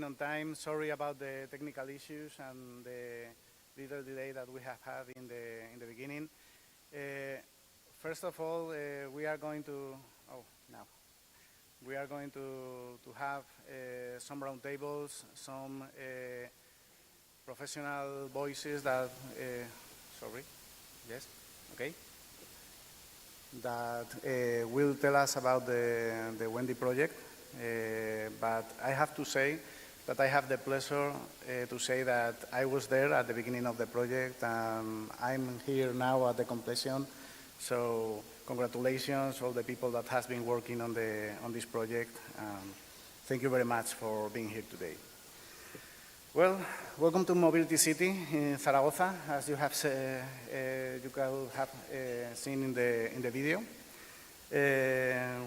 on time. Sorry about the technical issues and the little delay that we have had in the beginning. First of all, we are going to have some roundtables, some professional voices that that will tell us about the WENDY project. But I have to say that I have the pleasure to say that I was there at the beginning of the project, and I'm here now at the completion. So congratulations all the people that has been working on this project. Thank you very much for being here today. Well, welcome to Mobility City in Zaragoza, as you have seen in the video.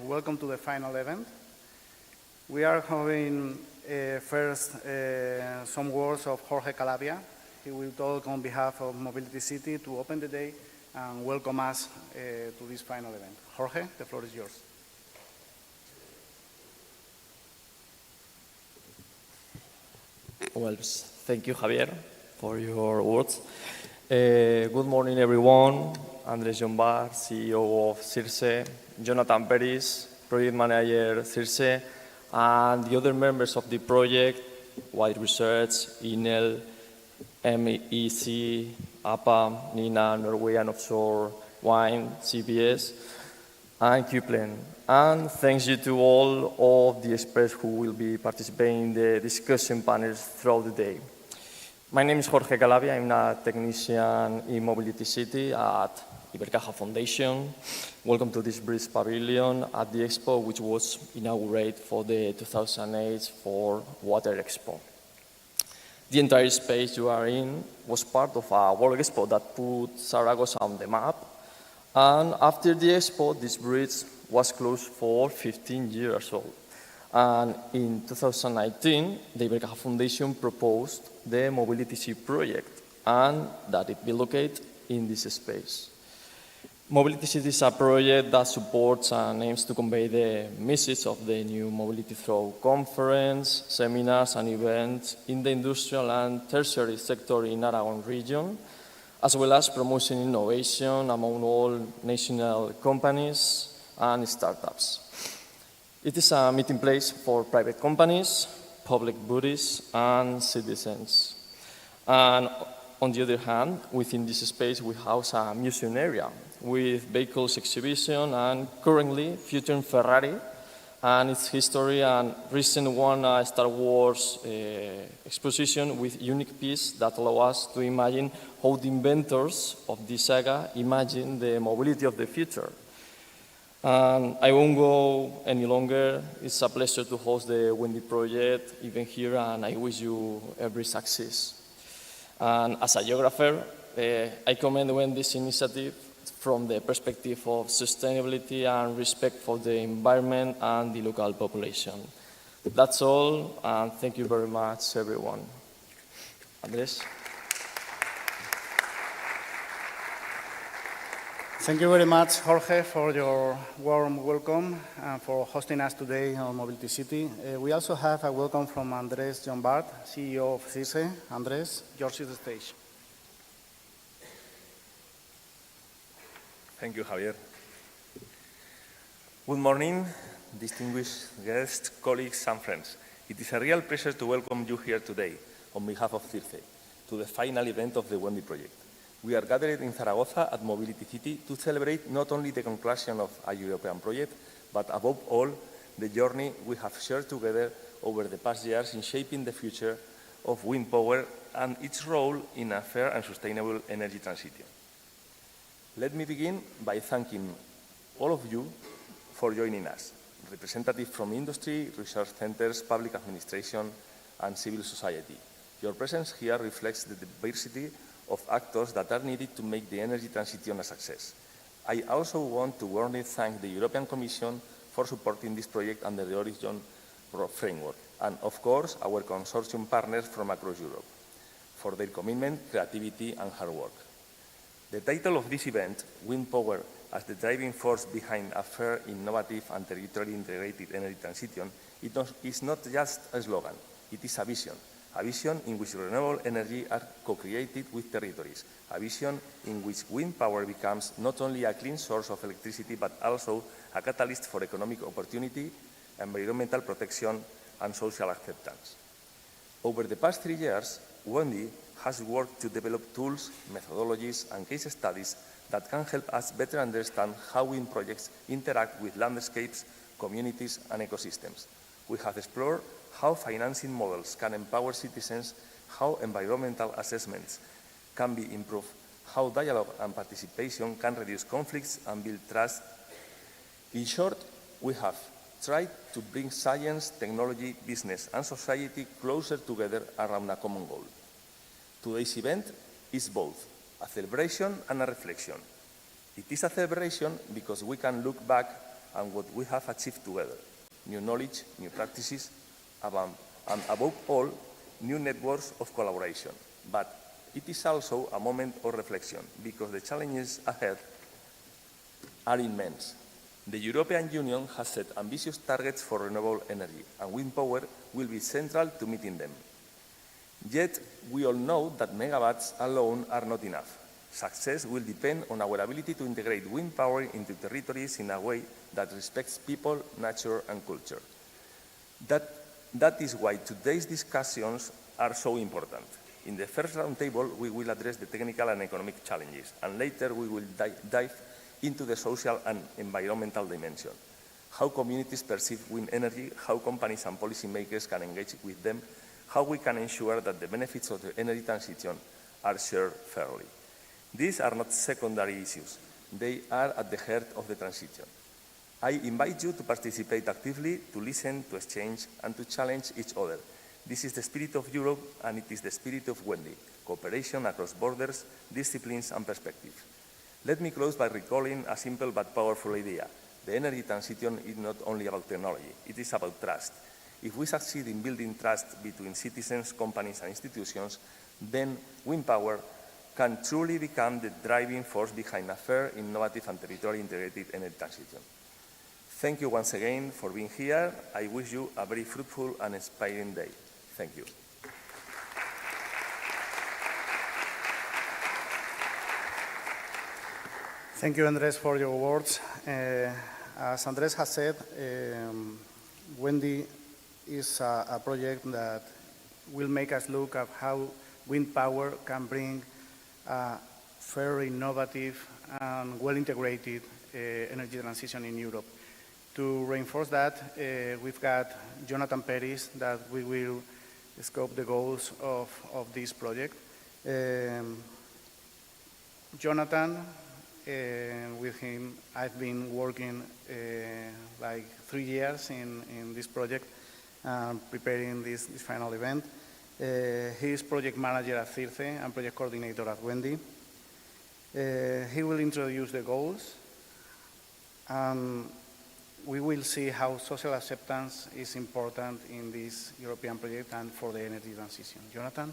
Welcome to the final event. We are having first some words of Jorge Calabia. He will talk on behalf of Mobility City to open the day and welcome us to this final event. Jorge, the floor is yours. Well, thank you, Javier, for your words. Good morning, everyone. Andrés Llombart, CEO of CIRSE, Jonathan Peris, Project Manager CIRSE, and the other members of the project, White Research, INEL, MEC, APA, NINA, Norwegian Offshore Wind, CBS, and Qplan. And thanks you to all of the experts who will be participating in the discussion panels throughout the day. My name is Jorge Calabia. I'm a technician in Mobility City at Ibercaja Foundation. Welcome to this Breeze Pavilion at the Expo, which was inaugurated for the 2008 for Water Expo. The entire space you are in was part of a World Expo that put Zaragoza on the map. And after the Expo, this bridge was closed for 15 years old. And in 2019, the Ibercaja Foundation proposed the Mobility City project, and that it be located in this space. Mobility City is a project that supports and aims to convey the message of the new Mobility through conference, seminars, and events in the industrial and tertiary sector in Aragon region, as well as promoting innovation among all national companies and startups. It is a meeting place for private companies, public bodies, and citizens. And on the other hand, within this space, we house a museum area with vehicles exhibition and currently featuring Ferrari and its history, and recent one, Star Wars exposition with unique piece that allow us to imagine how the inventors of this saga imagine the mobility of the future. And I won't go any longer. It's a pleasure to host the WENDY project, even here, and I wish you every success. And as a geographer, I commend WENDY's initiative from the perspective of sustainability and respect for the environment and the local population. That's all, and thank you very much, everyone. Andrés? Thank you very much, Jorge, for your warm welcome and for hosting us today on Mobility City. We also have a welcome from Andrés Llombart, CEO of CIRSE. Andrés, yours is the stage. Thank you, Javier. Good morning, distinguished guests, colleagues, and friends. It is a real pleasure to welcome you here today on behalf of CIRSE to the final event of the WENDY project. We are gathered in Zaragoza at Mobility City to celebrate not only the conclusion of a European project, but above all, the journey we have shared together over the past years in shaping the future of wind power and its role in a fair and sustainable energy transition. Let me begin by thanking all of you for joining us, representatives from industry, research centers, public administration, and civil society. Your presence here reflects the diversity of actors that are needed to make the energy transition a success. I also want to warmly thank the European Commission for supporting this project under the Horizon framework, and of course, our consortium partners from across Europe, for their commitment, creativity, and hard work. The title of this event, Wind Power as the driving force behind a fair, innovative, and territorially integrated energy transition, is not just a slogan. It is a vision in which renewable energy are co-created with territories, a vision in which wind power becomes not only a clean source of electricity, but also a catalyst for economic opportunity, environmental protection, and social acceptance. Over the past 3 years, WENDY has worked to develop tools, methodologies, and case studies that can help us better understand how wind projects interact with landscapes, communities, and ecosystems. We have explored how financing models can empower citizens, how environmental assessments can be improved, how dialogue and participation can reduce conflicts and build trust. In short, we have tried to bring science, technology, business, and society closer together around a common goal. Today's event is both a celebration and a reflection. It is a celebration because we can look back on what we have achieved together, new knowledge, new practices, and above all, new networks of collaboration. But it is also a moment of reflection because the challenges ahead are immense. The European Union has set ambitious targets for renewable energy, and wind power will be central to meeting them. Yet, we all know that megawatts alone are not enough. Success will depend on our ability to integrate wind power into territories in a way that respects people, nature, and culture. That is why today's discussions are so important. In the first roundtable, we will address the technical and economic challenges, and later we will dive into the social and environmental dimension. How communities perceive wind energy, how companies and policymakers can engage with them, how we can ensure that the benefits of the energy transition are shared fairly. These are not secondary issues. They are at the heart of the transition. I invite you to participate actively, to listen, to exchange, and to challenge each other. This is the spirit of Europe, and it is the spirit of WENDY, cooperation across borders, disciplines, and perspectives. Let me close by recalling a simple but powerful idea. The energy transition is not only about technology, it is about trust. If we succeed in building trust between citizens, companies, and institutions, then wind power can truly become the driving force behind a fair, innovative, and territorially integrated energy transition. Thank you once again for being here. I wish you a very fruitful and inspiring day. Thank you. Thank you, Andres, for your words. As Andres has said, WENDY is a project that will make us look at how wind power can bring a fair, innovative, and well-integrated energy transition in Europe. To reinforce that, we've got Jonathan Peris that we will scope the goals of this project. Jonathan, with him, I've been working like 3 years in this project, preparing this final event. He is project manager at CIRCE and project coordinator at WENDY. He will introduce the goals, and we will see how social acceptance is important in this European project and for the energy transition. Jonathan?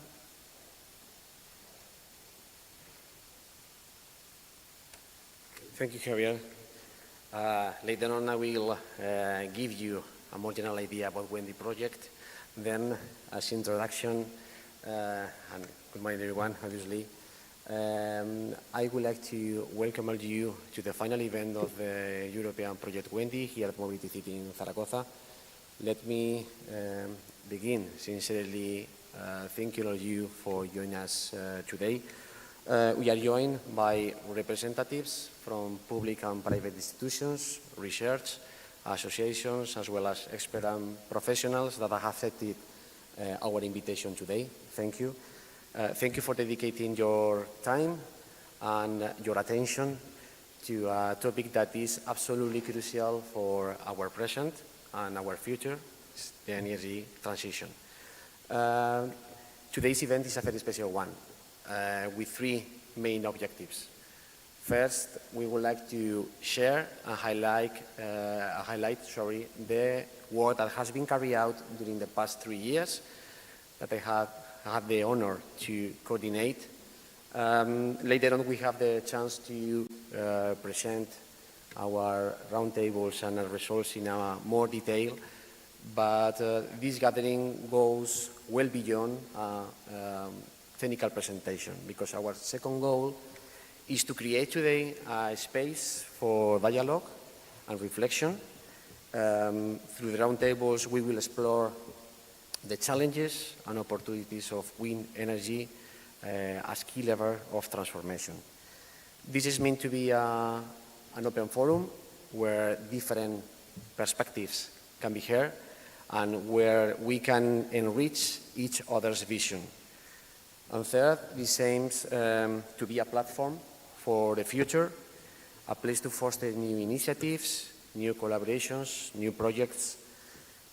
Thank you, Javier. Later on, I will give you a more general idea about WENDY project. Then, as introduction, and good morning, everyone, obviously, I would like to welcome all you to the final event of the European project WENDY here at Mobility City in Zaragoza. Let me begin sincerely thanking all of you for joining us today. We are joined by representatives from public and private institutions, research, associations, as well as expert and professionals that have accepted our invitation today. Thank you. Thank you for dedicating your time and your attention to a topic that is absolutely crucial for our present and our future, the energy transition. Today's event is a very special one with 3 main objectives. First, we would like to share and highlight the work that has been carried out during the past 3 years that I have had the honor to coordinate. Later on, we have the chance to present our roundtables and our results in more detail. but this gathering goes well beyond technical presentation, because our second goal is to create today a space for dialogue and reflection. Through the roundtables, we will explore the challenges and opportunities of wind energy as key lever of transformation. This is meant to be an open forum where different perspectives can be heard and where we can enrich each other's vision. And third, this aims to be a platform for the future, a place to foster new initiatives, new collaborations, new projects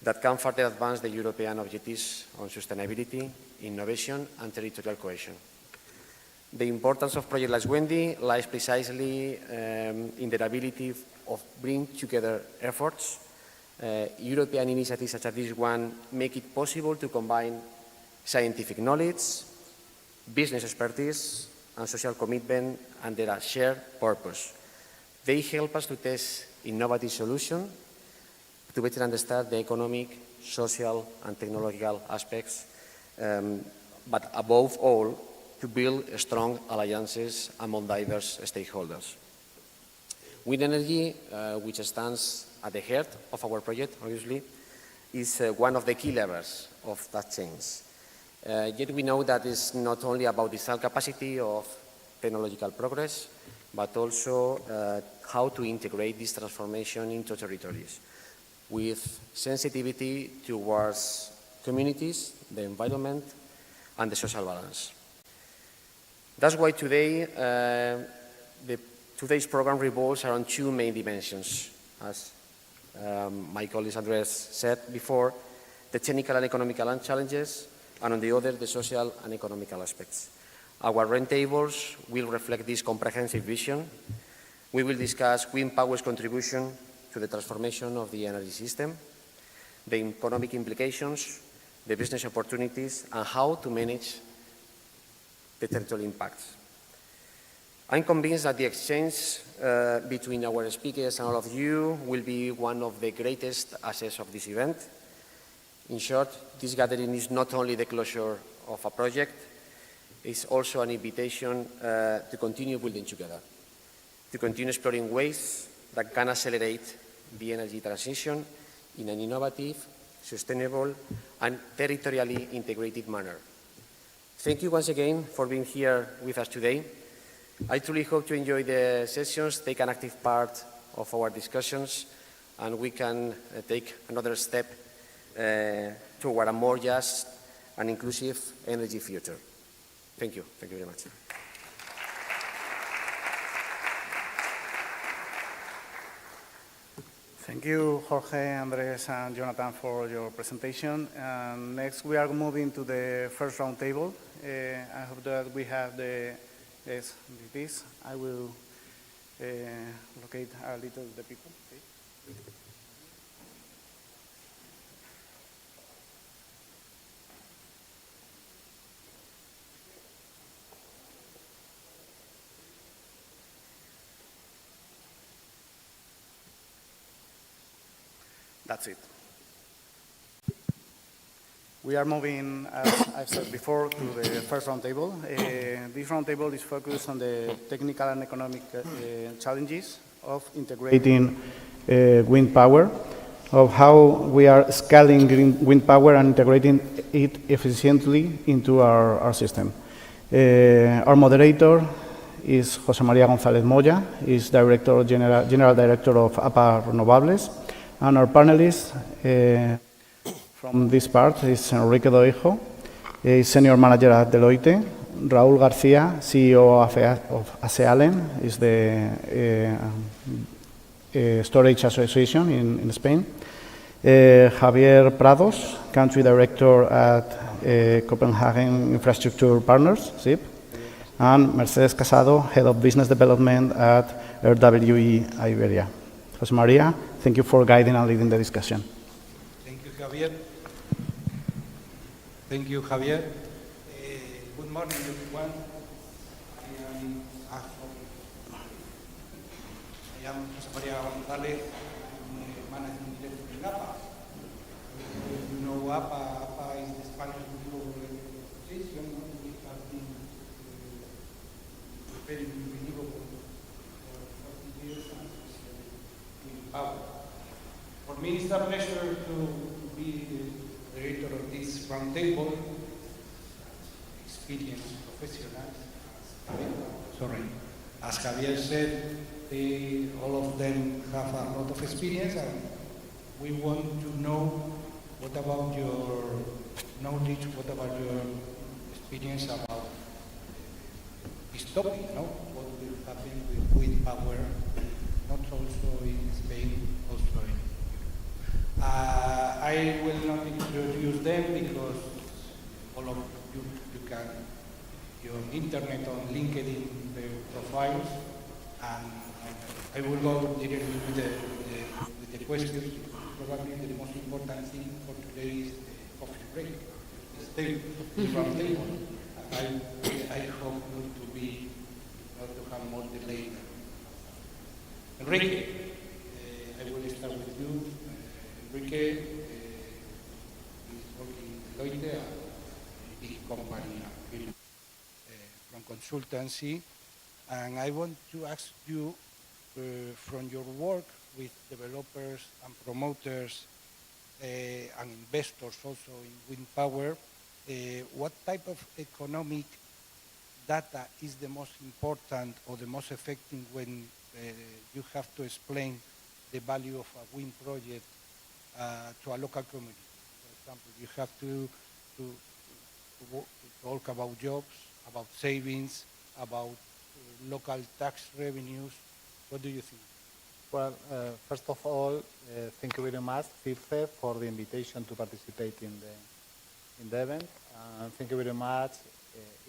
that can further advance the European objectives on sustainability, innovation and territorial cohesion. The importance of projects like WENDY lies precisely in their ability of bringing together efforts. European initiatives such as this one make it possible to combine scientific knowledge, business expertise and social commitment under a shared purpose. They help us to test innovative solutions to better understand the economic, social and technological aspects, but above all, to build strong alliances among diverse stakeholders. Wind energy, which stands at the heart of our project, obviously, is one of the key levers of that change. Yet we know that it's not only about the installed capacity of technological progress, but also how to integrate this transformation into territories with sensitivity towards communities, the environment, and the social balance. That's why today, today's program revolves around two main dimensions. As my colleague Andres said before, the technical and economical challenges, and on the other, the social and economical aspects. Our roundtables will reflect this comprehensive vision. We will discuss wind power's contribution to the transformation of the energy system, the economic implications, the business opportunities, and how to manage the territorial impacts. I'm convinced that the exchange between our speakers and all of you will be one of the greatest assets of this event. In short, this gathering is not only the closure of a project, it's also an invitation to continue building together, to continue exploring ways that can accelerate the energy transition in an innovative, sustainable, and territorially integrated manner. Thank you once again for being here with us today. I truly hope to enjoy the sessions, take an active part of our discussions, and we can take another step toward a more just and inclusive energy future. Thank you. Thank you very much. Thank you, Jorge, Andres, and Jonathan, for your presentation. Next, we are moving to the first roundtable. I hope that we have this. I will locate a little the people. Okay. That's it. We are moving, as I've said before, to the first roundtable. This roundtable is focused on the technical and economic challenges of integrating wind power, of how we are scaling wind power and integrating it efficiently into our system. Our moderator is José María González Moya, is General Director of APA Renovables, and our panelists from this part is Enrique Doijo, a Senior Manager at Deloitte, Raúl García, CEO of ASEALEN, is the Storage Association in Spain, Javier Prados, Country Director at Copenhagen Infrastructure Partners, SIP, and Mercedes Casado, Head of Business Development at RWE Iberia. José María, thank you for guiding and leading the discussion. Thank you, Javier. Thank you, Javier. Good morning, everyone. I am José María González, Managing Director in APA. know APA is the Spanish Renewable Energy Association. We have been preparing renewable for 40 years and especially wind power. For me, it's a pleasure to be the director of this roundtable. Experienced professionals, as Javier said, all of them have a lot of experience, and we want to know what about your knowledge, what about your experience about this topic, what will happen with wind power, not also in Spain, also in Europe. I will not introduce them because all of you can, your internet on LinkedIn, the profiles, and I will go directly with the questions. Probably the most important thing for today is the coffee break. Stay from table. I hope not to have more delay. Enrique, I will start with you. Enrique is working in Deloitte, a big company from consultancy, and I want to ask you from your work with developers and promoters and investors also in wind power, what type of economic data is the most important or the most effective when you have to explain the value of a wind project to a local community? For example, you have to talk about jobs, about savings, about local tax revenues. What do you think? Well, first of all, thank you very much, Circe, for the invitation to participate in the event. And thank you very much,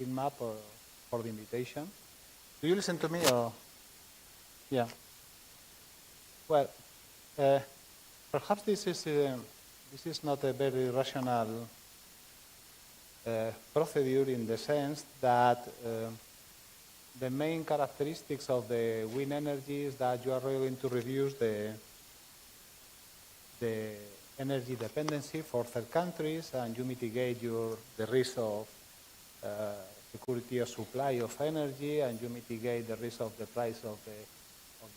INMA, for the invitation. Do you listen to me? Or? Yeah. Well, perhaps this is not a very rational procedure in the sense that the main characteristics of the wind energy is that you are going to reduce the energy dependency for third countries, and you mitigate the risk of security of supply of energy, and you mitigate the risk of the price of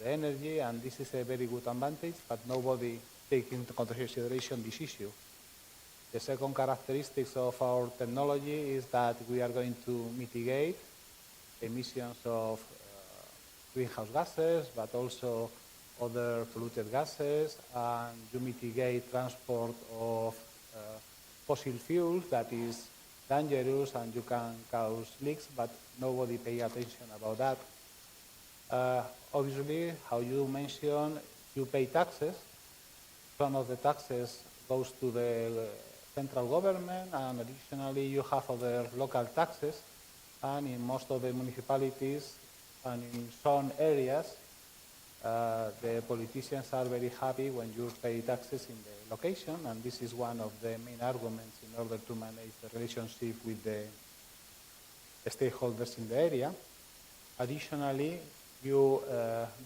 the energy, and this is a very good advantage, but nobody takes into consideration this issue. The second characteristics of our technology is that we are going to mitigate emissions of greenhouse gases, but also other polluted gases, and you mitigate transport of fossil fuels that is dangerous and you can cause leaks, but nobody pay attention about that. Obviously, how you mentioned, you pay taxes. Some of the taxes goes to the central government, and additionally you have other local taxes. And in most of the municipalities and in some areas, the politicians are very happy when you pay taxes in the location, and this is one of the main arguments in order to manage the relationship with the stakeholders in the area. Additionally, you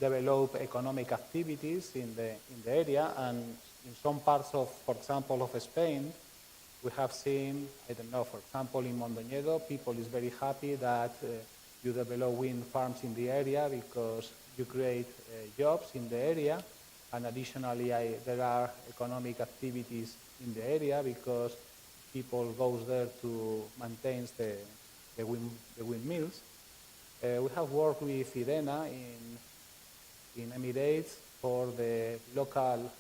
develop economic activities in the area, and in some parts of, for example, of Spain, we have seen, I don't know, for example, in Mondoñedo, people is very happy that you develop wind farms in the area because you create jobs in the area, and additionally there are economic activities in the area because people goes there to maintain the windmills. We have worked with IRENA in Emirates for the local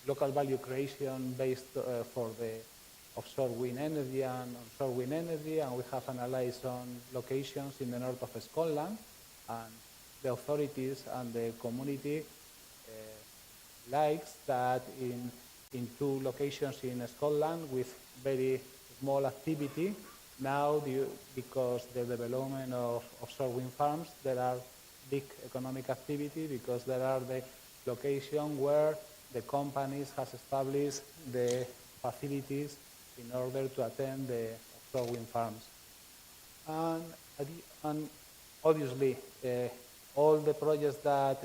local value creation based for the offshore wind energy and onshore wind energy, and we have analyzed some locations in the north of Scotland, and the authorities and the community likes that in two locations in Scotland with very small activity. Now, because the development of offshore wind farms, there are big economic activity because there are the location where the companies has established the facilities in order to attend the offshore wind farms. And obviously, all the projects that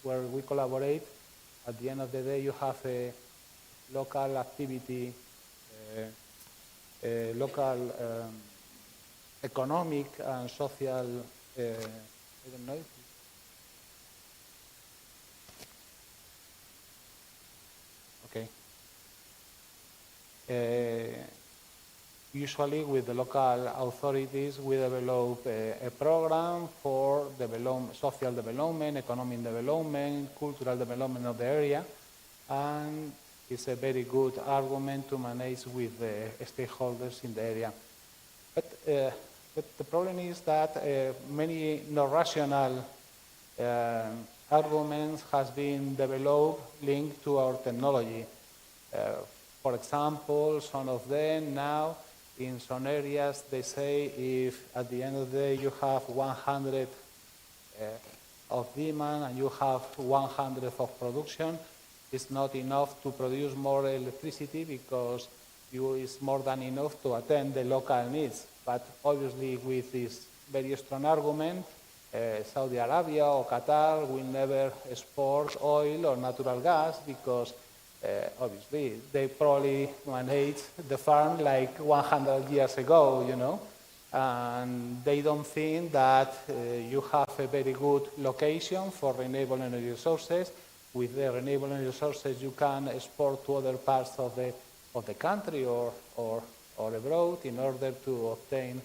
where we collaborate, at the end of the day, you have a local activity, local economic and social, I don't know. Okay. Usually with the local authorities, we develop a program for social development, economic development, cultural development of the area, and it's a very good argument to manage with the stakeholders in the area. But the problem is that many non-rational arguments has been developed linked to our technology. For example, some of them now, in some areas, they say if at the end of the day you have 100 of demand and you have 100 of production, it's not enough to produce more electricity because it's more than enough to attend the local needs. But obviously with this very strong argument, Saudi Arabia or Qatar will never export oil or natural gas because obviously they probably managed the farm like 100 years ago, you know, and they don't think that you have a very good location for renewable energy sources. With the renewable energy sources, you can export to other parts of the country or abroad in order to obtain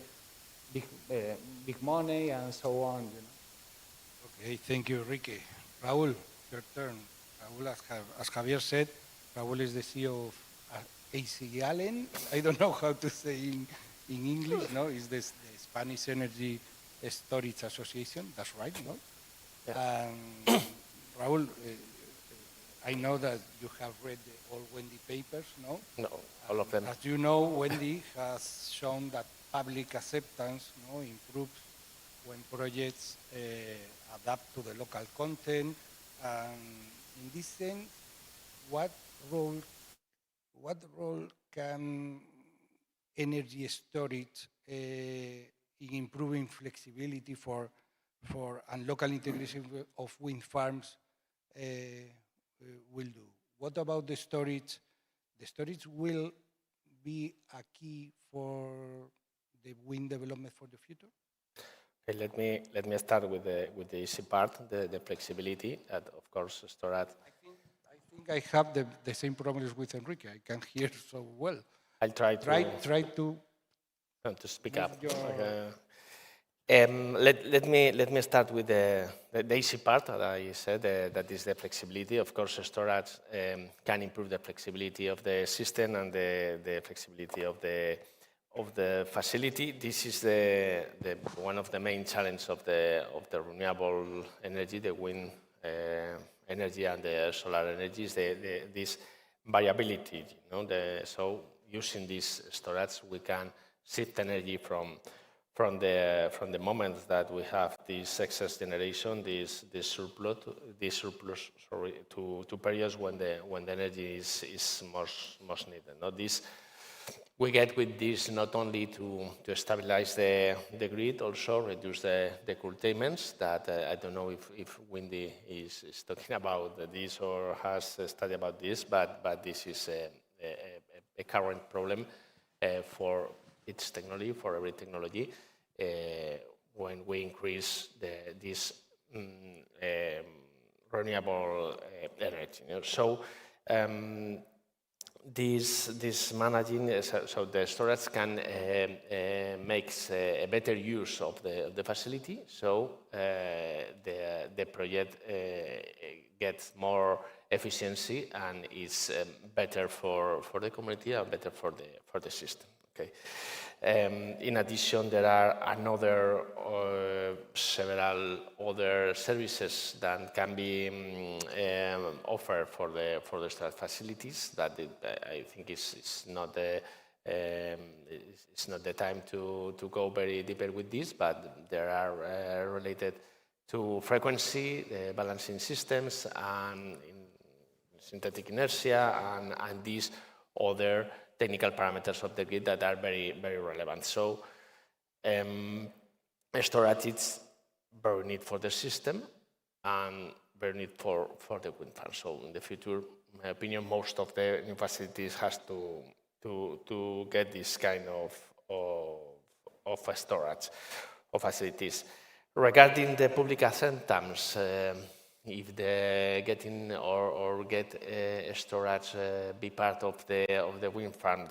big money and so on. You know. Okay, thank you, Ricky. Raúl, your turn. Raúl, as Javier said, Raúl is the CEO of AC Allen. I don't know how to say in English, no? It's the Spanish Energy Storage Association. That's right, no? Yeah. Raúl, I know that you have read all WENDY papers, no? No, all of them. As you know, WENDY has shown that public acceptance, no, improves when projects adapt to the local content. In this sense, what role can energy storage in improving flexibility for and local integration of wind farms will do? What about the storage? The storage will be a key for the wind development for the future? Okay, let me start with the easy part, the flexibility. That of course storage. I think I have the same problems with Enrique. I can hear so well. I'll try to speak up. your- Let me start with the easy part that I said, that is the flexibility. Of course, storage can improve the flexibility of the system and the flexibility of the facility. This is one of the main challenges of the renewable energy, the wind energy and the solar energy, is this variability. You know, so using this storage, we can shift energy from the moment that we have this excess generation, this surplus, to periods when the energy is most needed. Now, this we get with this not only to stabilize the grid, also reduce the curtailments. That I don't know if WENDY is talking about this or has studied about this, but this is a current problem for its technology, for every technology. When we increase this renewable energy. You know? So this managing, so the storage can makes a better use of the facility, so the project gets more efficiency and is better for the community and better for the system. Okay. In addition, there are several other services that can be offered for the storage facilities. That I think is not the time to go very deeper with this, but there are related to frequency, balancing systems, and synthetic inertia, and these other technical parameters of the grid that are very, very relevant. So storage is very need for the system and very need for the wind farm. So in the future, my opinion, most of the new facilities has to get this kind of storage of facilities. Regarding the public acceptance, if the getting or get storage be part of the wind farm,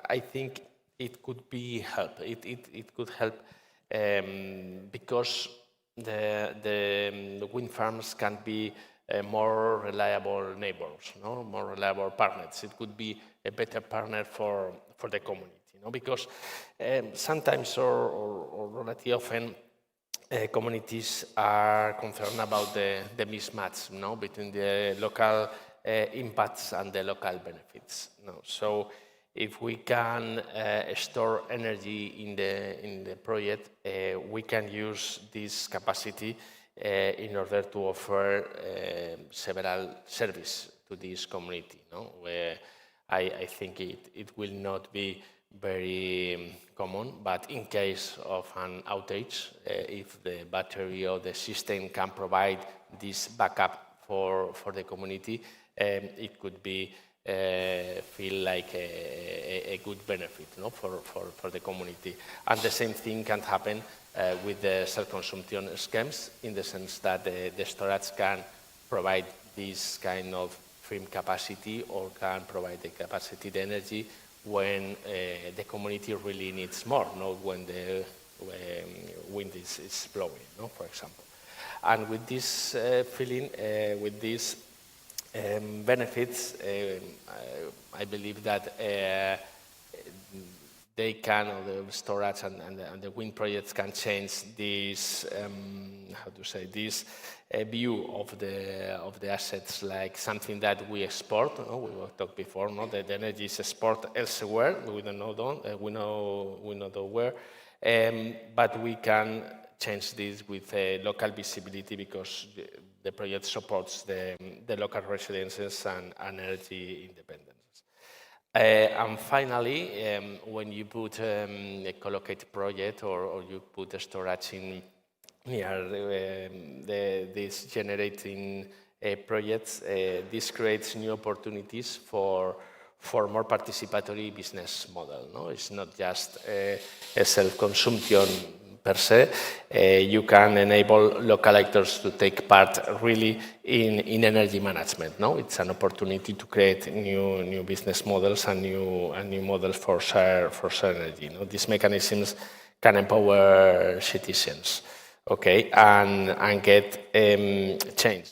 I think it could be help. It could help because the wind farms can be more reliable neighbors, no? More reliable partners. It could be a better partner for the community, because sometimes or relatively often communities are concerned about the mismatch, between the local impacts and the local benefits. So if we can store energy in the project, we can use this capacity in order to offer several services to this community, where I think it will not be very common, but in case of an outage, if the battery or the system can provide this backup for the community, it could be feel like a good benefit, for the community. And the same thing can happen with the self-consumption schemes, in the sense that the storage can provide this kind of firm capacity or can provide the capacity, the energy, when the community really needs more, not when the wind is blowing, for example. And with this feeling, with these benefits, I believe that they can, or the storage and the wind projects can change this, this view of the assets like something that we export. We talked before, that the energy is exported elsewhere. We don't know we know where, but we can change this with local visibility, because the project supports the local residences and energy independence. And finally, when you put a co-located project or you put a storage in near these generating projects, this creates new opportunities for more participatory business model. It's not just a self-consumption per se. You can enable local actors to take part really in energy management. It's an opportunity to create new business models and new models for share energy. These mechanisms can empower citizens, and get change.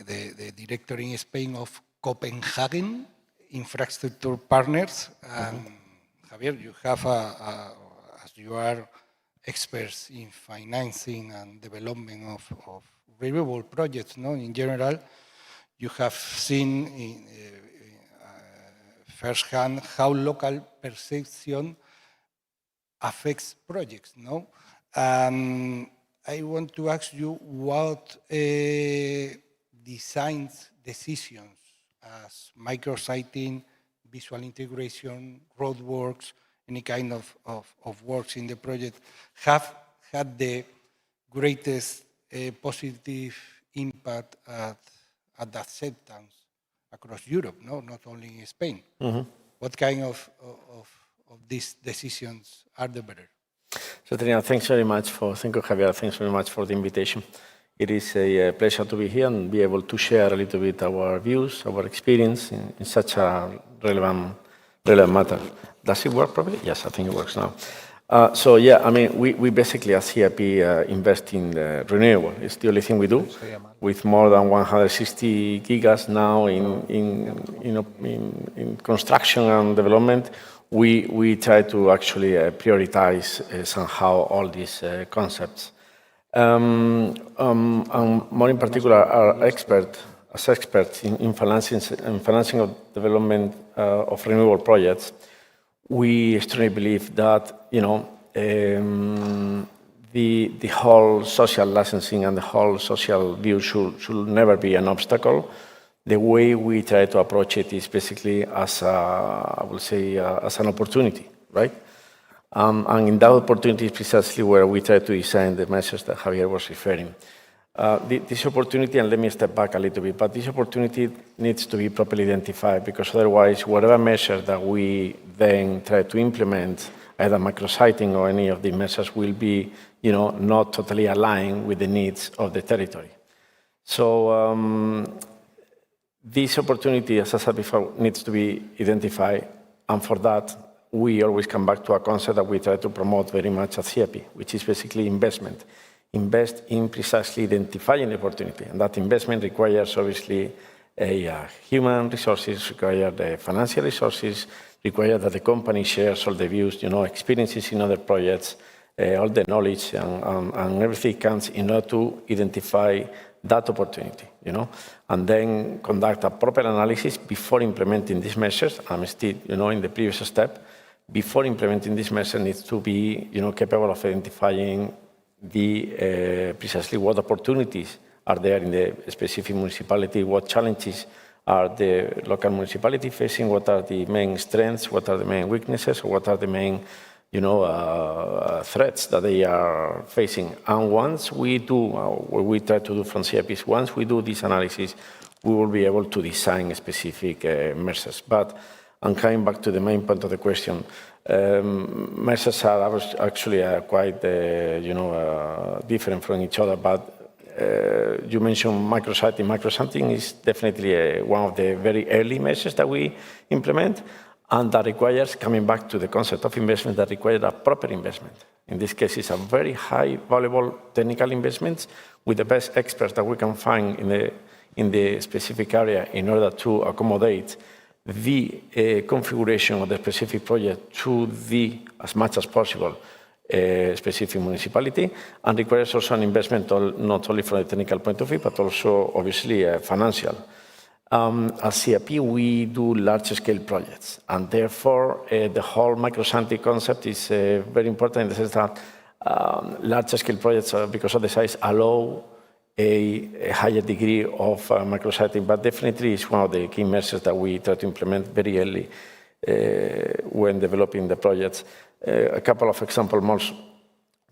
The director in Spain of Copenhagen Infrastructure Partners. Javier, you have, as you are experts in financing and development of renewable projects, in general, you have seen firsthand how local perception affects projects, I want to ask you what decisions as micrositing, visual integration, roadworks, any kind of works in the project have had the greatest positive impact at acceptance across Europe, not only in Spain. What kind of these decisions are the better? So, Trina, thank you, Javier. Thanks very much for the invitation. It is a pleasure to be here and be able to share a little bit our views, our experience in such a relevant matter. Does it work properly? Yes, I think it works now. So, yeah, we basically as CIP invest in renewable. It's the only thing we do. With more than 160 gigas now in construction and development, we try to actually prioritize somehow all these concepts. More in particular, our experts in financing of development of renewable projects, we strongly believe that, the whole social licensing and the whole social view should never be an obstacle. The way we try to approach it is basically as I will say, as an opportunity, right? And in that opportunity is precisely where we try to design the measures that Javier was referring. This opportunity, and let me step back a little bit, but this opportunity needs to be properly identified, because otherwise, whatever measure that we then try to implement, either micrositing or any of the measures, will be, not totally aligned with the needs of the territory. So this opportunity, as I said before, needs to be identified, and for that, we always come back to a concept that we try to promote very much at CIP, which is basically investment. Invest in precisely identifying the opportunity, and that investment requires obviously human resources, requires the financial resources, requires that the company shares all the views, experiences in other projects, all the knowledge and everything counts in order to identify that opportunity, and then conduct a proper analysis before implementing these measures. I'm still, in the previous step. Before implementing this measure needs to be, capable of identifying the precisely what opportunities are there in the specific municipality, what challenges are the local municipality facing, what are the main strengths, what are the main weaknesses, or what are the main, threats that they are facing. And once we do, what we try to do from CIP is, once we do this analysis, we will be able to design specific measures. But I'm coming back to the main point of the question. Measures are actually quite, different from each other, but you mentioned micrositing. Micrositing is definitely one of the very early measures that we implement, and that requires, coming back to the concept of investment, that requires a proper investment. In this case, it's a very high, valuable technical investment with the best experts that we can find in the specific area in order to accommodate the configuration of the specific project to the, as much as possible, specific municipality, and requires also an investment not only from a technical point of view, but also obviously financial. At CIP, we do large-scale projects, and therefore the whole micrositing concept is very important in the sense that large-scale projects, because of the size, allow a higher degree of micrositing, but definitely it's one of the key measures that we try to implement very early when developing the projects. A couple of examples more.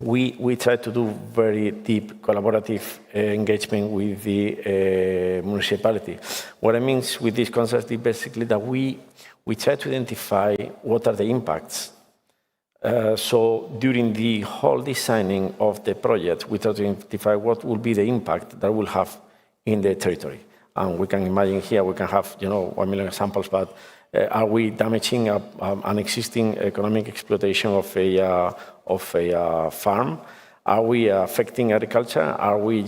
We try to do very deep collaborative engagement with the municipality. What I mean with this concept is basically that we try to identify what are the impacts. So during the whole designing of the project, we try to identify what will be the impact that will have in the territory. And we can imagine here, we can have 1 million examples, but are we damaging an existing economic exploitation of a farm? Are we affecting agriculture? Are we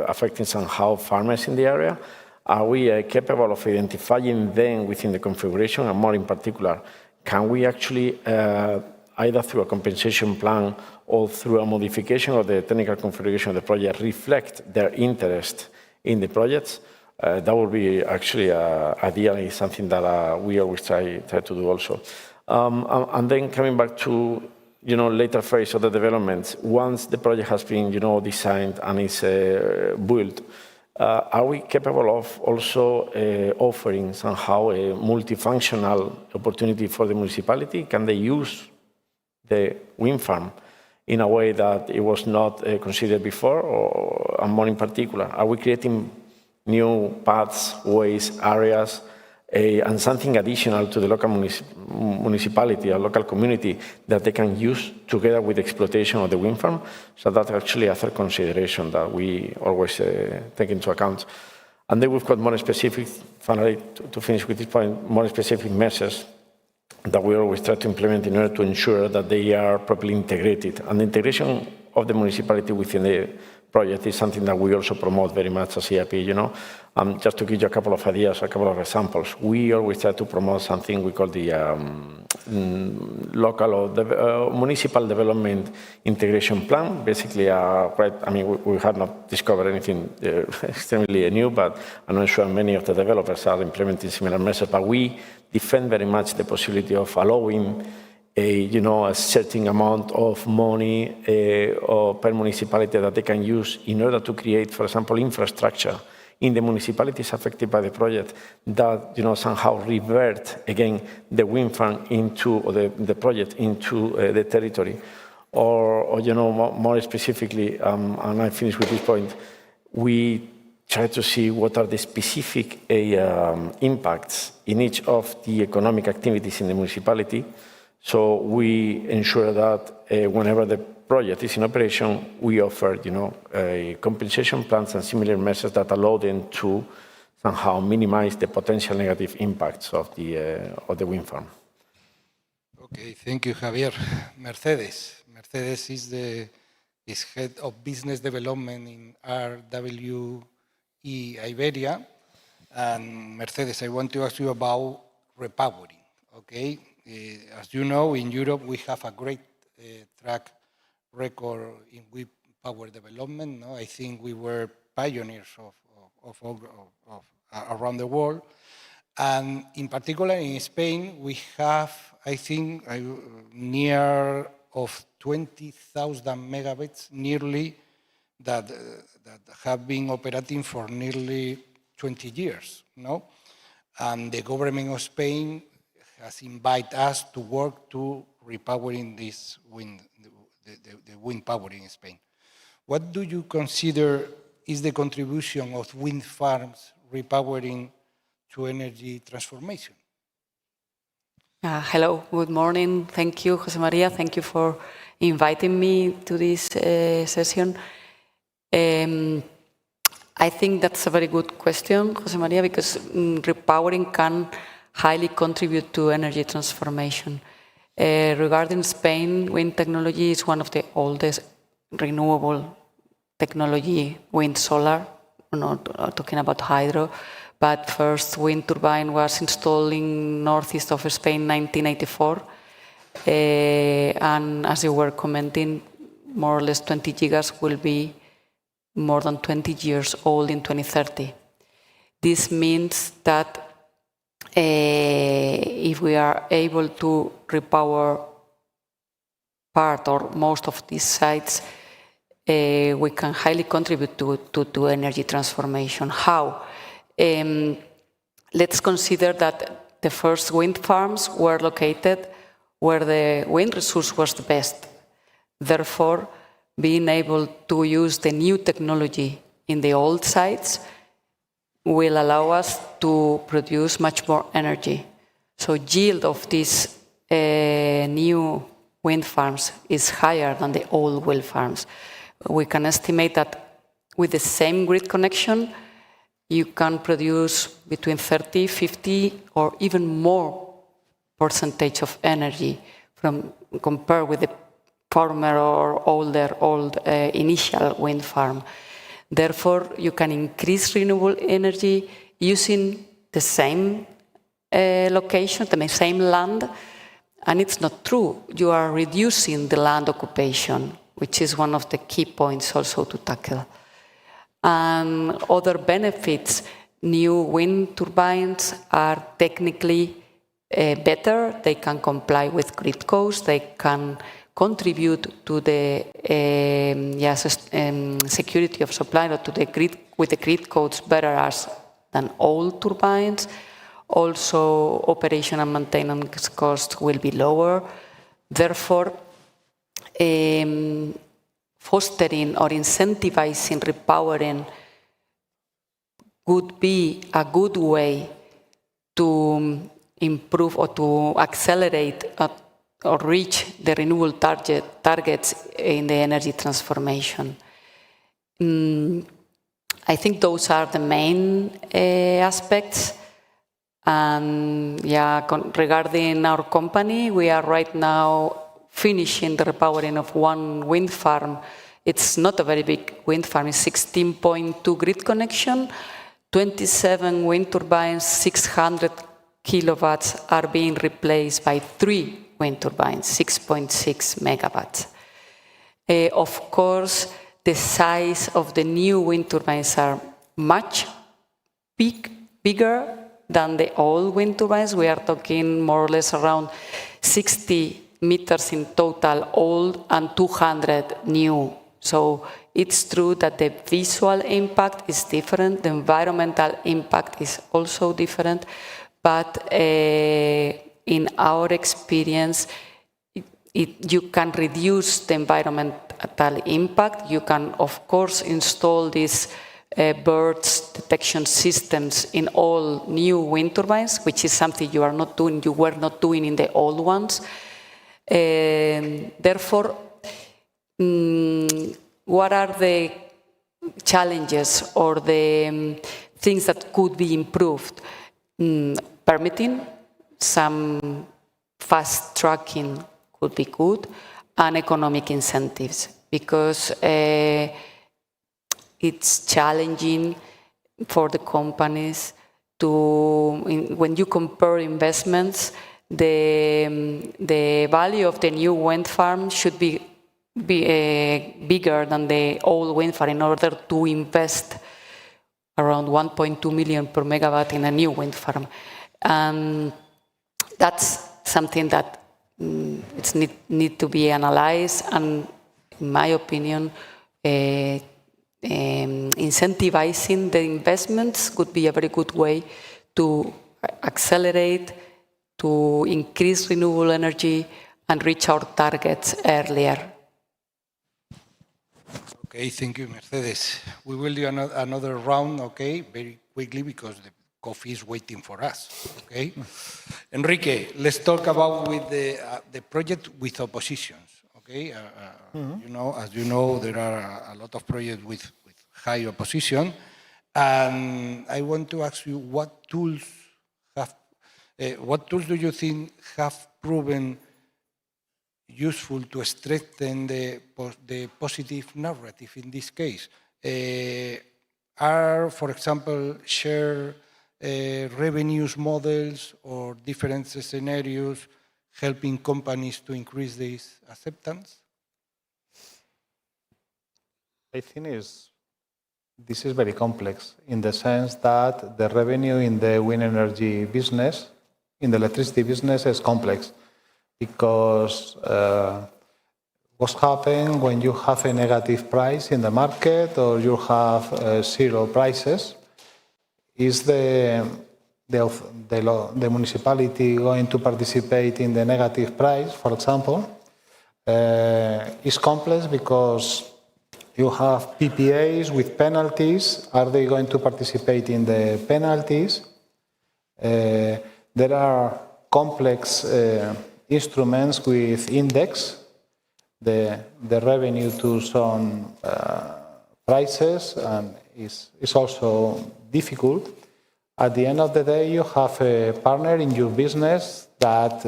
affecting somehow farmers in the area? Are we capable of identifying them within the configuration, and more in particular, can we actually, either through a compensation plan or through a modification of the technical configuration of the project, reflect their interest in the projects? That would be actually ideally something that we always try to do also. And then coming back to later phase of the development, once the project has been designed and is built, are we capable of also offering somehow a multifunctional opportunity for the municipality? Can they use the wind farm in a way that it was not considered before? And more in particular, are we creating new paths, ways, areas, and something additional to the local municipality or local community that they can use together with the exploitation of the wind farm? So that's actually a third consideration that we always take into account. And then we've got more specific, finally, to finish with this point, more specific measures that we always try to implement in order to ensure that they are properly integrated. And the integration of the municipality within the project is something that we also promote very much as EIP, just to give you a couple of ideas, a couple of examples. We always try to promote something we call the local or municipal development integration plan. Basically, we have not discovered anything extremely new, but I'm not sure many of the developers are implementing similar measures, but we defend very much the possibility of allowing a certain amount of money or per municipality that they can use in order to create, for example, infrastructure in the municipalities affected by the project that somehow revert again the wind farm into, or the project into the territory. Or more specifically, and I finish with this point, we try to see what are the specific impacts in each of the economic activities in the municipality. So we ensure that whenever the project is in operation, we offer, compensation plans and similar measures that allow them to somehow minimize the potential negative impacts of the wind farm. Okay, thank you, Javier. Mercedes. Mercedes is head of business development in RWE Iberia. And Mercedes, I want to ask you about repowering. Okay. As you know, in Europe, we have a great track record in wind power development. No? I think we were pioneers of around the world. And in particular, in Spain, we have, I think, near of 20,000 megawatts nearly that have been operating for nearly 20 years. No? And the government of Spain has invited us to work to repowering this the wind power in Spain. What do you consider is the contribution of wind farms repowering to energy transformation? Hello, good morning. Thank you, José María. Thank you for inviting me to this session. I think that's a very good question, José María, because repowering can highly contribute to energy transformation. Regarding Spain, wind technology is one of the oldest renewable technology, wind, solar. We're not talking about hydro, but first wind turbine was installed in northeast of Spain in 1984. And as you were commenting, more or less 20 gigas will be more than 20 years old in 2030. This means that if we are able to repower part or most of these sites, we can highly contribute to energy transformation. How? Let's consider that the first wind farms were located where the wind resource was the best. Therefore, being able to use the new technology in the old sites will allow us to produce much more energy. So yield of these new wind farms is higher than the old wind farms. We can estimate that with the same grid connection, you can produce between 30, 50, or even more percentage of energy compared with the former or old initial wind farm. Therefore, you can increase renewable energy using the same location, the same land, and it's not true. You are reducing the land occupation, which is one of the key points also to tackle. And other benefits, new wind turbines are technically better. They can comply with grid codes. They can contribute to the security of supply or to the grid with the grid codes better than old turbines. Also, operation and maintenance costs will be lower. Therefore, fostering or incentivizing repowering would be a good way to improve or to accelerate or reach the renewable targets in the energy transformation. I think those are the main aspects. And regarding our company, we are right now finishing the repowering of one wind farm It's not a very big wind farm, it's 16.2 grid connection, 27 wind turbines, 600 kilowatts are being replaced by 3 wind turbines, 6.6 megawatts. Of course, the size of the new wind turbines are much bigger than the old wind turbines. We are talking more or less around 60 meters in total old and 200 new. So it's true that the visual impact is different, the environmental impact is also different, but in our experience, you can reduce the environmental impact. You can, of course, install these birds detection systems in all new wind turbines, which is something you were not doing in the old ones. Therefore, what are the challenges or the things that could be improved? Permitting, some fast tracking could be good, and economic incentives, because it's challenging for the companies to, when you compare investments, the value of the new wind farm should be bigger than the old wind farm in order to invest around 1.2 million per megawatt in a new wind farm. That's something that it's need to be analyzed, and in my opinion, incentivizing the investments could be a very good way to accelerate, to increase renewable energy and reach our targets earlier. Okay, thank you, Mercedes. We will do another round, okay, very quickly, because the coffee is waiting for us, okay? Enrique, let's talk about with the project with oppositions, okay? You know, as you know, there are a lot of projects with high opposition, and I want to ask you, what tools do you think have proven useful to strengthen the positive narrative in this case? Are, for example, share revenues models or different scenarios helping companies to increase this acceptance? I think this is very complex in the sense that the revenue in the wind energy business, in the electricity business, is complex, because what happens when you have a negative price in the market or you have zero prices? Is the municipality going to participate in the negative price, for example? It's complex because you have PPAs with penalties. Are they going to participate in the penalties? There are complex instruments with index, the revenue to some prices, and it's also difficult. At the end of the day, you have a partner in your business that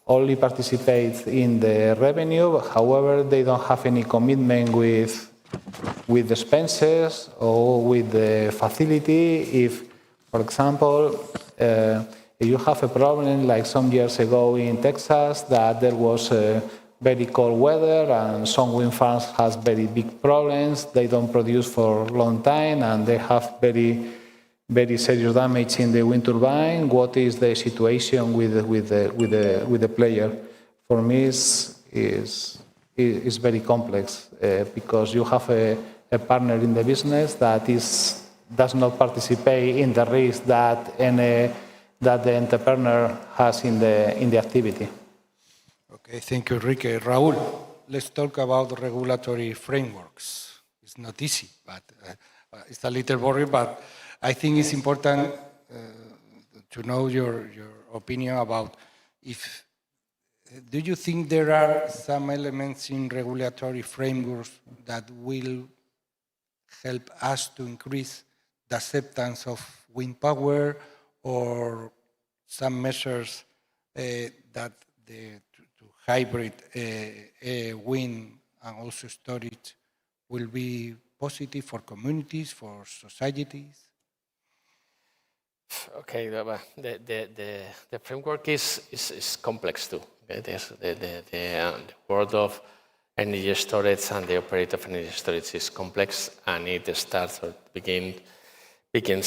only participates in the revenue. However, they don't have any commitment with the expenses or with the facility. If, for example, if you have a problem like some years ago in Texas, that there was very cold weather and some wind farms has very big problems, they don't produce for a long time and they have very serious damage in the wind turbine. What is the situation with the player? For me, is very complex because you have a partner in the business that does not participate in the risk that the entrepreneur has in the activity. Okay, thank you, Enrique. Raúl, let's talk about regulatory frameworks. It's not easy, but it's a little boring, but I think it's important to know your opinion about do you think there are some elements in regulatory frameworks that will help us to increase the acceptance of wind power, or some measures that to hybrid wind and also storage will be positive for communities, for societies? Okay, the framework is complex too. Okay? The world of energy storage and the operate of energy storage is complex, and it starts or begins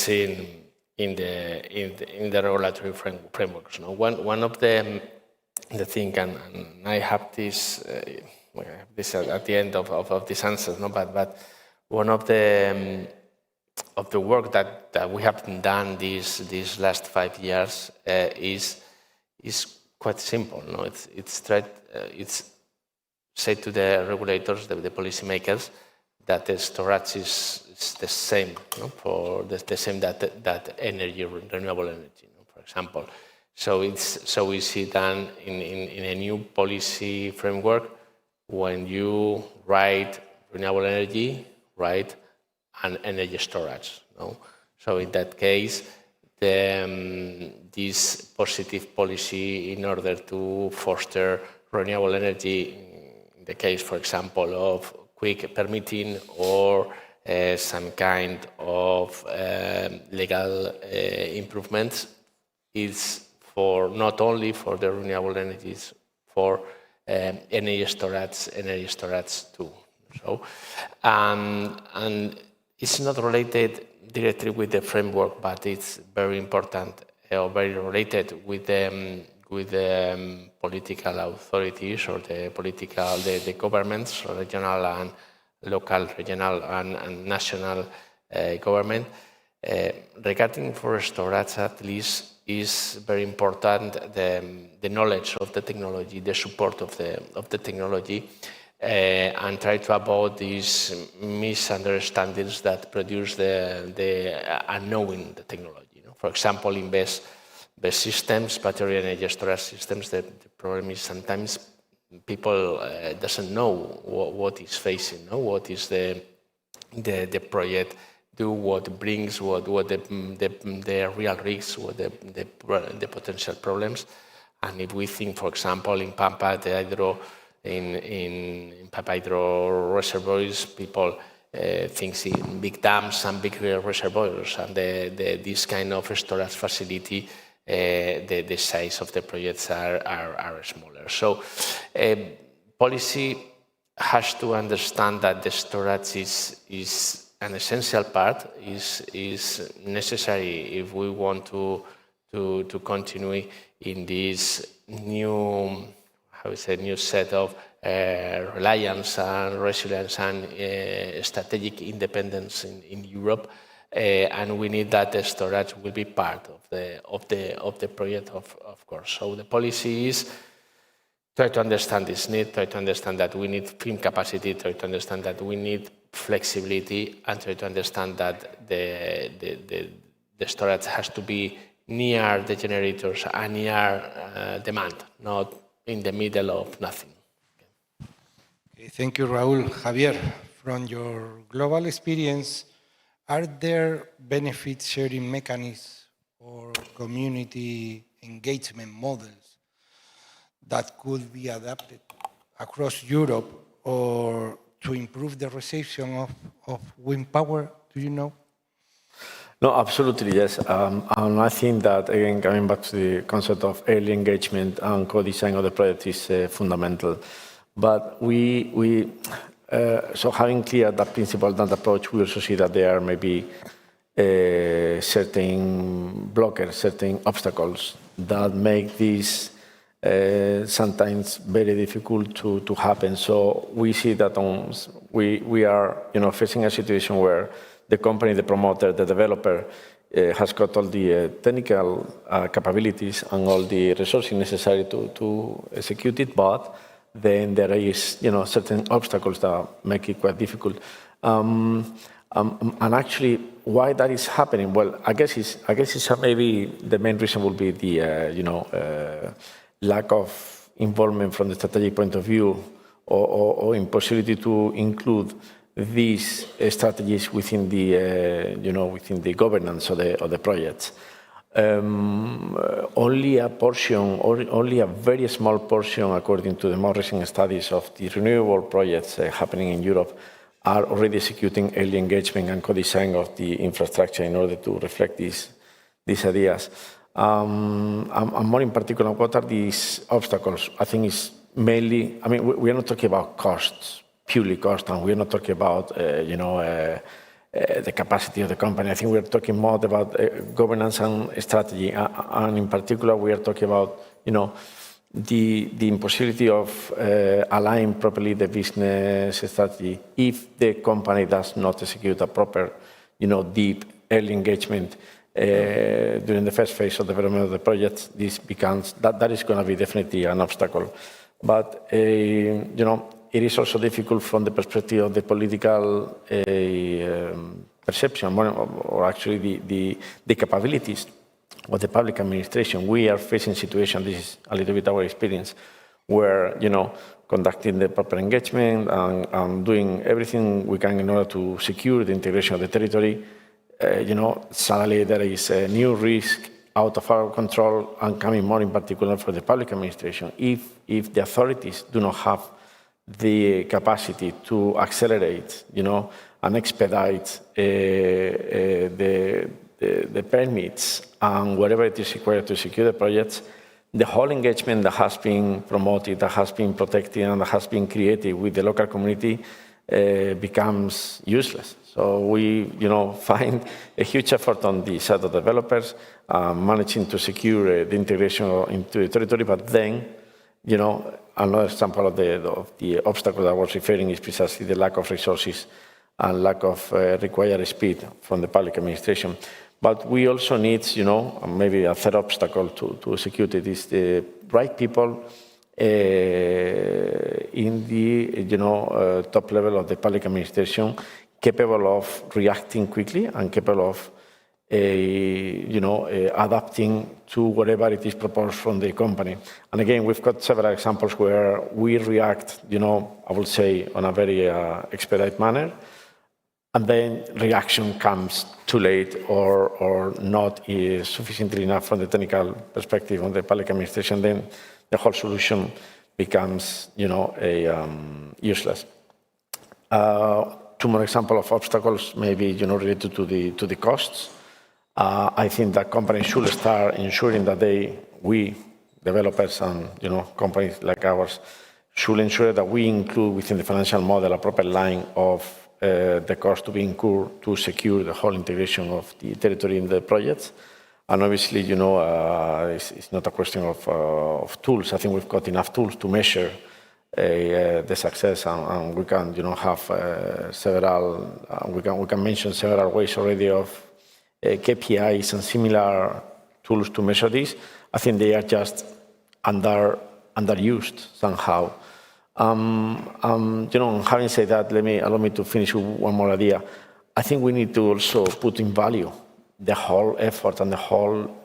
in the regulatory frameworks. No? One of the thing, and I have this at the end of this answer, no? But one of the work that we have done these last 5 years is quite simple. No? It's said to the regulators, the policymakers, that the storage is the same, no? For the same that energy, renewable energy, no? For example. So we see then in a new policy framework, when you write renewable energy, right, and energy storage. No? So in that case, this positive policy in order to foster renewable energy, in the case, for example, of quick permitting or some kind of legal improvements, is for not only for the renewable energies, for energy storage too. So, and it's not related directly with the framework, but it's very important or very related with the political authorities or the governments, regional and local, regional and national government. Regarding for storage, at least, is very important the knowledge of the technology, the support of the technology, and try to avoid these misunderstandings that produce the unknowing the technology. You know? For example, in best systems, battery energy storage systems, the problem is sometimes people doesn't know what is facing, no? What is the project do, what brings, what the real risks, what the potential problems. And if we think, for example, in Pampa, in Pampa hydro reservoirs, people think in big dams and big reservoirs, and this kind of storage facility, the size of the projects are smaller. So policy has to understand that the storage is an essential part, is necessary if we want to continue in this new, new set of reliance and resilience and strategic independence in Europe, and we need that the storage will be part of the project, of course. So the policy is try to understand this need, try to understand that we need firm capacity, try to understand that we need flexibility, and try to understand that the storage has to be near the generators and near demand, not in the middle of nothing. Okay, thank you, Raúl. Javier, from your global experience, are there benefit sharing mechanisms or community engagement models that could be adapted across Europe or to improve the reception of wind power? Do you know? No, absolutely, yes. And I think that, again, coming back to the concept of early engagement and co-design of the project is fundamental. But so having clear that principle, that approach, we also see that there may be certain blockers, certain obstacles that make this sometimes very difficult to happen. So we see that we are facing a situation where the company, the promoter, the developer has got all the technical capabilities and all the resources necessary to execute it, but then there is certain obstacles that make it quite difficult. And actually, why that is happening? Well, I guess it's maybe the main reason will be the lack of involvement from the strategic point of view, or impossibility to include these strategies within the governance of the projects. Only a portion, or only a very small portion, according to the more recent studies of the renewable projects happening in Europe, are already executing early engagement and co-design of the infrastructure in order to reflect these ideas. And more in particular, what are these obstacles? I think it's mainly, I mean, we are not talking about costs, purely cost, and we are not talking about, the capacity of the company. I think we are talking more about governance and strategy, and in particular, we are talking about, the impossibility of aligning properly the business strategy if the company does not execute a proper, deep early engagement during the first phase of development of the project. This becomes that is going to be definitely an obstacle, but it is also difficult from the perspective of the political perception, or actually the capabilities of the public administration. We are facing situations, this is a little bit our experience, where, conducting the proper engagement and doing everything we can in order to secure the integration of the territory, suddenly there is a new risk out of our control and coming more in particular for the public administration. If the authorities do not have the capacity to accelerate, and expedite the permits and whatever it is required to secure the projects, the whole engagement that has been promoted, that has been protected, and that has been created with the local community becomes useless. So we, find a huge effort on the side of developers managing to secure the integration into the territory, but then, another example of the obstacle that I was referring is precisely the lack of resources and lack of required speed from the public administration. But we also need, maybe a third obstacle to execute it is the right people in the, top level of the public administration, capable of reacting quickly and capable of, adapting to whatever it is proposed from the company. And again, we've got several examples where we react, I would say, on a very expedite manner, and then reaction comes too late or not sufficiently enough from the technical perspective of the public administration. Then the whole solution becomes, useless. Two more examples of obstacles, maybe, related to the costs. I think that companies should start ensuring that we developers and, companies like ours should ensure that we include within the financial model a proper line of the cost to be incurred to secure the whole integration of the territory in the projects. And obviously, it's not a question of tools. I think we've got enough tools to measure the success, and we can, have several. We can mention several ways already of KPIs and similar tools to measure this. I think they are just underused somehow. Having said that, allow me to finish with one more idea. I think we need to also put in value the whole effort and the whole,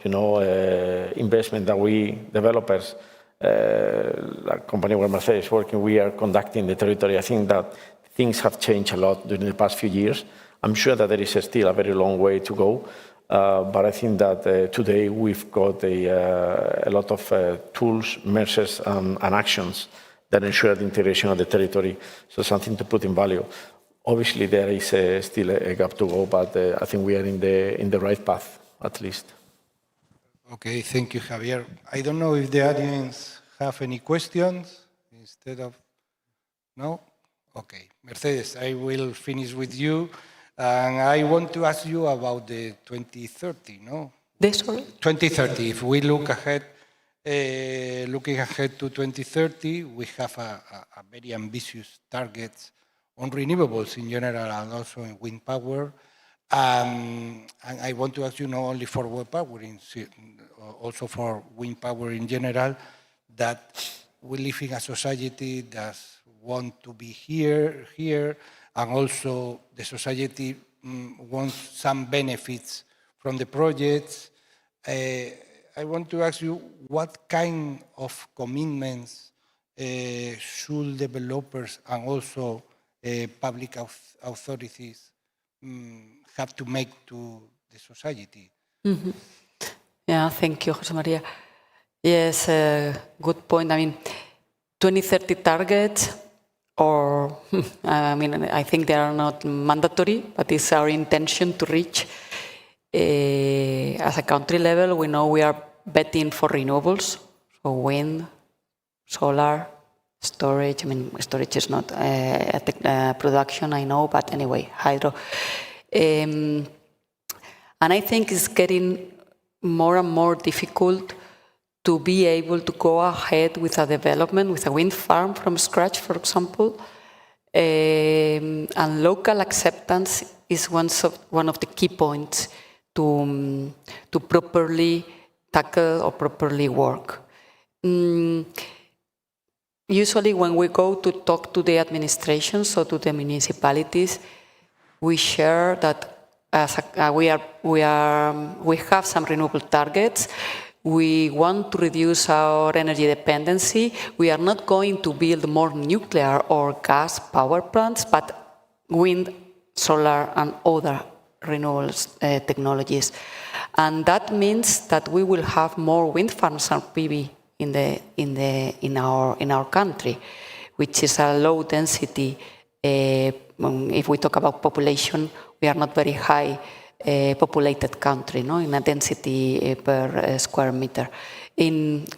investment that we developers, a company where Mercedes is working, we are conducting the territory. I think that things have changed a lot during the past few years. I'm sure that there is still a very long way to go, but I think that today we've got a lot of tools, measures, and actions that ensure the integration of the territory. So something to put in value. Obviously, there is still a gap to go, but I think we are in the right path, at least. Okay, thank you, Javier. I don't know if the audience have any questions instead of... No? Okay. Mercedes, I will finish with you. And I want to ask you about the 2030, no? Sorry? 2030. If we look ahead, looking ahead to 2030, we have a very ambitious targets on renewables in general and also in wind power. And I want to ask you not only for wind power, also for wind power in general, that we live in a society that wants to be here, and also the society wants some benefits from the projects. I want to ask you, what kind of commitments should developers and also public authorities have to make to the society? Mm-hmm. Yeah, thank you, José María. Yes, good point. I mean, 2030 targets or I mean, I think they are not mandatory, but it's our intention to reach. As a country level, we know we are betting for renewables, so wind, solar, storage. I mean, storage is not production, I know, but anyway, hydro. And I think it's getting more and more difficult to be able to go ahead with a development, with a wind farm from scratch, for example. And local acceptance is one of the key points to properly tackle or properly work. Usually when we go to talk to the administrations, so to the municipalities, we share that we have some renewable targets. We want to reduce our energy dependency. We are not going to build more nuclear or gas power plants, but wind, solar, and other renewable technologies. And that means that we will have more wind farms and PV in our country, which is a low density. If we talk about population, we are not very high populated country, no, in a density per square meter.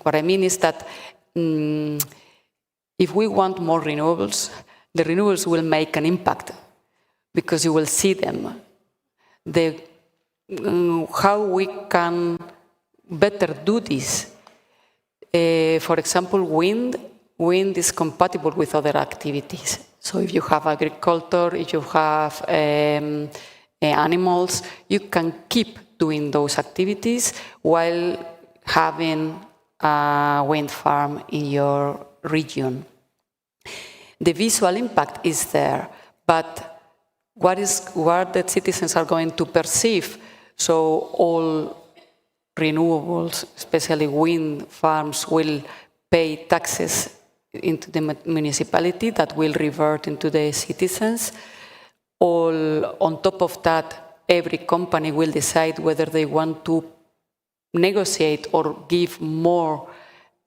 What I mean is that if we want more renewables, the renewables will make an impact because you will see them. How we can better do this. For example, wind is compatible with other activities. So if you have agriculture, if you have animals, you can keep doing those activities while having a wind farm in your region. The visual impact is there, but what the citizens are going to perceive? So all renewables, especially wind farms, will pay taxes into the municipality that will revert into the citizens. On top of that, every company will decide whether they want to negotiate or give more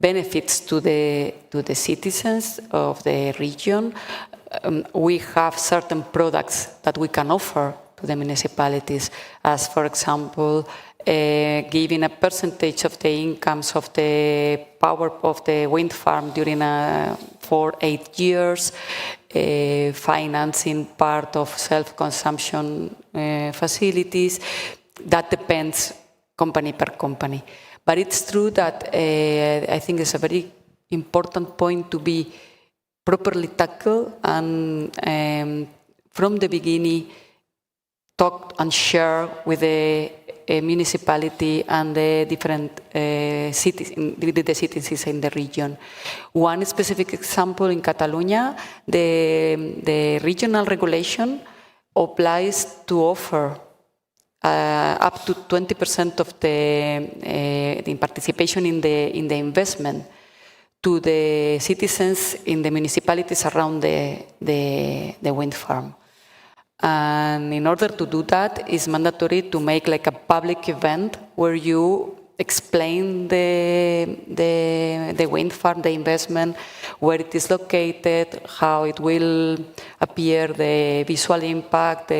benefits to the citizens of the region. We have certain products that we can offer to the municipalities, as for example, giving a percentage of the incomes of the power of the wind farm during for 8 years, financing part of self-consumption facilities. That depends company per company. But it's true that I think it's a very important point to be properly tackled and from the beginning talk and share with the municipality and the different cities, the citizens in the region. One specific example in Catalonia, the regional regulation applies to offer up to 20% of the participation in the investment to the citizens in the municipalities around the wind farm. And in order to do that, it's mandatory to make like a public event where you explain the wind farm, the investment, where it is located, how it will appear, the visual impact,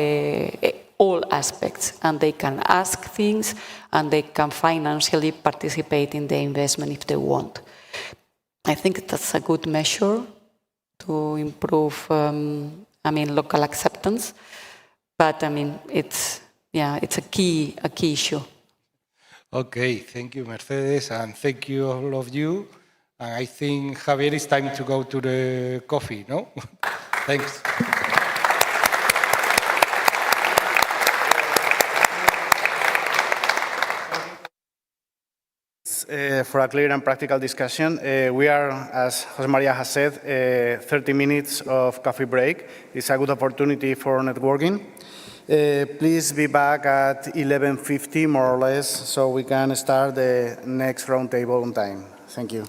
all aspects. And they can ask things and they can financially participate in the investment if they want. I think that's a good measure to improve local acceptance, but I mean, it's a key issue. Okay, thank you, Mercedes, and thank you all of you. And I think, Javier, it's time to go to the coffee, no? Thanks. For a clear and practical discussion, we are, as Jose Maria has said, 30 minutes of coffee break. It's a good opportunity for networking. Please be back at 11:50, more or less, so we can start the next roundtable on time. Thank you.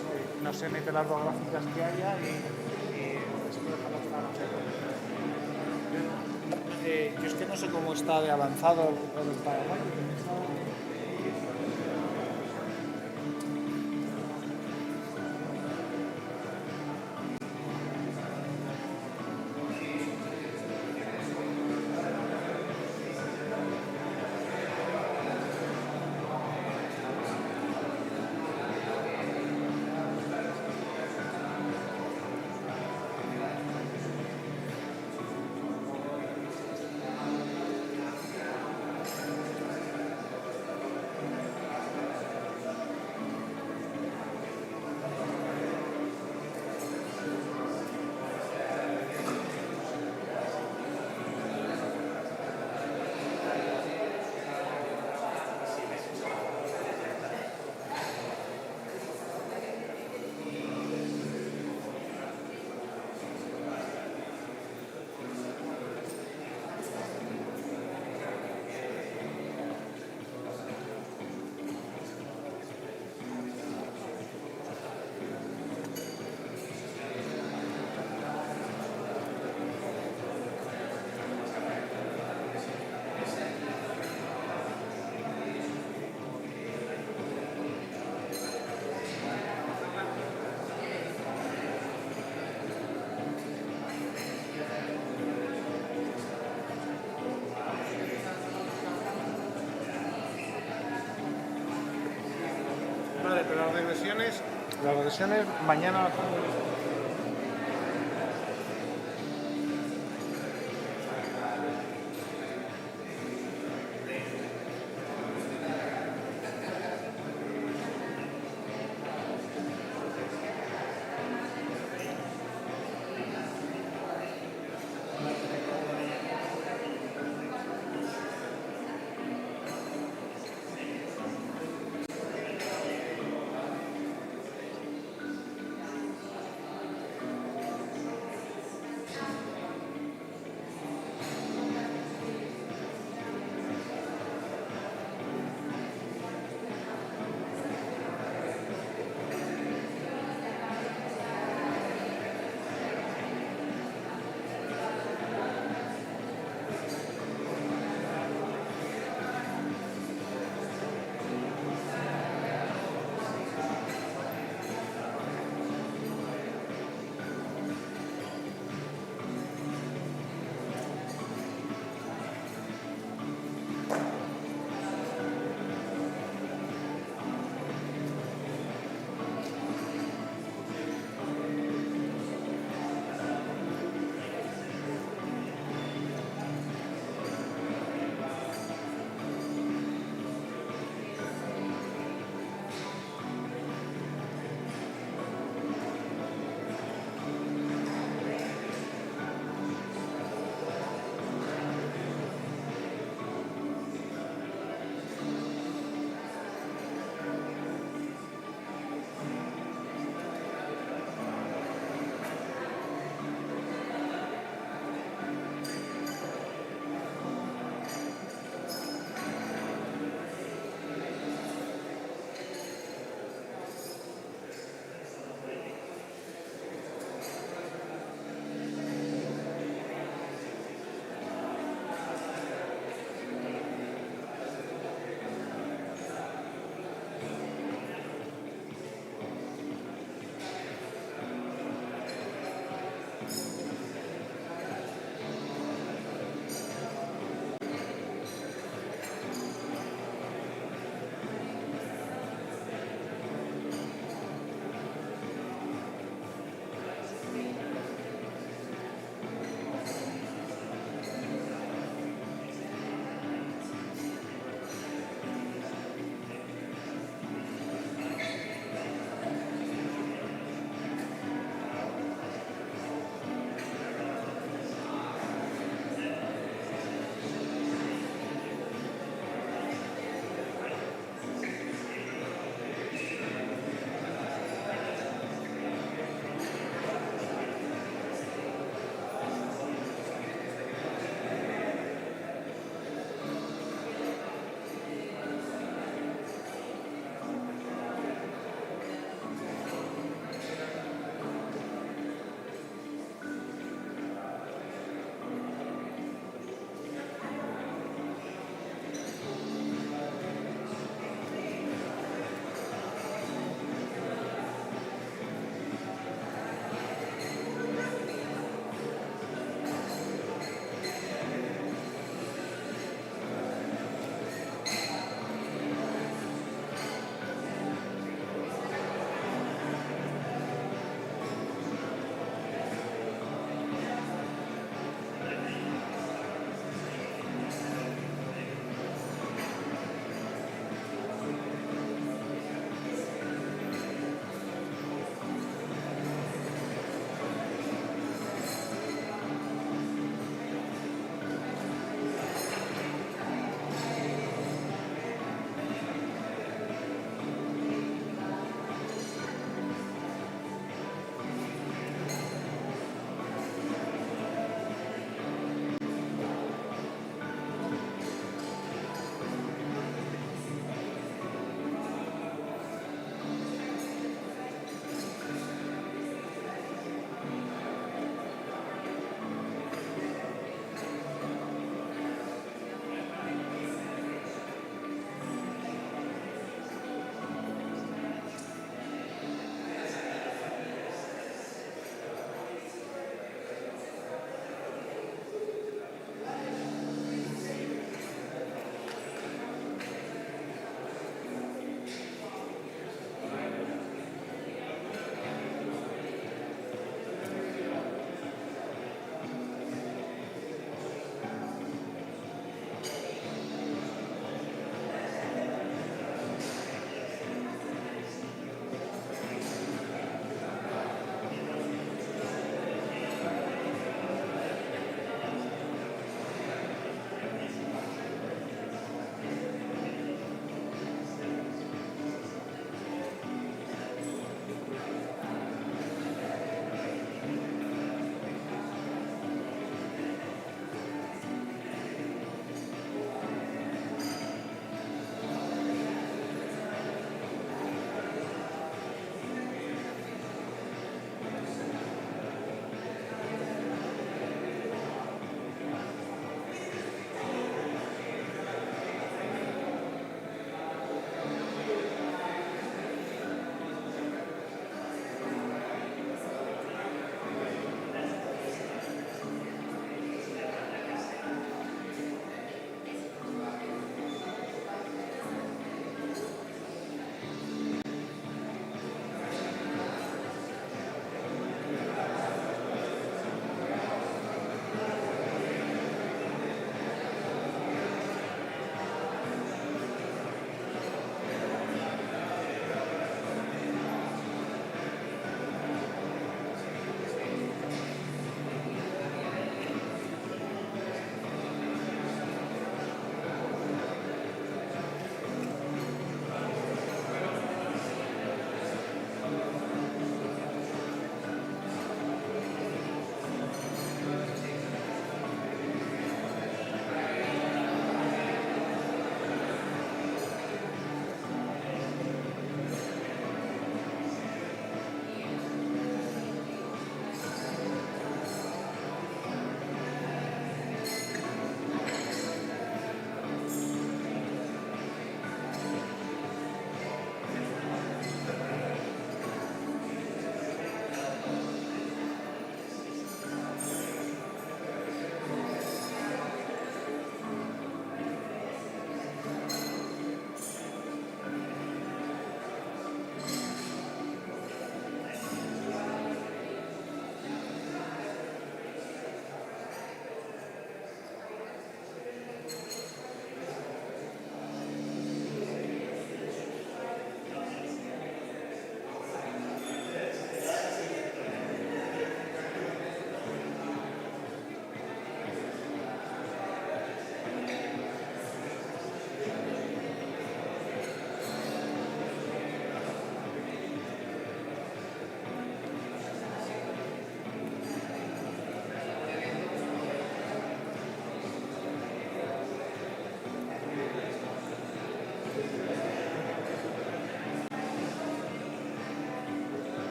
pues no se mete las dos gráficas que haya y después déjalo para yo es que no sé cómo está de avanzado el del PowerPoint. Vale, pero las regresiones mañana.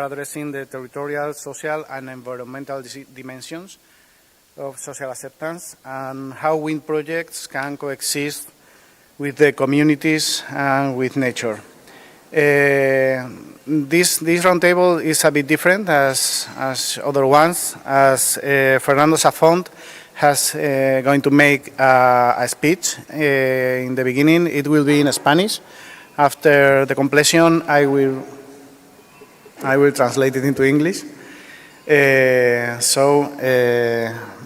addressing the territorial, social, and environmental dimensions of social acceptance and how wind projects can coexist with the communities and with nature. This roundtable is a bit different as other ones, as Fernando Safont has going to make a speech in the beginning. It will be in Spanish. After the completion, I will translate it into English.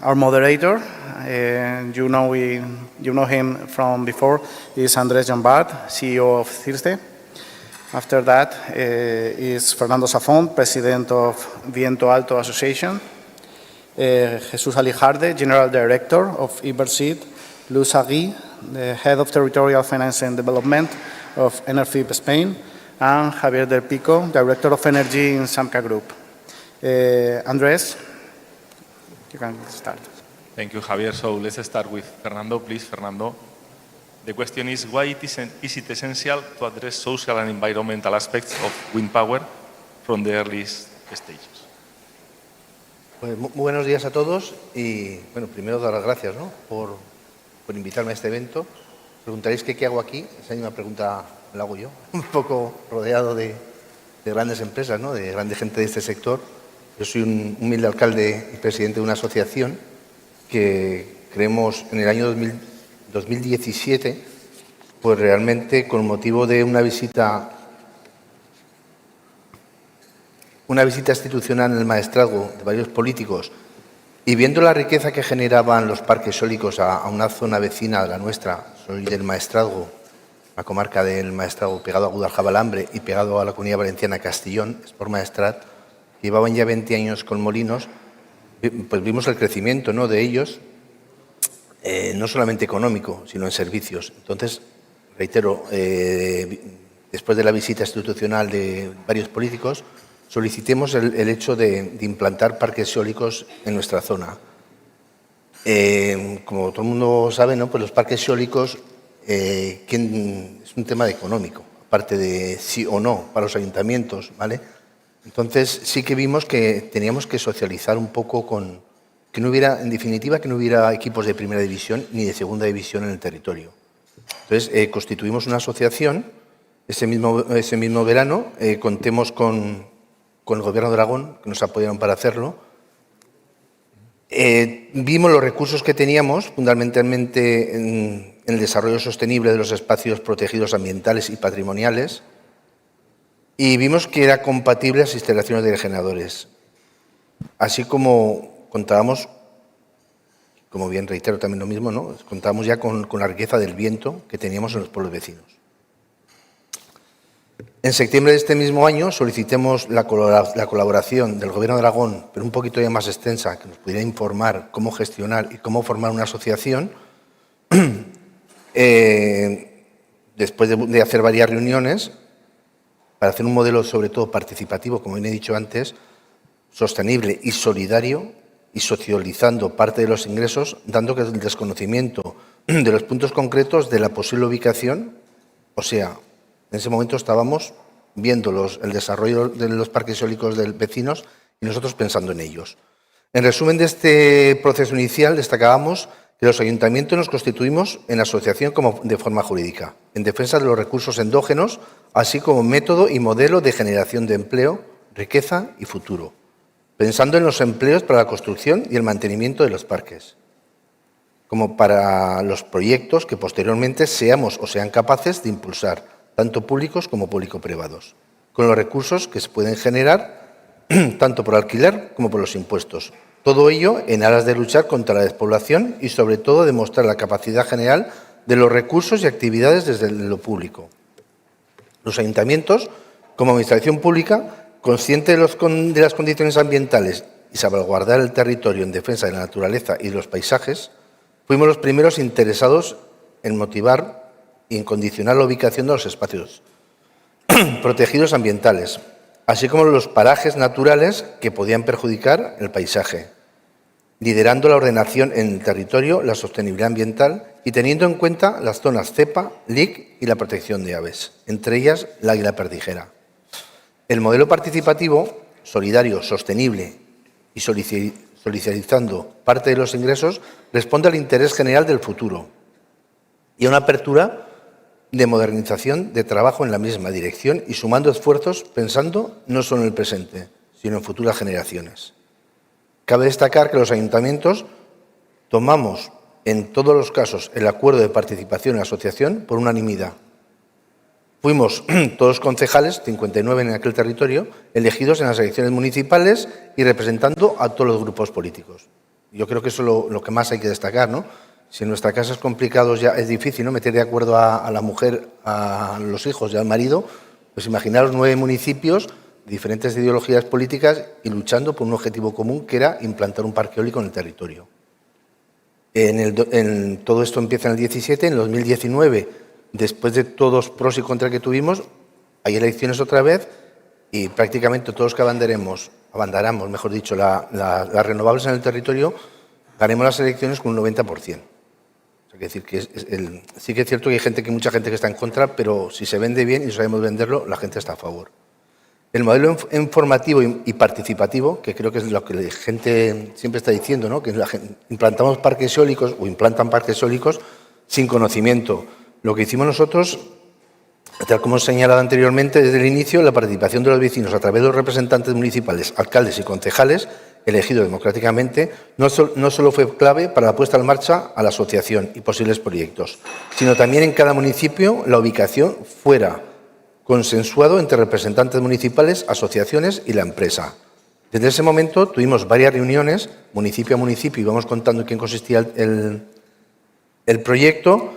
Our moderator, you know him from before, is Andrés Llombart, CEO of CIRSE. After that is Fernando Safont, President of Viento Alto Association, Jesús Alijarde, General Director of Iberseed, Luz Agui, the Head of Territorial Finance and Development of Enerfib Spain, and Javier Del Pico, Director of Energy in Samca Group. Andrés, you can start. Thank you, Javier. So let's start with Fernando. Please, Fernando. The question is, why is it essential to address social and environmental aspects of wind power from the earliest stages? Pues, muy buenos días a todos y, bueno, primero dar las gracias, ¿no?, por invitarme a este evento. Preguntaréis qué hago aquí. Esa misma pregunta la hago yo, un poco rodeado de grandes empresas, ¿no?, de grande gente de este sector. Yo soy un humilde alcalde y presidente de una asociación que creemos en el año 2017, pues realmente con motivo de una visita institucional en el maestrazgo de varios políticos y viendo la riqueza que generaban los parques eólicos a una zona vecina de la nuestra, soy del maestrazgo, la comarca del maestrazgo pegado a Guadaljabalambre y pegado a la Comunidad Valenciana Castellón, Esport Maestrat, llevaban ya 20 años con molinos, pues vimos el crecimiento, ¿no?, de ellos, no solamente económico, sino en servicios. Entonces, reitero, después de la visita institucional de varios políticos, solicitemos el hecho de implantar parques eólicos en nuestra zona. Como todo el mundo sabe, ¿no?, pues los parques eólicos es un tema económico, aparte de sí o no para los ayuntamientos, ¿vale? Entonces sí que vimos que teníamos que socializar un poco que no hubiera, en definitiva, que no hubiera equipos de primera división ni de segunda división en el territorio. Entonces constituimos una asociación. Ese mismo verano contemos con el Gobierno de Aragón, que nos apoyaron para hacerlo. Vimos los recursos que teníamos, fundamentalmente en el desarrollo sostenible de los espacios protegidos ambientales y patrimoniales, y vimos que era compatible las instalaciones de generadores. Así como contábamos, como bien reitero también lo mismo, ¿no?, contábamos ya con la riqueza del viento que teníamos en los pueblos vecinos. En septiembre de este mismo año solicitemos la colaboración del Gobierno de Aragón, pero un poquito ya más extensa, que nos pudiera informar cómo gestionar y cómo formar una asociación. Después de hacer varias reuniones, para hacer un modelo sobre todo participativo, como bien he dicho antes, sostenible y solidario, y socializando parte de los ingresos, dando que el desconocimiento de los puntos concretos de la posible ubicación, o sea, en ese momento estábamos viendo el desarrollo de los parques eólicos de vecinos y nosotros pensando en ellos. En resumen de este proceso inicial, destacábamos que los ayuntamientos nos constituimos en asociación de forma jurídica, en defensa de los recursos endógenos, así como método y modelo de generación de empleo, riqueza y futuro, pensando en los empleos para la construcción y el mantenimiento de los parques, como para los proyectos que posteriormente seamos o sean capaces de impulsar, tanto públicos como público-privados, con los recursos que se pueden generar tanto por alquiler como por los impuestos. Todo ello en aras de luchar contra la despoblación y, sobre todo, demostrar la capacidad general de los recursos y actividades desde lo público. Los ayuntamientos, como administración pública, consciente de las condiciones ambientales y salvaguardar el territorio en defensa de la naturaleza y de los paisajes, fuimos los primeros interesados en motivar y en condicionar la ubicación de los espacios protegidos ambientales, así como los parajes naturales que podían perjudicar el paisaje, liderando la ordenación en el territorio, la sostenibilidad ambiental y teniendo en cuenta las zonas cepa, LIC y la protección de aves, entre ellas la águila perdiguera. El modelo participativo solidario, sostenible y solidarizando parte de los ingresos, responde al interés general del futuro y a una apertura de modernización de trabajo en la misma dirección y sumando esfuerzos pensando no solo en el presente, sino en futuras generaciones. Cabe destacar que los ayuntamientos tomamos en todos los casos el acuerdo de participación en la asociación por unanimidad. Fuimos todos concejales, 59 en aquel territorio, elegidos en las elecciones municipales y representando a todos los grupos políticos. Yo creo que eso es lo que más hay que destacar, ¿no? Si en nuestra casa es complicado, ya es difícil, ¿no?, meter de acuerdo a la mujer, a los hijos y al marido, pues imaginaros 9 municipios, diferentes ideologías políticas y luchando por un objetivo común que era implantar un parque eólico en el territorio. Todo esto empieza en el 17, en el 2019, después de todos pros y contras que tuvimos, hay elecciones otra vez y prácticamente todos que abanderamos, mejor dicho, las renovables en el territorio, ganemos las elecciones con un 90%. Es decir, que sí que es cierto que hay mucha gente que está en contra, pero si se vende bien y sabemos venderlo, la gente está a favor. El modelo informativo y participativo, que creo que es lo que la gente siempre está diciendo, ¿no?, que implantamos parques eólicos o implantan parques eólicos sin conocimiento. Lo que hicimos nosotros, tal como he señalado anteriormente, desde el inicio, la participación de los vecinos a través de los representantes municipales, alcaldes y concejales, elegidos democráticamente, no solo fue clave para la puesta en marcha a la asociación y posibles proyectos, sino también en cada municipio la ubicación fuera consensuado entre representantes municipales, asociaciones y la empresa. Desde ese momento tuvimos varias reuniones, municipio a municipio, y vamos contando en qué consistía el proyecto.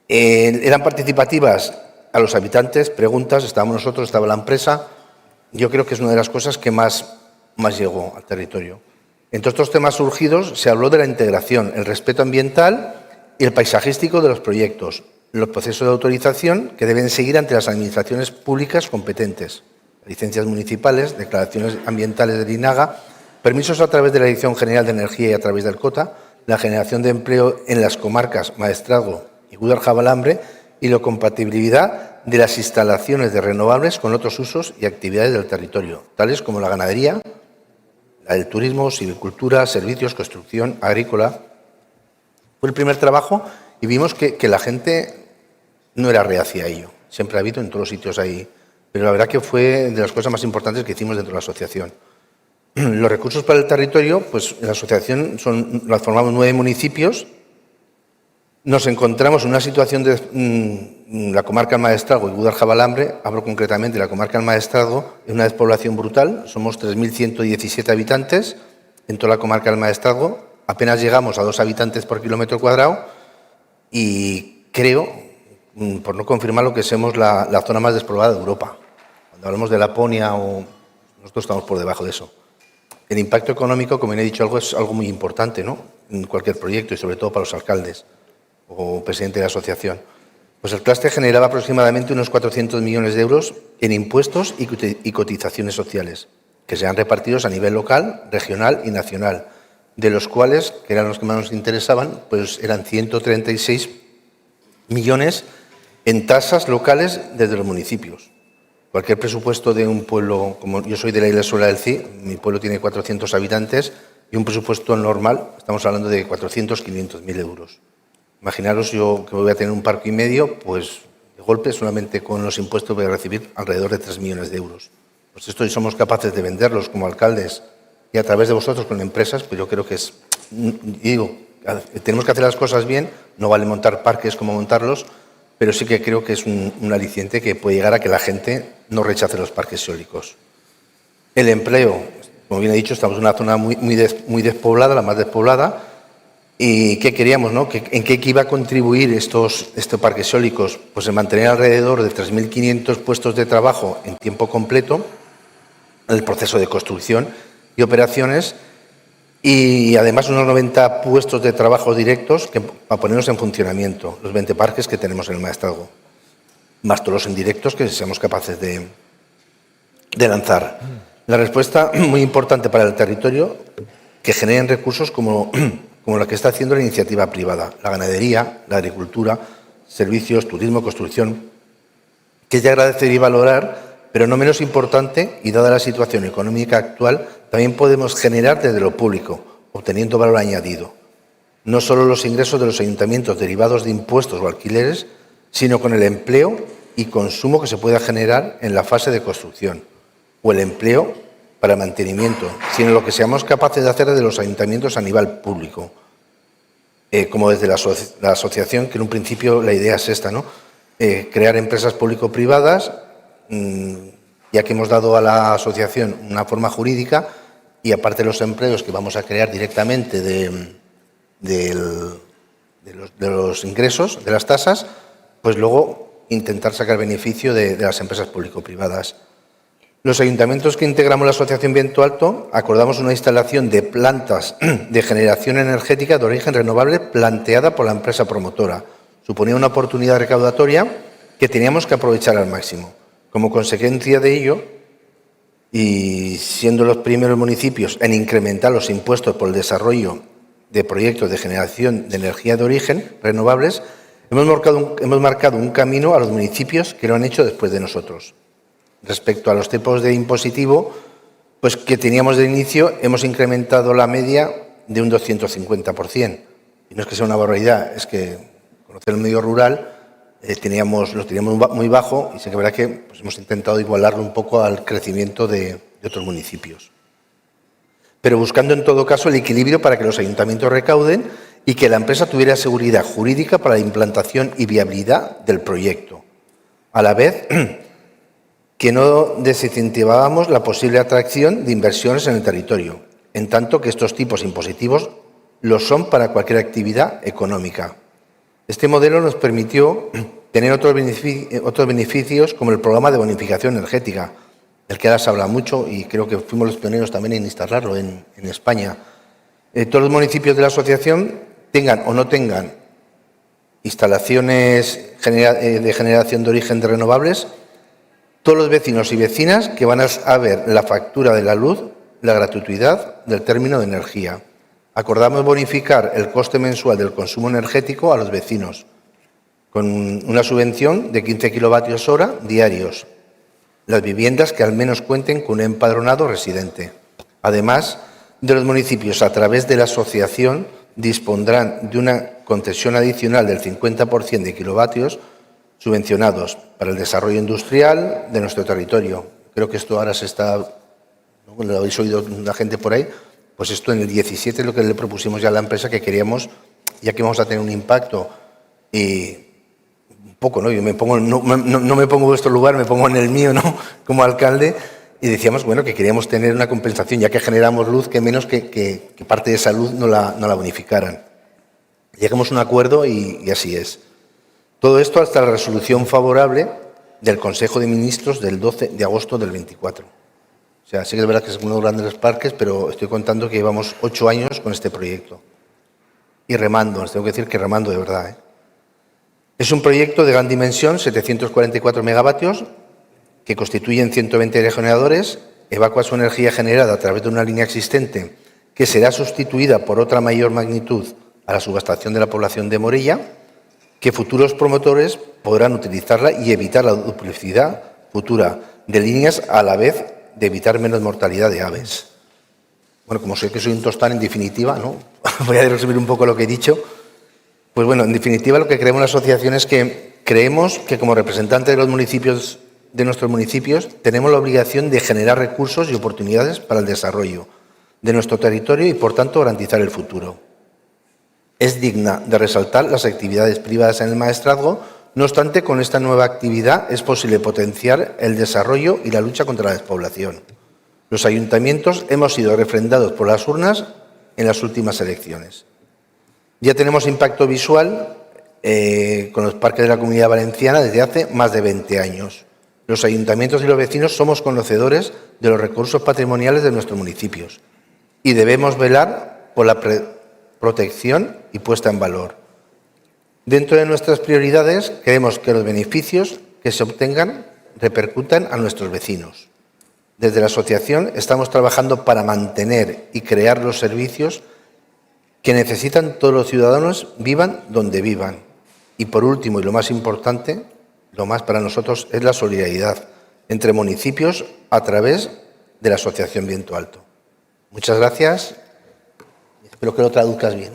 Eran participativas a los habitantes, preguntas, estábamos nosotros, estaba la empresa. Yo creo que es una de las cosas que más llegó al territorio. Entre estos temas surgidos se habló de la integración, el respeto ambiental y el paisajístico de los proyectos, los procesos de autorización que deben seguir ante las administraciones públicas competentes, licencias municipales, declaraciones ambientales del INAGA, permisos a través de la Dirección General de Energía y a través del COTA, la generación de empleo en las comarcas Maestrazgo y Gúdar-Jabalambre y la compatibilidad de las instalaciones de renovables con otros usos y actividades del territorio, tales como la ganadería, la del turismo, silvicultura, servicios, construcción, agrícola. Fue el primer trabajo y vimos que la gente no era reacia a ello. Siempre ha habido en todos los sitios ahí. Pero la verdad que fue de las cosas más importantes que hicimos dentro de la asociación. Los recursos para el territorio, pues en la asociación las formamos 9 municipios. Nos encontramos en una situación de la comarca del Maestrazgo y Gúdar-Jabalambre, hablo concretamente de la comarca del Maestrazgo, es una despoblación brutal, somos 3.117 habitantes en toda la comarca del Maestrazgo, apenas llegamos a 2 habitantes por kilómetro cuadrado y creo, por no confirmarlo, que somos la zona más despoblada de Europa. Cuando hablamos de Laponia, nosotros estamos por debajo de eso. El impacto económico, como he dicho, es algo muy importante, ¿no?, en cualquier proyecto y sobre todo para los alcaldes o presidente de la asociación. Pues el clúster generaba aproximadamente unos 400 millones de euros en impuestos y cotizaciones sociales, que se han repartidos a nivel local, regional y nacional, de los cuales, que eran los que más nos interesaban, pues eran 136 millones en tasas locales desde los municipios. Cualquier presupuesto de un pueblo, como yo soy de la isla Sola del CI, mi pueblo tiene 400 habitantes y un presupuesto normal, estamos hablando de 400-500.000 euros. Imaginaros yo que voy a tener un parque y medio, pues de golpe solamente con los impuestos voy a recibir alrededor de 3 millones de euros. Pues esto somos capaces de venderlos como alcaldes y a través de vosotros con empresas, pues yo creo que es, digo, tenemos que hacer las cosas bien, no vale montar parques como montarlos, pero sí que creo que es un aliciente que puede llegar a que la gente no rechace los parques eólicos. El empleo, como bien he dicho, estamos en una zona muy despoblada, la más despoblada. ¿Y qué queríamos, no? ¿En qué iba a contribuir estos parques eólicos? Pues en mantener alrededor de 3.500 puestos de trabajo en tiempo completo, el proceso de construcción y operaciones, y además unos 90 puestos de trabajo directos para ponernos en funcionamiento, los 20 parques que tenemos en el Maestrazgo, más todos los indirectos que seamos capaces de lanzar. La respuesta muy importante para el territorio, que generen recursos como la que está haciendo la iniciativa privada, la ganadería, la agricultura, servicios, turismo, construcción, que es de agradecer y valorar pero no menos importante, y dada la situación económica actual, también podemos generar desde lo público, obteniendo valor añadido. No solo los ingresos de los ayuntamientos derivados de impuestos o alquileres, sino con el empleo y consumo que se pueda generar en la fase de construcción, o el empleo para mantenimiento, sino lo que seamos capaces de hacer desde los ayuntamientos a nivel público, como desde la asociación, que en un principio la idea es esta, ¿no? Crear empresas público-privadas, ya que hemos dado a la asociación una forma jurídica y aparte de los empleos que vamos a crear directamente de los ingresos, de las tasas, pues luego intentar sacar beneficio de las empresas público-privadas. Los ayuntamientos que integramos la Asociación Viento Alto acordamos una instalación de plantas de generación energética de origen renovable planteada por la empresa promotora. Suponía una oportunidad recaudatoria que teníamos que aprovechar al máximo. Como consecuencia de ello, y siendo los primeros municipios en incrementar los impuestos por el desarrollo de proyectos de generación de energía de origen renovables, hemos marcado un camino a los municipios que lo han hecho después de nosotros. Respecto a los tipos de impositivo, pues que teníamos de inicio, hemos incrementado la media de un 250%. Y no es que sea una barbaridad, es que conocer el medio rural lo teníamos muy bajo y sí que es verdad que pues, hemos intentado igualarlo un poco al crecimiento de otros municipios. Pero buscando en todo caso el equilibrio para que los ayuntamientos recauden y que la empresa tuviera seguridad jurídica para la implantación y viabilidad del proyecto. A la vez que no desincentivábamos la posible atracción de inversiones en el territorio, en tanto que estos tipos impositivos lo son para cualquier actividad económica. Este modelo nos permitió tener otros beneficios como el programa de bonificación energética, del que ahora se habla mucho y creo que fuimos los pioneros también en instalarlo en España. Todos los municipios de la asociación, tengan o no tengan instalaciones de generación de origen de renovables, todos los vecinos y vecinas que van a ver la factura de la luz, la gratuidad del término de energía. Acordamos bonificar el coste mensual del consumo energético a los vecinos, con una subvención de 15 kilovatios hora diarios, las viviendas que al menos cuenten con un empadronado residente. Además de los municipios, a través de la asociación, dispondrán de una concesión adicional del 50% de kilovatios subvencionados para el desarrollo industrial de nuestro territorio. Creo que esto ahora se está, ¿no? Lo habéis oído la gente por ahí, pues esto en el 17 es lo que le propusimos ya a la empresa que queríamos, ya que vamos a tener un impacto y un poco, ¿no? Yo me pongo, no me pongo en vuestro lugar, me pongo en el mío, ¿no? Como alcalde, y decíamos, bueno, que queríamos tener una compensación, ya que generamos luz, que menos que parte de esa luz no la bonificaran. Llegamos a un acuerdo y así es. Todo esto hasta la resolución favorable del Consejo de Ministros del 12 de agosto del 24. O sea, sí que es verdad que es uno de los grandes parques, pero estoy contando que llevamos 8 años con este proyecto. Y remando, les tengo que decir que remando de verdad, ¿eh? Es un proyecto de gran dimensión, 744 megavatios, que constituyen 120 aerogeneradores, evacúa su energía generada a través de una línea existente que será sustituida por otra mayor magnitud a la subestación de la población de Morella, que futuros promotores podrán utilizarla y evitar la duplicidad futura de líneas a la vez de evitar menos mortalidad de aves. Bueno, como sé que soy un tostán, en definitiva, ¿no? Voy a resumir un poco lo que he dicho. Pues bueno, en definitiva lo que creemos en la asociación es que creemos que como representantes de los municipios, de nuestros municipios, tenemos la obligación de generar recursos y oportunidades para el desarrollo de nuestro territorio y, por tanto, garantizar el futuro. Es digna de resaltar las actividades privadas en el maestrazgo. No obstante, con esta nueva actividad es posible potenciar el desarrollo y la lucha contra la despoblación. Los ayuntamientos hemos sido refrendados por las urnas en las últimas elecciones. Ya tenemos impacto visual con los parques de la Comunidad Valenciana desde hace más de 20 años. Los ayuntamientos y los vecinos somos conocedores de los recursos patrimoniales de nuestros municipios y debemos velar por la protección y puesta en valor. Dentro de nuestras prioridades, queremos que los beneficios que se obtengan repercutan a nuestros vecinos. Desde la asociación estamos trabajando para mantener y crear los servicios que necesitan todos los ciudadanos, vivan donde vivan. Y por último, y lo más importante, lo más para nosotros, es la solidaridad. entre municipios a través de la Asociación Viento Alto. Muchas gracias. Espero que lo traduzcas bien.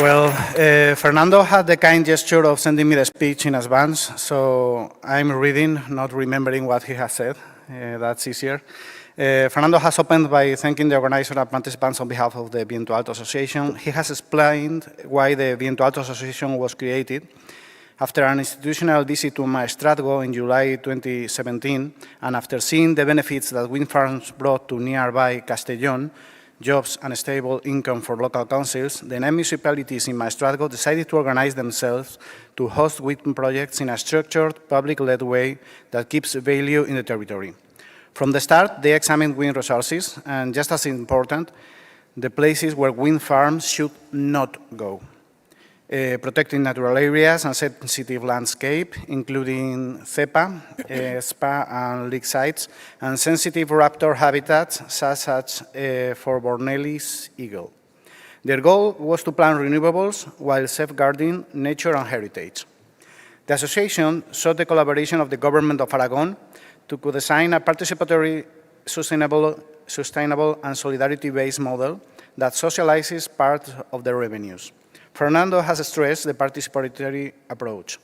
Well, Fernando had the kind gesture of sending me the speech in advance, so I'm reading, not remembering what he has said. That's easier. Fernando has opened by thanking the organizer and participants on behalf of the Viento Alto Association. He has explained why the Viento Alto Association was created. After an institutional visit to Maestrazgo in July 2017, and after seeing the benefits that wind farms brought to nearby Castellón, jobs and stable income for local councils, the 9 municipalities in Maestrazgo decided to organize themselves to host wind projects in a structured, public-led way that keeps value in the territory. From the start, they examined wind resources, and just as important, the places where wind farms should not go. Protecting natural areas and sensitive landscape, including CEPA, SPA and leak sites, and sensitive raptor habitats such as for Bornelli's eagle. Their goal was to plant renewables while safeguarding nature and heritage. The association sought the collaboration of the government of Aragon to co-design a participatory, sustainable and solidarity-based model that socializes part of the revenues. Fernando has stressed the participatory approach.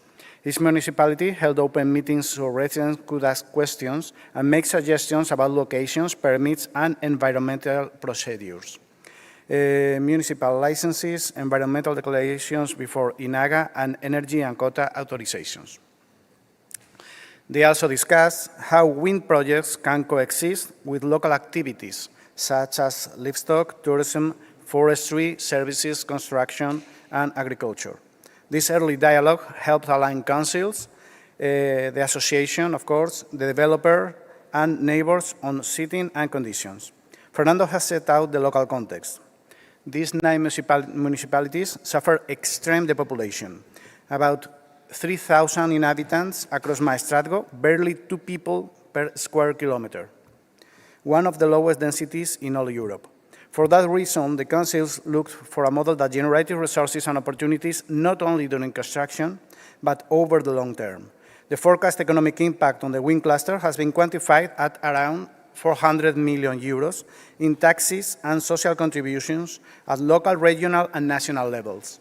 Each municipality held open meetings so residents could ask questions and make suggestions about locations, permits, and environmental procedures. Municipal licenses, environmental declarations before INAGA, and energy and quota authorizations. They also discussed how wind projects can coexist with local activities, such as livestock, tourism, forestry, services, construction, and agriculture. This early dialogue helped align councils, the association, of course, the developer, and neighbors on seating and conditions. Fernando has set out the local context. These 9 municipalities suffer extreme depopulation. About 3,000 inhabitants across Maestrazgo, barely 2 people per square kilometer, one of the lowest densities in all Europe. For that reason, the councils looked for a model that generated resources and opportunities not only during construction, but over the long term. The forecast economic impact on the wind cluster has been quantified at around 400 million euros in taxes and social contributions at local, regional, and national levels,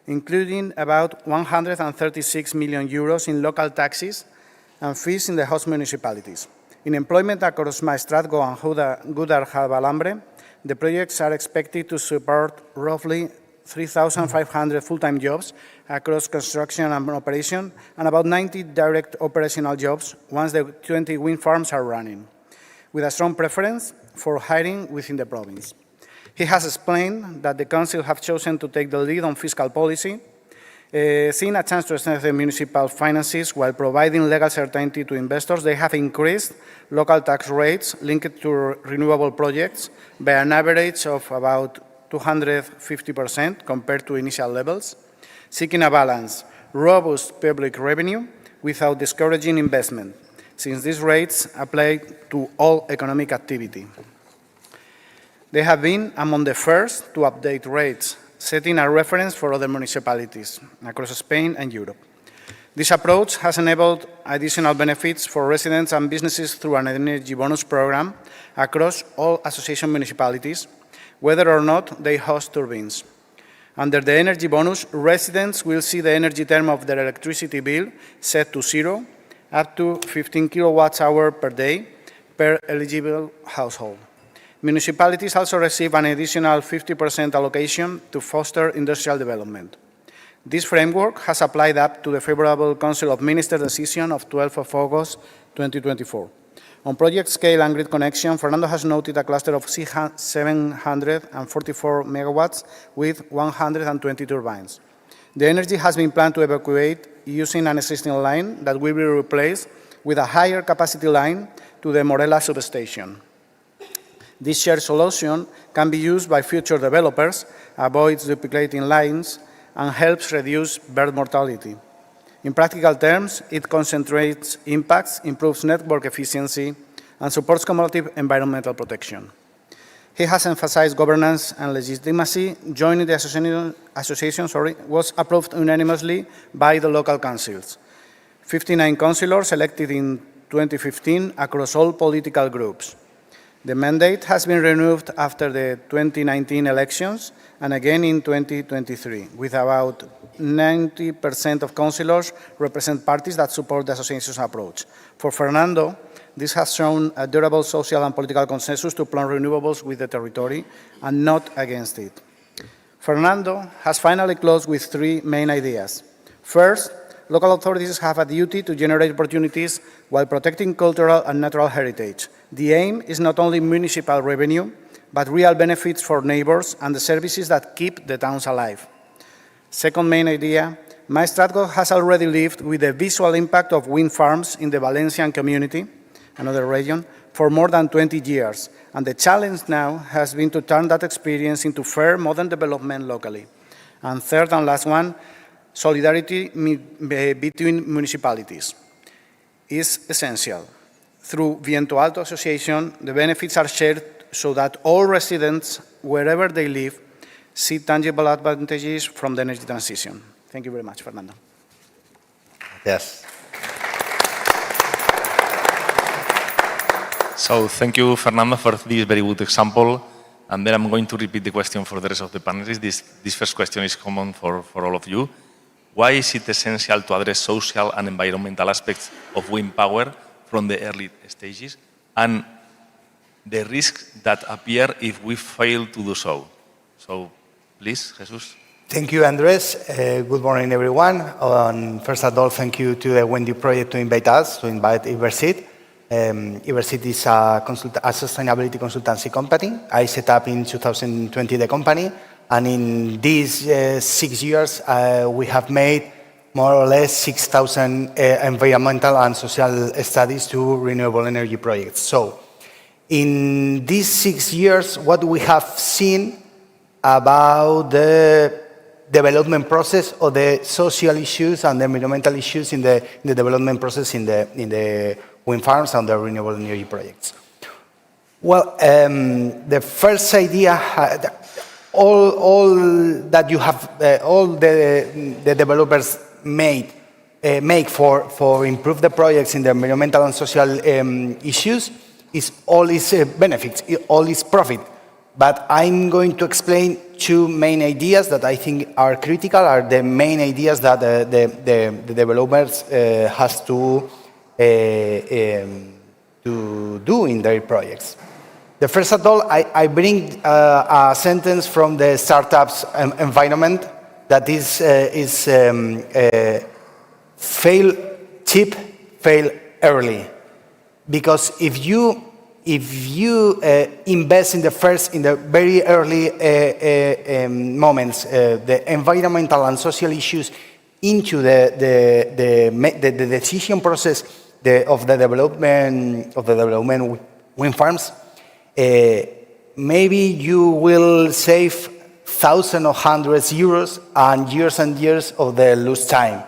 including about 136 million euros in local taxes and fees in the host municipalities. In employment across Maestrazgo and Gudar-Jabalambre, the projects are expected to support roughly 3,500 full-time jobs across construction and operation, and about 90 direct operational jobs once the 20 wind farms are running, with a strong preference for hiring within the province. He has explained that the Council have chosen to take the lead on fiscal policy, seeing a chance to strengthen municipal finances while providing legal certainty to investors. They have increased local tax rates linked to renewable projects by an average of about 250% compared to initial levels, seeking a balanced, robust public revenue without discouraging investment, since these rates apply to all economic activity. They have been among the first to update rates, setting a reference for other municipalities across Spain and Europe. This approach has enabled additional benefits for residents and businesses through an energy bonus program across all association municipalities, whether or not they host turbines. Under the energy bonus, residents will see the energy term of their electricity bill set to 0, up to 15 kilowatts-hour per day per eligible household. Municipalities also receive an additional 50% allocation to foster industrial development. This framework has applied up to the favorable Council of Ministers decision of 12 of August 2024. On project scale and grid connection, Fernando has noted a cluster of 744 megawatts with 120 turbines. The energy has been planned to evacuate using an existing line that will be replaced with a higher capacity line to the Morella substation. This shared solution can be used by future developers, avoids duplicating lines, and helps reduce bird mortality. In practical terms, it concentrates impacts, improves network efficiency, and supports cumulative environmental protection. He has emphasized governance and legitimacy. Joining the association was approved unanimously by the local councils. 59 councillors elected in 2015 across all political groups. The mandate has been renewed after the 2019 elections and again in 2023, with about 90% of councillors represent parties that support the association's approach. For Fernando, this has shown a durable social and political consensus to plan renewables with the territory and not against it. Fernando has finally closed with three main ideas. First, local authorities have a duty to generate opportunities while protecting cultural and natural heritage. The aim is not only municipal revenue, but real benefits for neighbors and the services that keep the towns alive. Second main idea, Maestrazgo has already lived with the visual impact of wind farms in the Valencian community, another region, for more than 20 years. And the challenge now has been to turn that experience into fair modern development locally. And third and last one, solidarity between municipalities is essential. Through Viento Alto Association, the benefits are shared so that all residents, wherever they live, see tangible advantages from the energy transition. Thank you very much, Fernando. Yes. So thank you, Fernando, for this very good example. And then I'm going to repeat the question for the rest of the panelists. This first question is common for all of you. Why is it essential to address social and environmental aspects of wind power from the early stages and the risks that appear if we fail to do so? So, please, Jesus. Thank you, Andres. Good morning, everyone. First of all, thank you to the WENDY project to invite Ibersit. Ibersit is a sustainability consultancy company. I set up in 2020 the company, and in these 6 years, we have made more or less 6,000 environmental and social studies to renewable energy projects. So, in these 6 years, what we have seen about the development process of the social issues and the environmental issues in the development process in the wind farms and the renewable energy projects. Well, the first idea, all that you have, all the developers make for improve the projects in the environmental and social issues is all its benefits, all its profit. But I'm going to explain two main ideas that I think are critical, are the main ideas that the developers has to do in their projects. The first of all, I bring a sentence from the startups environment that is fail cheap, fail early. Because if you invest in the very early moments, the environmental and social issues into the decision process of the development wind farms, maybe you will save thousands or hundreds of euros and years of the lost time,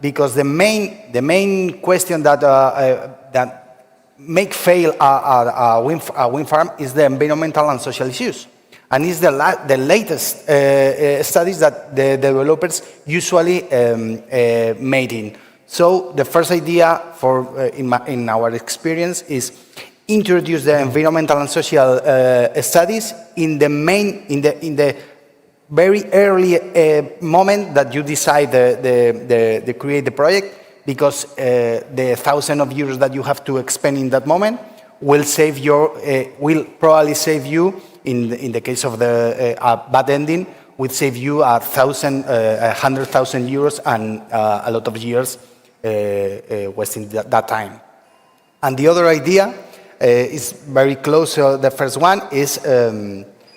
because the main question that make fail a wind farm is the environmental and social issues, and is the latest studies that the developers usually made in. So the first idea in our experience is introduce the environmental and social studies in the very early moment that you decide the create the project, because the thousands of euros that you have to expend in that moment will probably save you, in the case of the bad ending, will save you 100,000 euros and a lot of years wasting that time. And the other idea is very close to the first one, is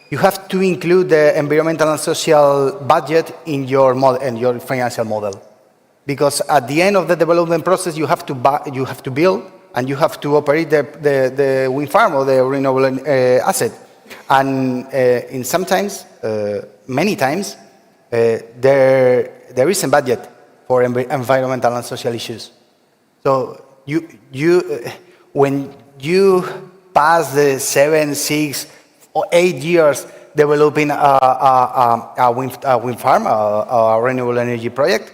you have to include the environmental and social budget in your model and your financial model. Because at the end of the development process, you have to build, and you have to operate the wind farm or the renewable asset. And many times, there is a budget for environmental and social issues. So when you pass the 7, 6, or 8 years developing a wind farm, a renewable energy project,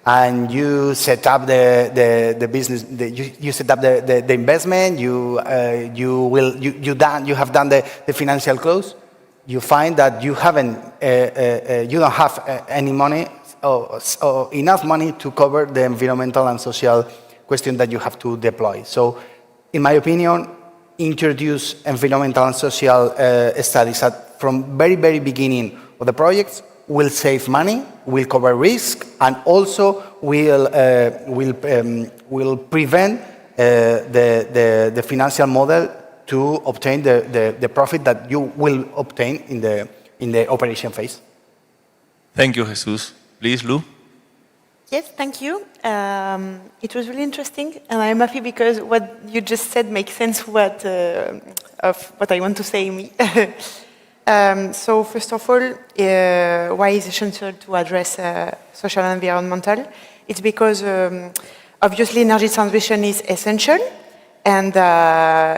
and you set up the business, you set up the investment, you have done the financial close, you find that you don't have any money or enough money to cover the environmental and social question that you have to deploy. So, in my opinion, introduce environmental and social studies from very beginning of the projects will save money, will cover risk, and also will prevent the financial model to obtain the profit that you will obtain in the operation phase. Thank you, Jesus. Please, Lou. Yes, thank you. It was really interesting, and I'm happy because what you just said makes sense of what I want to say me. So first of all, why is it essential to address social and environmental? It's because obviously energy transition is essential, and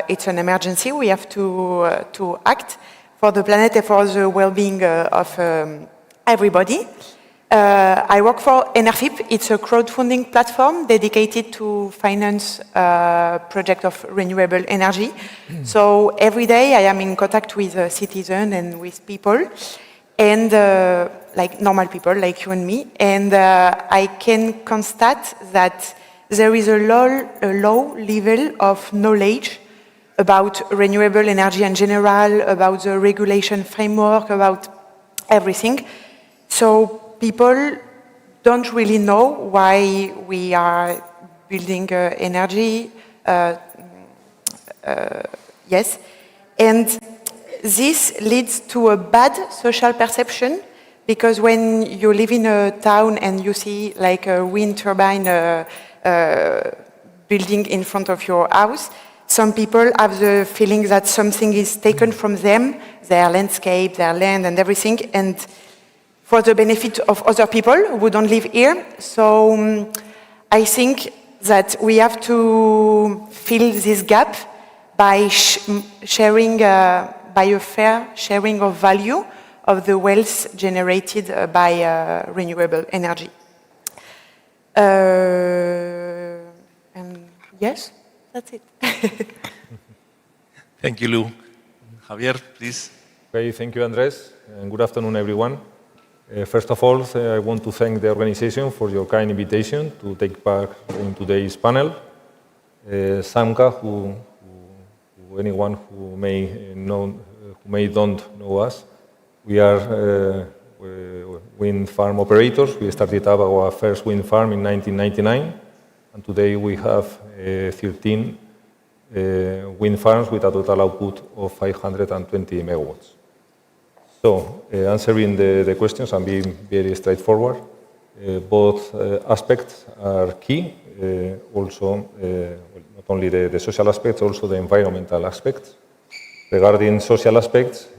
it's an emergency. We have to act for the planet and for the well-being of everybody. I work for NRFIP. It's a crowdfunding platform dedicated to finance projects of renewable energy. So every day I am in contact with citizens and with people, and like normal people like you and me. And I can constate that there is a low level of knowledge about renewable energy in general, about the regulation framework, about everything. So people don't really know why we are building energy, yes, and this leads to a bad social perception, because when you live in a town and you see like a wind turbine building in front of your house, some people have the feeling that something is taken from them, their landscape, their land and everything, and for the benefit of other people who don't live here. So I think that we have to fill this gap by sharing, by a fair sharing of value of the wealth generated by renewable energy. And yes, that's it. Thank you, Lou. Javier, please. Okay, thank you, Andrés, and good afternoon, everyone. First of all, I want to thank the organization for your kind invitation to take part in today's panel. Samka, who anyone who may don't know us, we are wind farm operators. We started up our first wind farm in 1999, and today we have 13 wind farms with a total output of 520 megawatts. So, answering the questions and being very straightforward, both aspects are key, also not only the social aspects, also the environmental aspects. Regarding social aspects,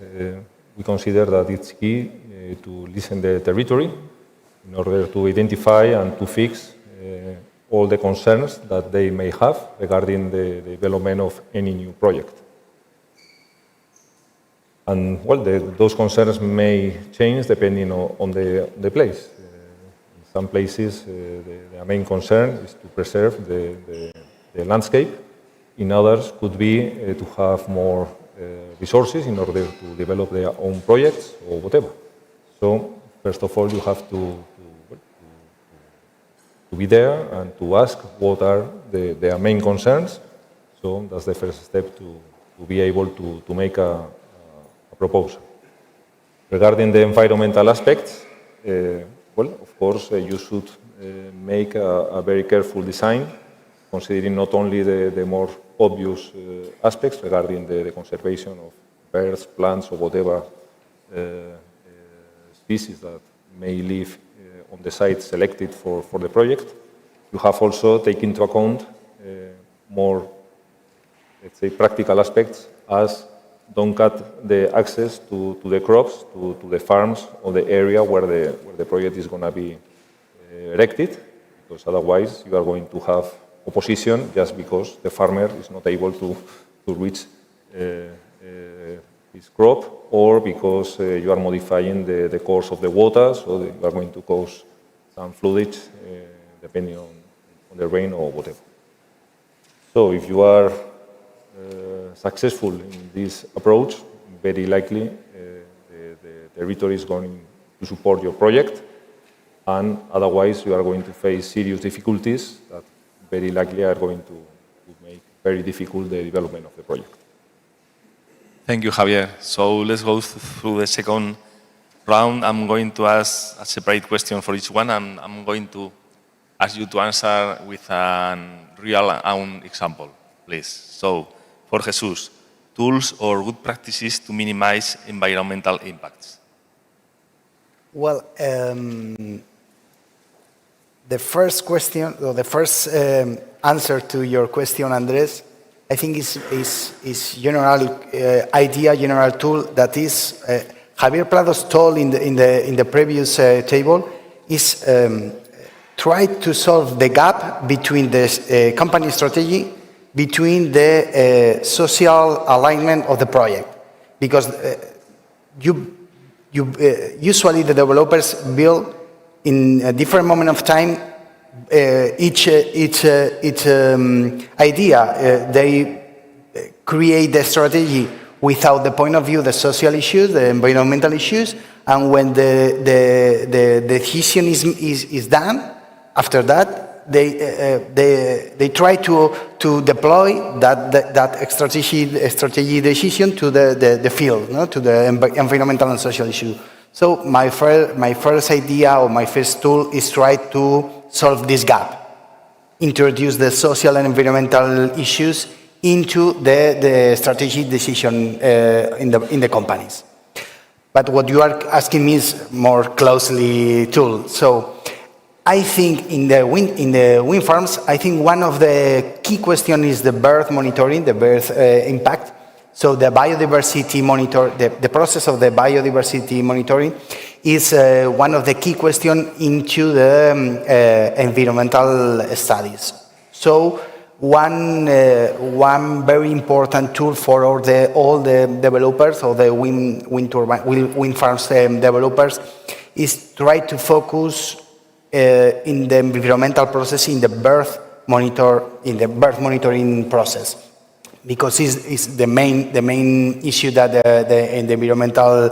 we consider that it's key to listen to the territory in order to identify and to fix all the concerns that they may have regarding the development of any new project. And well, those concerns may change depending on the place. In some places, the main concern is to preserve the landscape. In others, could be to have more resources in order to develop their own projects or whatever. So, first of all, you have to be there and to ask what are their main concerns. So that's the first step to be able to make a proposal. Regarding the environmental aspects, well, of course, you should make a very careful design, considering not only the more obvious aspects regarding the conservation of birds, plants, or whatever species that may live on the site selected for the project. You have also taken into account more, let's say, practical aspects, as don't cut the access to the crops, to the farms, or the area where the project is going to be erected, because otherwise you are going to have opposition just because the farmer is not able to reach this crop, or because you are modifying the course of the water, so that you are going to cause some floodage depending on the rain or whatever. So if you are successful in this approach, very likely the territory is going to support your project, and otherwise you are going to face serious difficulties that very likely are going to make very difficult the development of the project. Thank you, Javier. So let's go through the second round. I'm going to ask a separate question for each one, and I'm going to ask you to answer with a real own example, please. So, for Jesus, tools or good practices to minimize environmental impacts? Well, the first question, or the first answer to your question, Andres, I think is general idea, general tool that is Javier Prado's told in the previous table is try to solve the gap between the company strategy, between the social alignment of the project, because usually the developers build in a different moment of time each idea. They create the strategy without the point of view, the social issues, the environmental issues, and when the decision is done, after that they try to deploy that strategy decision to the field, no? To the environmental and social issue. So my first idea or my first tool is try to solve this gap, introduce the social and environmental issues into the strategic decision in the companies. But what you are asking me is more closely tool. So I think in the wind farms, I think one of the key questions is the birth monitoring, the birth impact. So the biodiversity monitor, the process of the biodiversity monitoring is one of the key questions into the environmental studies. So one very important tool for all the developers or the wind farms developers is try to focus in the environmental process, in the birth monitoring process, because it's the main issue that the environmental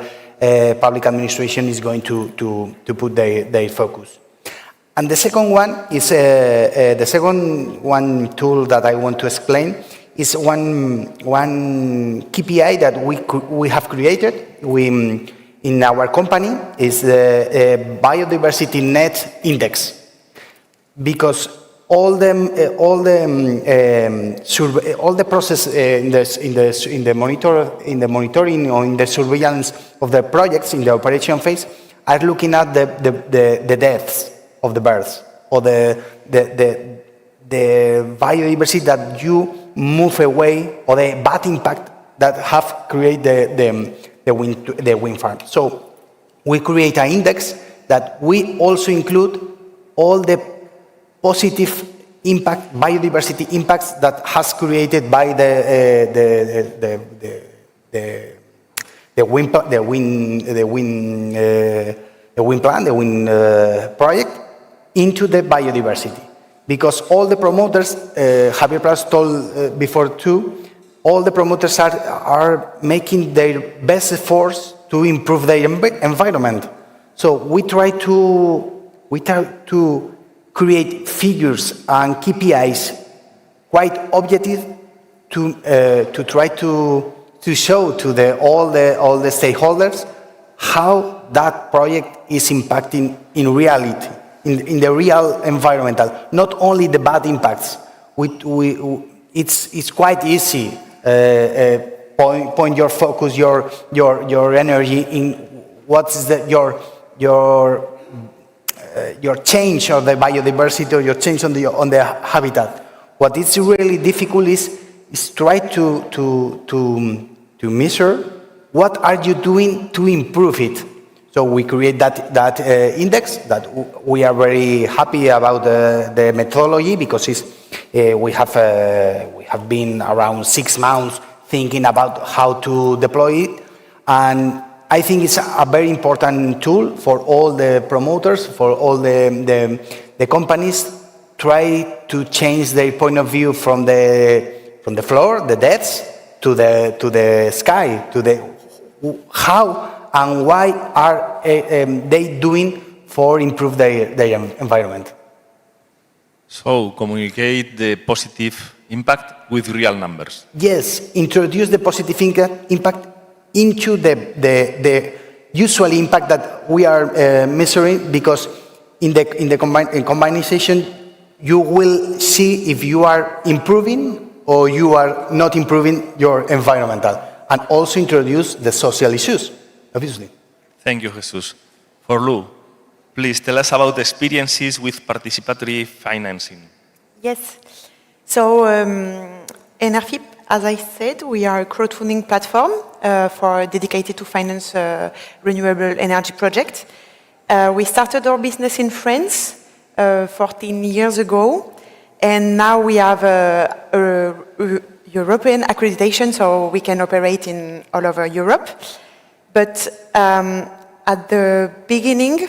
public administration is going to put their focus. And the second one is the second one tool that I want to explain is one KPI that we have created in our company is the biodiversity net index, because all the process in the monitoring or in the surveillance of the projects in the operation phase are looking at the deaths of the birds or the biodiversity that you move away, or the bad impact that have created the wind farm. So we create an index that we also include all the positive impact, biodiversity impacts that has created by the wind project into the biodiversity. Because all the promoters, Javier Pras told before too, all the promoters are making their best efforts to improve their environment. So we try to create figures and KPIs quite objective to try to show to all the stakeholders how that project is impacting in reality, in the real environmental, not only the bad impacts. It's quite easy. Point your focus, your energy in what's your change of the biodiversity or your change on the habitat. What is really difficult is try to measure what are you doing to improve it. So we create that index that we are very happy about the methodology, because we have been around 6 months thinking about how to deploy it, And I think it's a very important tool for all the promoters, for all the companies, try to change their point of view from the floor, the debts, to the sky, to the how and why are they doing for improve their environment. So communicate the positive impact with real numbers. Yes, introduce the positive impact into the usual impact that we are measuring, because in combination you will see if you are improving or you are not improving your environmental, and also introduce the social issues, obviously. Thank you, Jesus. For Lou, please tell us about experiences with participatory financing. Yes. So NRFIP, as I said, we are a crowdfunding platform dedicated to finance renewable energy projects. We started our business in France 14 years ago, and now we have a European accreditation, so we can operate in all over Europe. But at the beginning,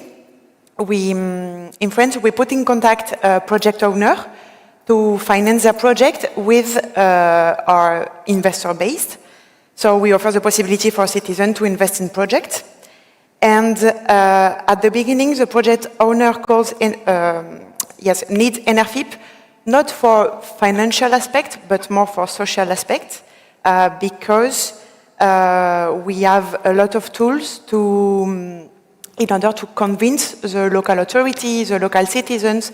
in France, we put in contact a project owner to finance their project with our investor base. So we offer the possibility for citizens to invest in projects. And at the beginning, the project owner needs NRFIP, not for financial aspect, but more for social aspect, because we have a lot of tools in order to convince the local authorities, the local citizens,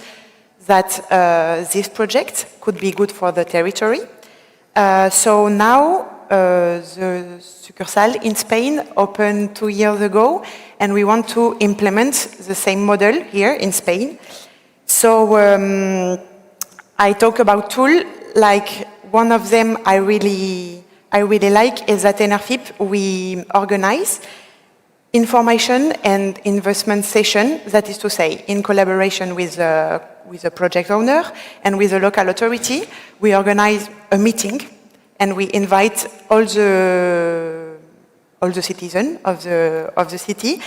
that this project could be good for the territory. So now the succursal in Spain opened 2 years ago, and we want to implement the same model here in Spain. So I talk about tools, like one of them I really like is that NRFIP, we organize information and investment session, that is to say, in collaboration with the project owner and with the local authority. We organize a meeting and we invite all the citizens of the city.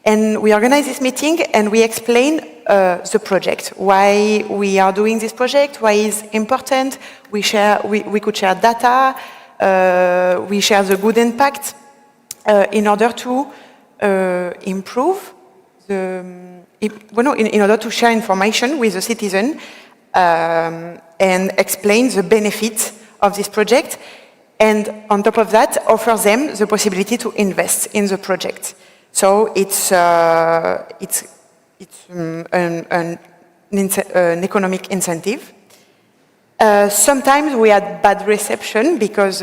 And we organize this meeting and we explain the project, why we are doing this project, why it's important. We could share data, we share the good impact in order to improve in order to share information with the citizen and explain the benefits of this project, and on top of that, offer them the possibility to invest in the project. So it's an economic incentive. Sometimes we had bad reception because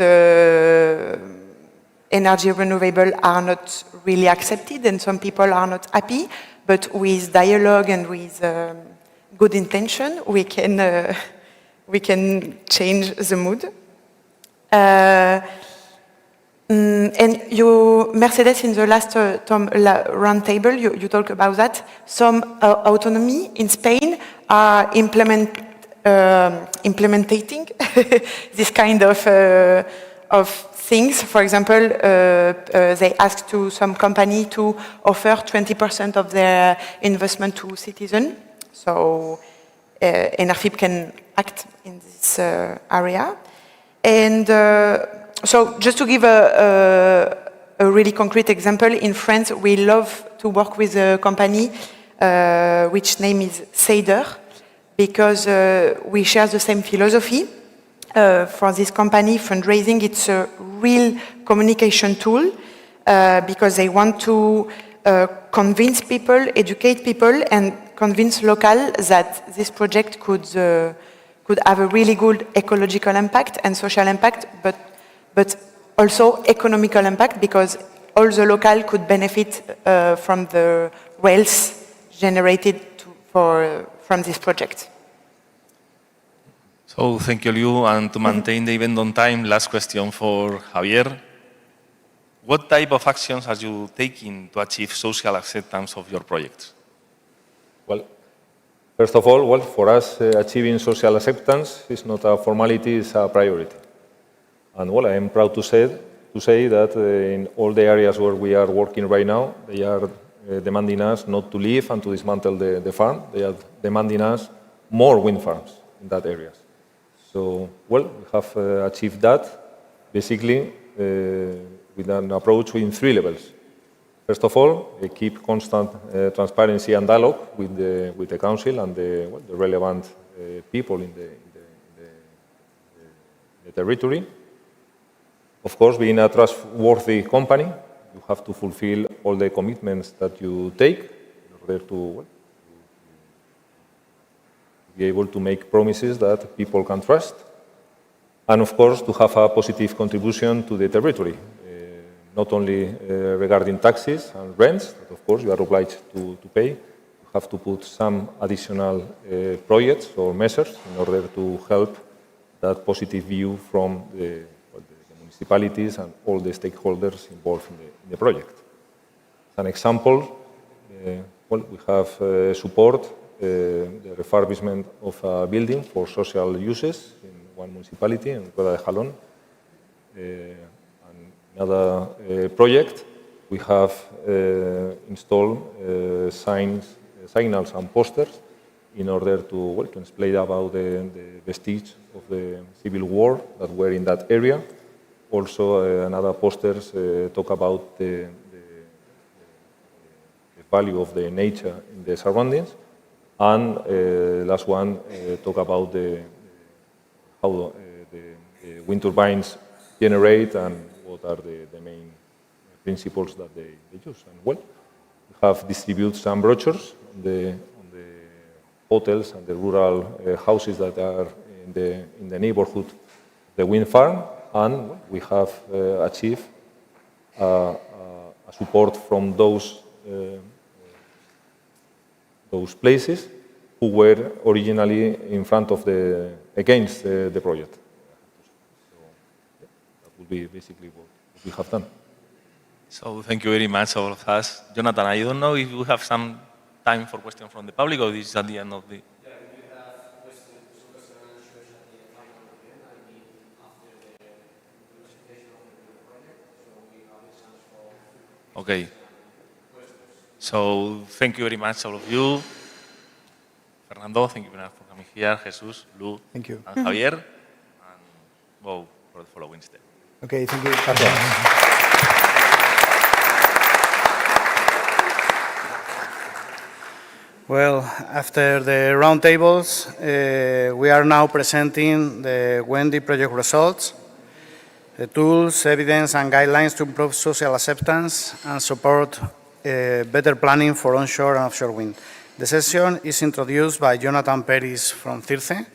energy renewable are not really accepted and some people are not happy, but with dialogue and with good intention, we can change the mood. And you, Mercedes, in the last round table, you talk about that. Some autonomy in Spain are implementing this kind of things. For example, they asked to some company to offer 20% of their investment to citizens. So NRFIP can act in this area. And so just to give a really concrete example, in France, we love to work with a company which name is Seider, because we share the same philosophy. For this company, fundraising, it's a real communication tool because they want to convince people, educate people, and convince local that this project could have a really good ecological impact and social impact, but also economical impact, because all the local could benefit from the wealth generated from this project. So thank you, Liu. And to maintain the event on time, last question for Javier. What type of actions are you taking to achieve social acceptance of your projects? Well, first of all, for us, achieving social acceptance is not a formality, it's a priority. And I am proud to say to say that in all the areas where we are working right now, they are demanding us not to leave and to dismantle the farm. They are demanding us more wind farms in that areas. So, well, we have achieved that basically with an approach in 3 levels. First of all, keep constant transparency and dialogue with the council and the relevant people in the territory. Of course, being a trustworthy company, you have to fulfill all the commitments that you take in order to be able to make promises that people can trust. And of course, to have a positive contribution to the territory, not only regarding taxes and rents, that of course you are obliged to pay. You have to put some additional projects or measures in order to help that positive view from the municipalities and all the stakeholders involved in the project. As an example, well, we have support the refurbishment of a building for social uses in one municipality, in Rueda de Jalón. Another project, we have installed signals and posters in order to explain about the vestige of the civil war that were in that area. Also, another posters talk about the value of the nature in the surroundings. And last one, talk about how the wind turbines generate and what are the main principles that they use. And well, we have distributed some brochures on the hotels and the rural houses that are in the neighborhood, the wind farm, and we have achieved a support from those places who were originally in front of against the project. So that would be basically what we have done. So thank you very much, all of us. Jonathan, I don't know if we have some time for questions from the public or this is at the end of the... Okay. So thank you very much, all of you. Fernando, thank you very much for coming here. Jesus, Lu, Thank you. and Javier. And go for the following step. Okay, thank you. Well, after the roundtables, we are now presenting the WENDY project results, the tools, evidence, and guidelines to improve social acceptance and support better planning for onshore and offshore wind. The session is introduced by Jonathan Peris from CIRCE.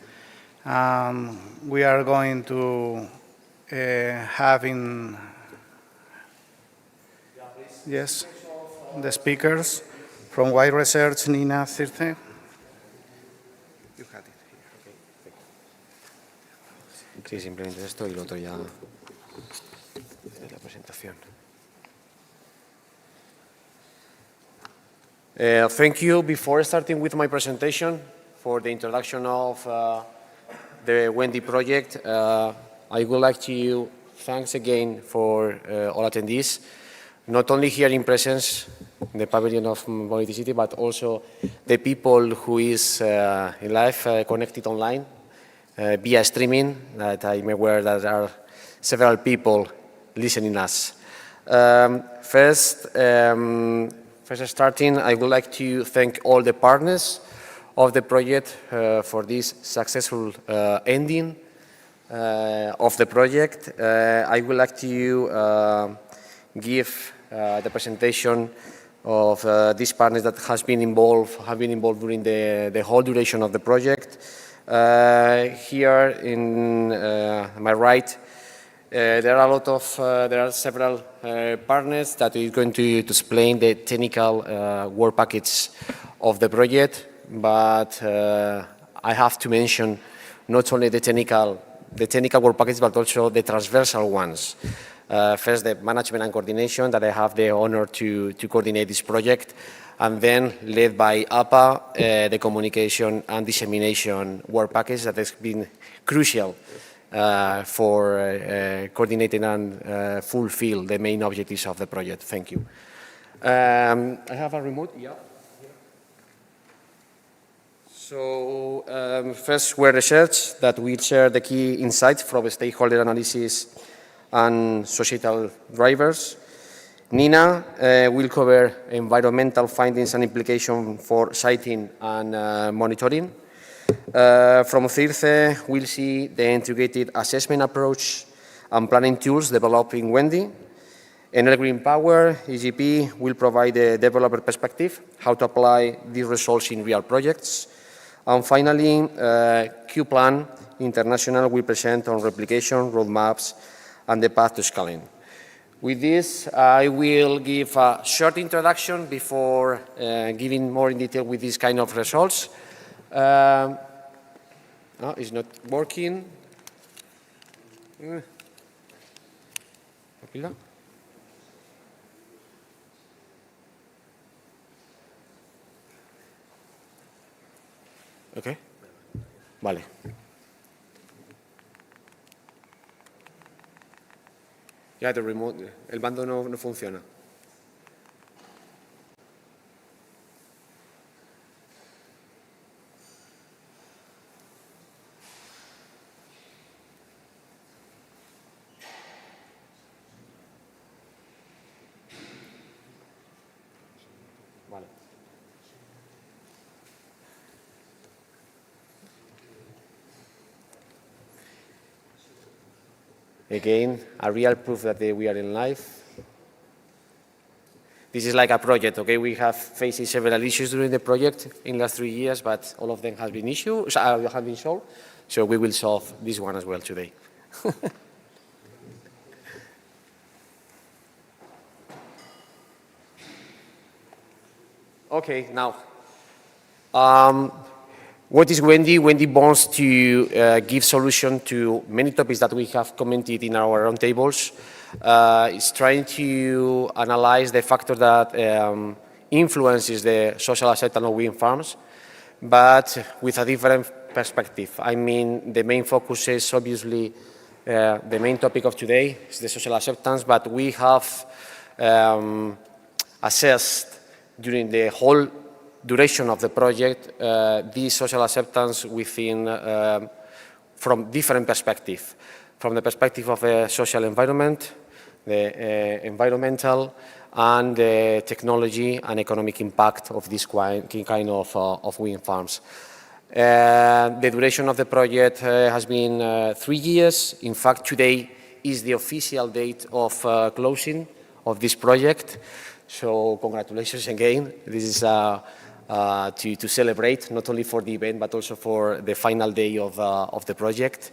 We are going to have the speakers from Wide Research, Nina, CIRCE. You had it here. Sí, simplemente esto y lo otro ya de la presentación. Thank you. Before starting with my presentation for the introduction of the WENDY project, I would like to thanks again for all attendees, not only here in presence in the pavilion of Mobility City, but also the people who is in live connected online via streaming, that I'm aware that there are several people listening us. First starting, I would like to thank all the partners of the project for this successful ending of the project. I would like to give the presentation of these partners that have been involved during the whole duration of the project. Here in my right, there are several partners that are going to explain the technical work package of the project, but I have to mention not only the technical work package, but also the transversal ones. First, the management and coordination, that I have the honor to coordinate this project, and then led by APA, the communication and dissemination work package that has been crucial for coordinating and fulfill the main objectives of the project. Thank you. I have a remote, yeah. So first, we're research that will share the key insights from stakeholder analysis and societal drivers. Nina will cover environmental findings and implications for siting and monitoring. From Circe, we'll see the integrated assessment approach and planning tools developed in WENDY. Enel Green Power, EGP, will provide a developer perspective, how to apply these results in real projects. And finally, Q-Plan International will present on replication, roadmaps, and the path to scaling. With this, I will give a short introduction before giving more in detail with these kind of results. No, it's not working. Okay. Vale. Ya, el mando no funciona. Vale. Again, a real proof that we are in life. This is like a project, okay? We have faced several issues during the project in the last 3 years, but all of them have been solved. So we will solve this one as well today. Okay, now. What is WENDY? WENDY wants to give solution to many topics that we have commented in our roundtables. It's trying to analyze the factor that influences the social acceptance of wind farms, but with a different perspective. I mean, the main focus is obviously the main topic of today is the social acceptance, but we have assessed during the whole duration of the project, this social acceptance within, from different perspectives. From the perspective of a social environment, the environmental, and the technology and economic impact of this kind of wind farms. The duration of the project has been 3 years. In fact, today is the official date of closing of this project. So congratulations again. This is to celebrate, not only for the event, but also for the final day of the project.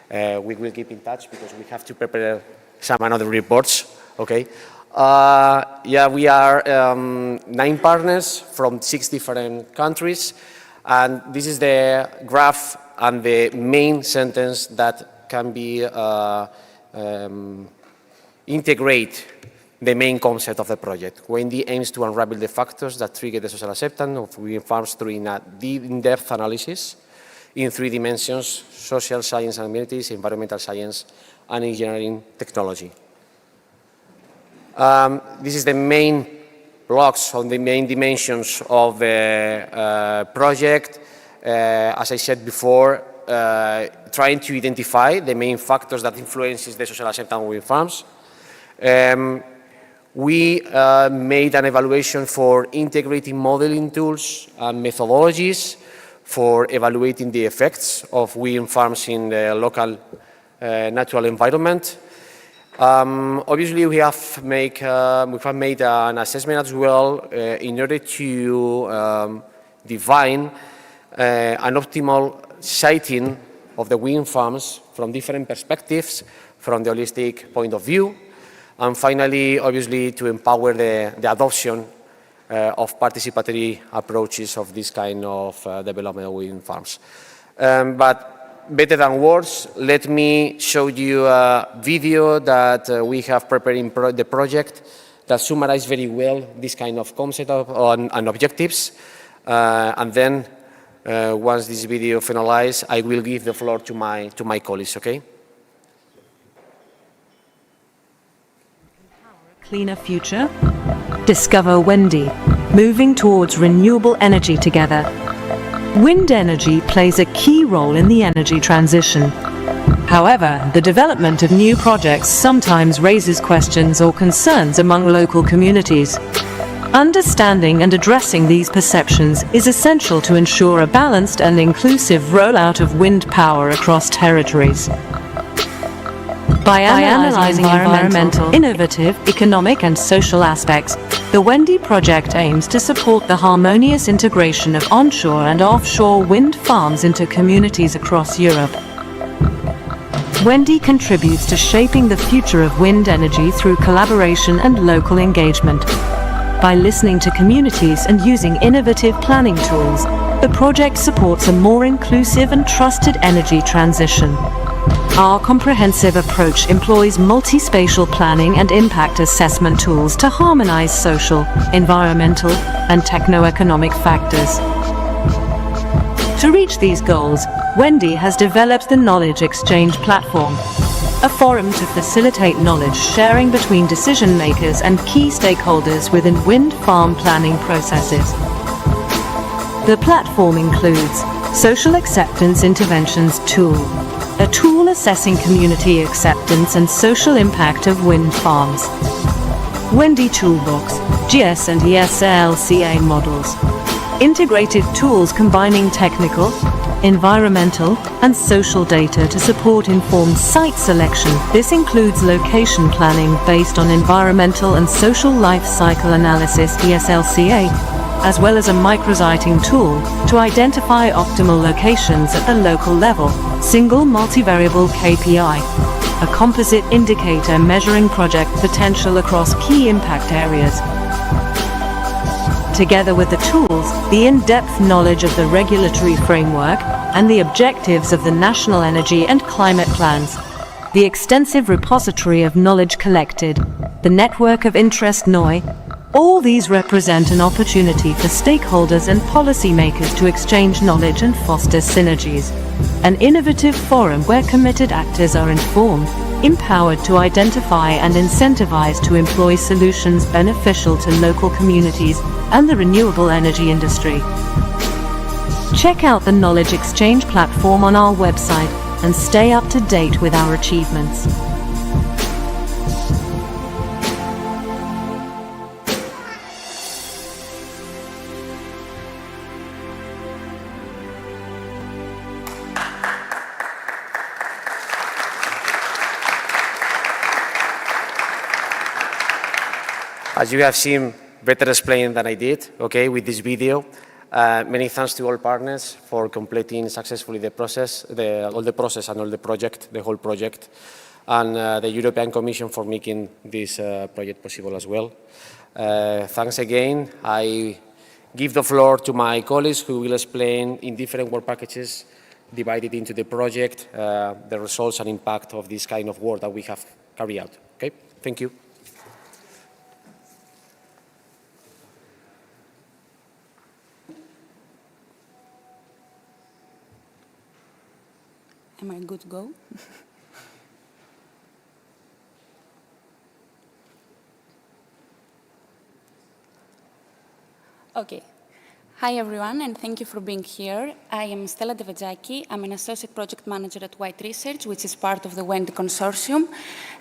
We will keep in touch because we have to prepare some other reports, okay? Yeah, we are 9 partners from 6 different countries, and this is the graph and the main sentence that can be integrate the main concept of the project. WENDY aims to unravel the factors that trigger the social acceptance of wind farms through a in-depth analysis in 3 dimensions: social science and humanities, environmental science, and engineering technology. This is the main blocks on the main dimensions of the project. As I said before, trying to identify the main factors that influences the social acceptance of wind farms. We made an evaluation for integrating modeling tools and methodologies for evaluating the effects of wind farms in the local natural environment. Obviously, we have made an assessment as well in order to define an optimal siting of the wind farms from different perspectives, from the holistic point of view. And finally, obviously, to empower the adoption of participatory approaches of this kind of development of wind farms. But better than words, let me show you a video that we have prepared in the project that summarizes very well this kind of concept and objectives. And then, once this video finalizes, I will give the floor to my colleagues, okay? cleaner future? Discover WENDY, moving towards renewable energy together. Wind energy plays a key role in the energy transition. However, the development of new projects sometimes raises questions or concerns among local communities. Understanding and addressing these perceptions is essential to ensure a balanced and inclusive rollout of wind power across territories. By analyzing environmental, innovative, economic and social aspects, the WENDY project aims to support the harmonious integration of onshore and offshore wind farms into communities across Europe. WENDY contributes to shaping the future of wind energy through collaboration and local engagement. By listening to communities and using innovative planning tools, the project supports a more inclusive and trusted energy transition. Our comprehensive approach employs multi-spatial planning and impact assessment tools to harmonize social, environmental, and techno-economic factors. To reach these goals, WENDY has developed the Knowledge Exchange Platform, a forum to facilitate knowledge sharing between decision makers and key stakeholders within wind farm planning processes. The platform includes Social Acceptance Interventions Tool, a tool assessing community acceptance and social impact of wind farms. WENDY Toolbox, GS and ESLCA models. Integrated tools combining technical, environmental, and social data to support informed site selection. This includes location planning based on environmental and social life cycle analysis (ESLCA), as well as a micrositing tool to identify optimal locations at the local level. Single multivariable KPI, a composite indicator measuring project potential across key impact areas. Together with the tools, the in-depth knowledge of the regulatory framework, and the objectives of the national energy and climate plans, the extensive repository of knowledge collected, the network of interest NOI, all these represent an opportunity for stakeholders and policymakers to exchange knowledge and foster synergies. An innovative forum where committed actors are informed, empowered to identify and incentivized to employ solutions beneficial to local communities and the renewable energy industry. Check out the Knowledge Exchange platform on our website and stay up to date with our achievements. As you have seen, better explained than I did, okay, with this video. Many thanks to all partners for completing successfully the process, all the process and all the project, the whole project, and the European Commission for making this project possible as well. Thanks again. I give the floor to my colleagues who will explain in different work packages divided into the project, the results and impact of this kind of work that we have carried out. Okay, thank you. Am I good to go? Okay. Hi, everyone, and thank you for being here. I am Stella Devedzaki. I'm an Associate Project Manager at White Research, which is part of the WENDY Consortium,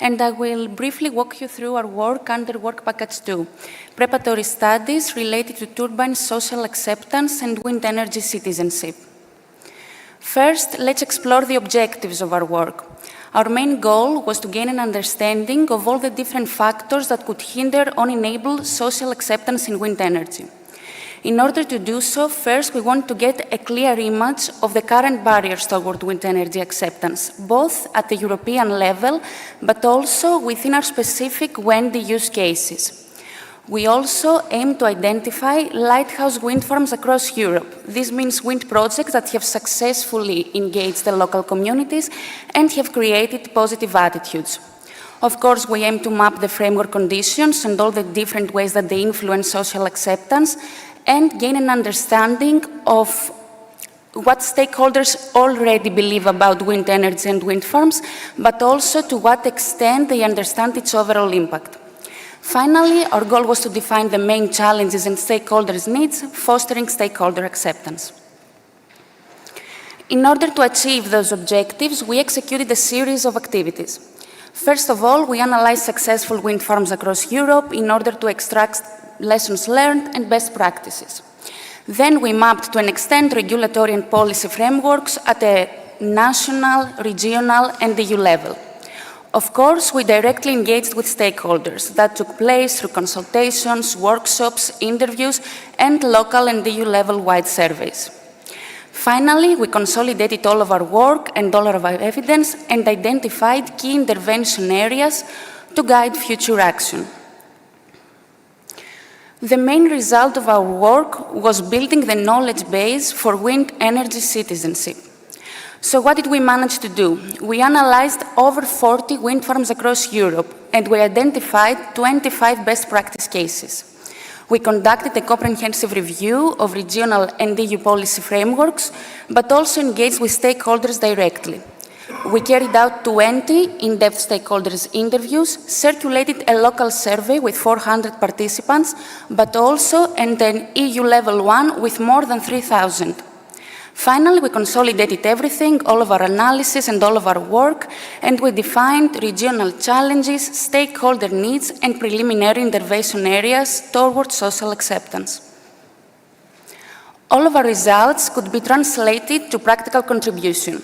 and I will briefly walk you through our work under Work Package 2, preparatory studies related to turbine social acceptance and wind energy citizenship. First, let's explore the objectives of our work. Our main goal was to gain an understanding of all the different factors that could hinder or enable social acceptance in wind energy. In order to do so, first we want to get a clear image of the current barriers toward wind energy acceptance, both at the European level, but also within our specific WENDY use cases. We also aim to identify lighthouse wind farms across Europe. This means wind projects that have successfully engaged the local communities and have created positive attitudes. Of course, we aim to map the framework conditions and all the different ways that they influence social acceptance and gain an understanding of what stakeholders already believe about wind energy and wind farms, but also to what extent they understand its overall impact. Finally, our goal was to define the main challenges and stakeholders' needs, fostering stakeholder acceptance. In order to achieve those objectives, we executed a series of activities. First of all, we analyzed successful wind farms across Europe in order to extract lessons learned and best practices. Then we mapped to an extent regulatory and policy frameworks at a national, regional, and EU level. Of course, we directly engaged with stakeholders. That took place through consultations, workshops, interviews, and local and EU level-wide surveys. Finally, we consolidated all of our work and all of our evidence and identified key intervention areas to guide future action. The main result of our work was building the knowledge base for wind energy citizenship. So what did we manage to do? We analyzed over 40 wind farms across Europe, and we identified 25 best practice cases. We conducted a comprehensive review of regional and EU policy frameworks, but also engaged with stakeholders directly. We carried out 20 in-depth stakeholders interviews, circulated a local survey with 400 participants, but also an EU level one with more than 3,000. Finally, we consolidated everything, all of our analysis and all of our work, and we defined regional challenges, stakeholder needs, and preliminary intervention areas towards social acceptance. All of our results could be translated to practical contribution.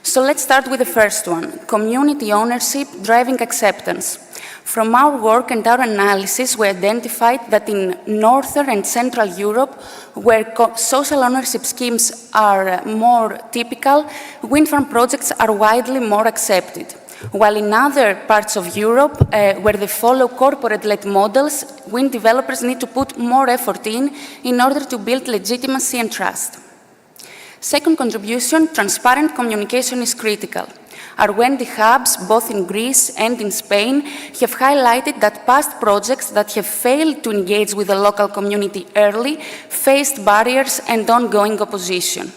So let's start with the first one, community ownership driving acceptance. From our work and our analysis, we identified that in Northern and Central Europe, where social ownership schemes are more typical, wind farm projects are widely more accepted. While in other parts of Europe, where they follow corporate-led models, wind developers need to put more effort in order to build legitimacy and trust. Second contribution, transparent communication is critical. Our WENDY hubs, both in Greece and in Spain, have highlighted that past projects that have failed to engage with the local community early faced barriers and ongoing opposition.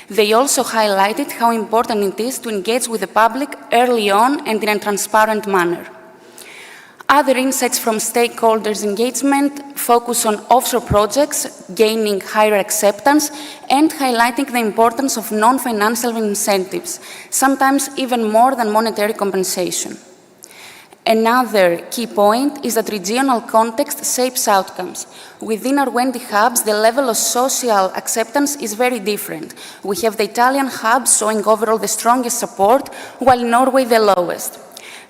They also highlighted how important it is to engage with the public early on and in a transparent manner. Other insights from stakeholders' engagement focus on offshore projects, gaining higher acceptance, and highlighting the importance of non-financial incentives, sometimes even more than monetary compensation. Another key point is that regional context shapes outcomes. Within our WENDY hubs, the level of social acceptance is very different. We have the Italian hubs showing overall the strongest support, while Norway the lowest.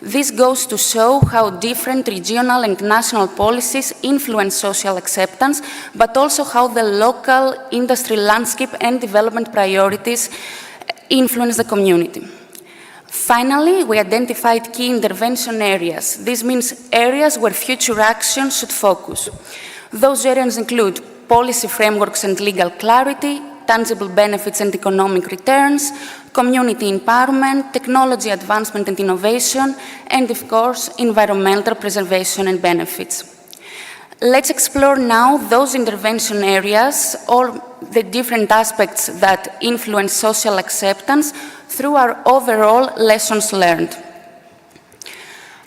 This goes to show how different regional and national policies influence social acceptance, but also how the local industry landscape and development priorities influence the community. Finally, we identified key intervention areas. This means areas where future action should focus. Those areas include policy frameworks and legal clarity, tangible benefits and economic returns, community empowerment, technology advancement and innovation, and of course, environmental preservation and benefits. Let's explore now those intervention areas or the different aspects that influence social acceptance through our overall lessons learned.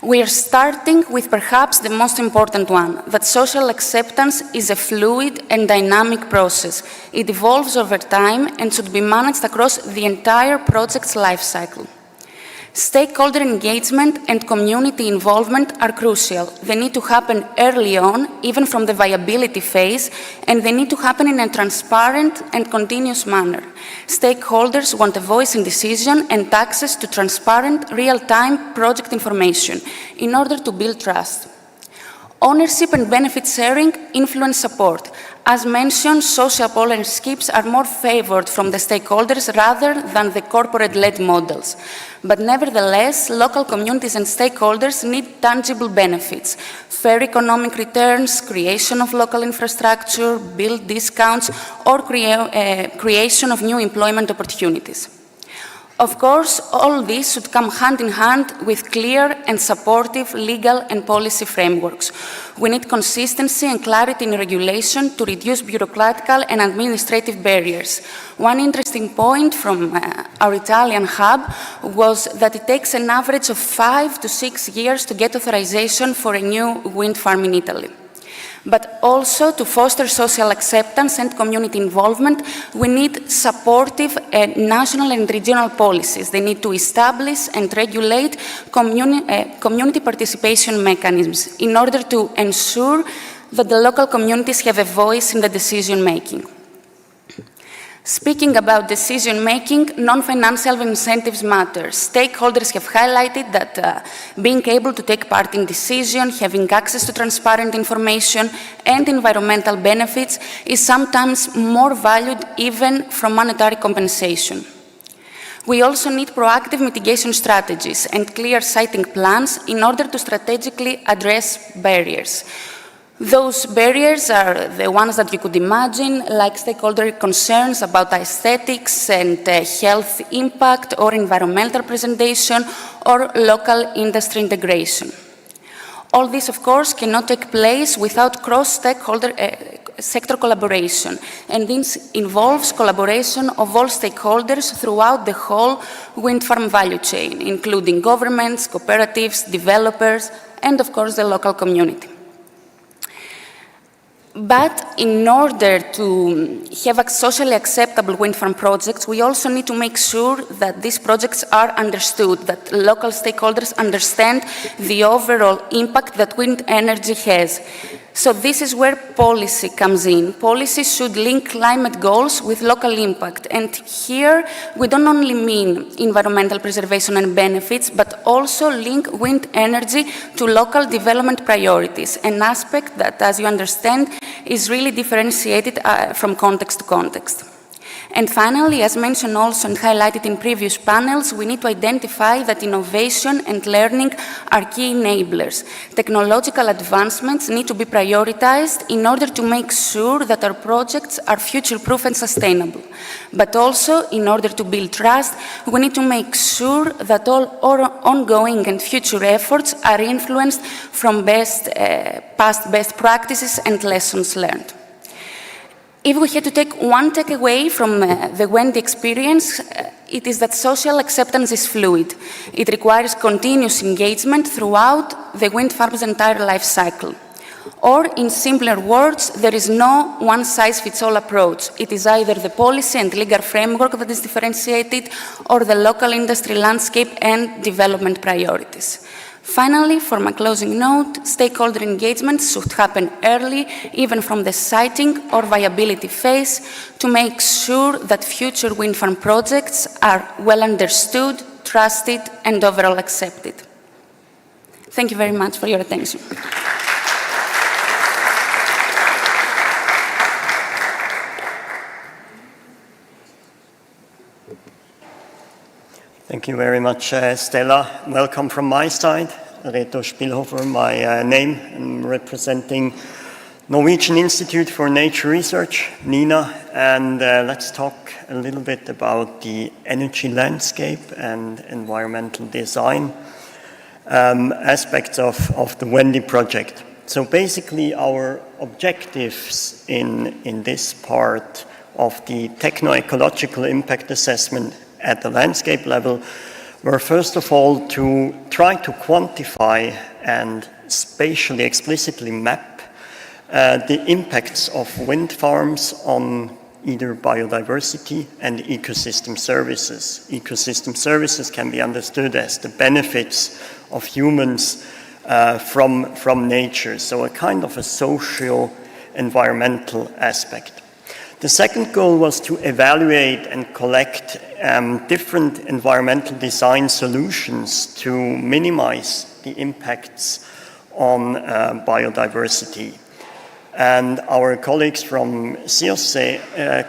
We are starting with perhaps the most important one, that social acceptance is a fluid and dynamic process. It evolves over time and should be managed across the entire project's life cycle. Stakeholder engagement and community involvement are crucial. They need to happen early on, even from the viability phase, and they need to happen in a transparent and continuous manner. Stakeholders want a voice in decision and access to transparent, real-time project information in order to build trust. Ownership and benefit sharing influence support. As mentioned, social ownerships are more favored from the stakeholders rather than the corporate-led models. But nevertheless, local communities and stakeholders need tangible benefits, fair economic returns, creation of local infrastructure, build discounts, or creation of new employment opportunities. Of course, all this should come hand in hand with clear and supportive legal and policy frameworks. We need consistency and clarity in regulation to reduce bureaucratical and administrative barriers. One interesting point from our Italian hub was that it takes an average of 5 to 6 years to get authorization for a new wind farm in Italy. But also to foster social acceptance and community involvement, we need supportive national and regional policies. They need to establish and regulate community participation mechanisms in order to ensure that the local communities have a voice in the decision making. Speaking about decision-making, non-financial incentives matter. Stakeholders have highlighted that being able to take part in decisions, having access to transparent information and environmental benefits is sometimes more valued even from monetary compensation. We also need proactive mitigation strategies and clear siting plans in order to strategically address barriers. Those barriers are the ones that you could imagine, like stakeholder concerns about aesthetics and health impact or environmental presentation or local industry integration. All this, of course, cannot take place without cross-stakeholder sector collaboration, and this involves collaboration of all stakeholders throughout the whole wind farm value chain, including governments, cooperatives, developers, and, of course, the local community. But in order to have socially acceptable wind farm projects, we also need to make sure that these projects are understood, that local stakeholders understand the overall impact that wind energy has. So this is where policy comes in. Policy should link climate goals with local impact. And here we don't only mean environmental preservation and benefits, but also link wind energy to local development priorities, an aspect that, as you understand, is really differentiated from context to context. And finally, as mentioned also and highlighted in previous panels, we need to identify that innovation and learning are key enablers. Technological advancements need to be prioritized in order to make sure that our projects are future-proof and sustainable. But also, in order to build trust, we need to make sure that all our ongoing and future efforts are influenced from past best practices and lessons learned. If we had to take one takeaway from the WENDY experience, it is that social acceptance is fluid. It requires continuous engagement throughout the wind farm's entire life cycle. Or, in simpler words, there is no one-size-fits-all approach. It is either the policy and legal framework that is differentiated, or the local industry landscape and development priorities. Finally, for my closing note, stakeholder engagement should happen early, even from the siting or viability phase, to make sure that future wind farm projects are well understood, trusted, and overall accepted. Thank you very much for your attention. Thank you very much, Stella. Welcome from my side. Reto Spielhofer, my name. I'm representing Norwegian Institute for Nature Research, NINA, and let's talk a little bit about the energy landscape and environmental design aspects of the WENDY project. So basically our objectives in this part of the techno-ecological impact assessment at the landscape level were first of all to try to quantify and spatially explicitly map the impacts of wind farms on either biodiversity and ecosystem services. Ecosystem services can be understood as the benefits of humans from nature, so a kind of a socio-environmental aspect. The second goal was to evaluate and collect different environmental design solutions to minimize the impacts on biodiversity. And our colleagues from CIRSE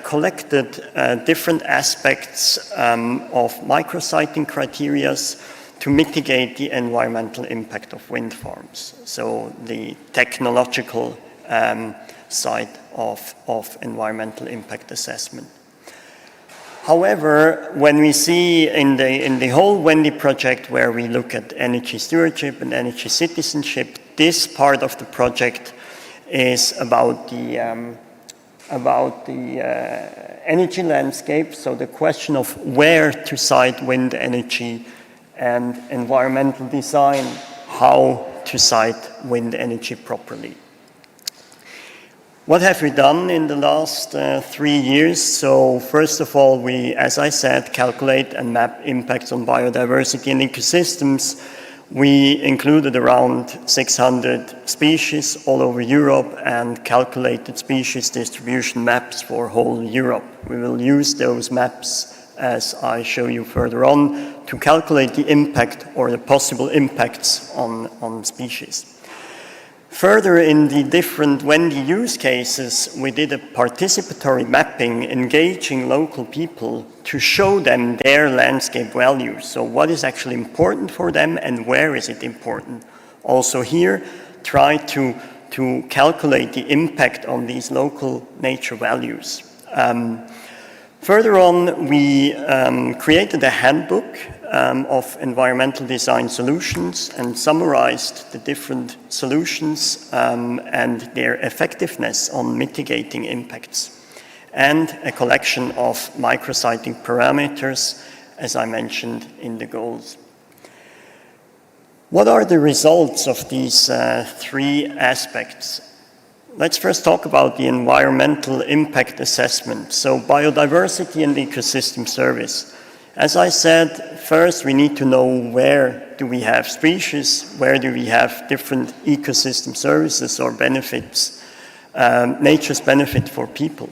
collected different aspects of micrositing criteria to mitigate the environmental impact of wind farms. So the technological side of environmental impact assessment. However, when we see in the whole WENDY project where we look at energy stewardship and energy citizenship, this part of the project is about the energy landscape, so the question of where to site wind energy and environmental design, how to site wind energy properly. What have we done in the last 3 years? So first of all, we, as I said, calculate and map impacts on biodiversity and ecosystems. We included around 600 species all over Europe and calculated species distribution maps for whole Europe. We will use those maps, as I show you further on, to calculate the impact or the possible impacts on species. Further, in the different WENDY use cases, we did a participatory mapping, engaging local people to show them their landscape values. So what is actually important for them and where is it important? Also here, try to calculate the impact on these local nature values. Further on, we created a handbook of environmental design solutions and summarized the different solutions and their effectiveness on mitigating impacts, and a collection of micrositing parameters, as I mentioned in the goals. What are the results of these 3 aspects? Let's first talk about the environmental impact assessment. So biodiversity and ecosystem service. As I said, first we need to know where do we have species, where do we have different ecosystem services or benefits, nature's benefit for people.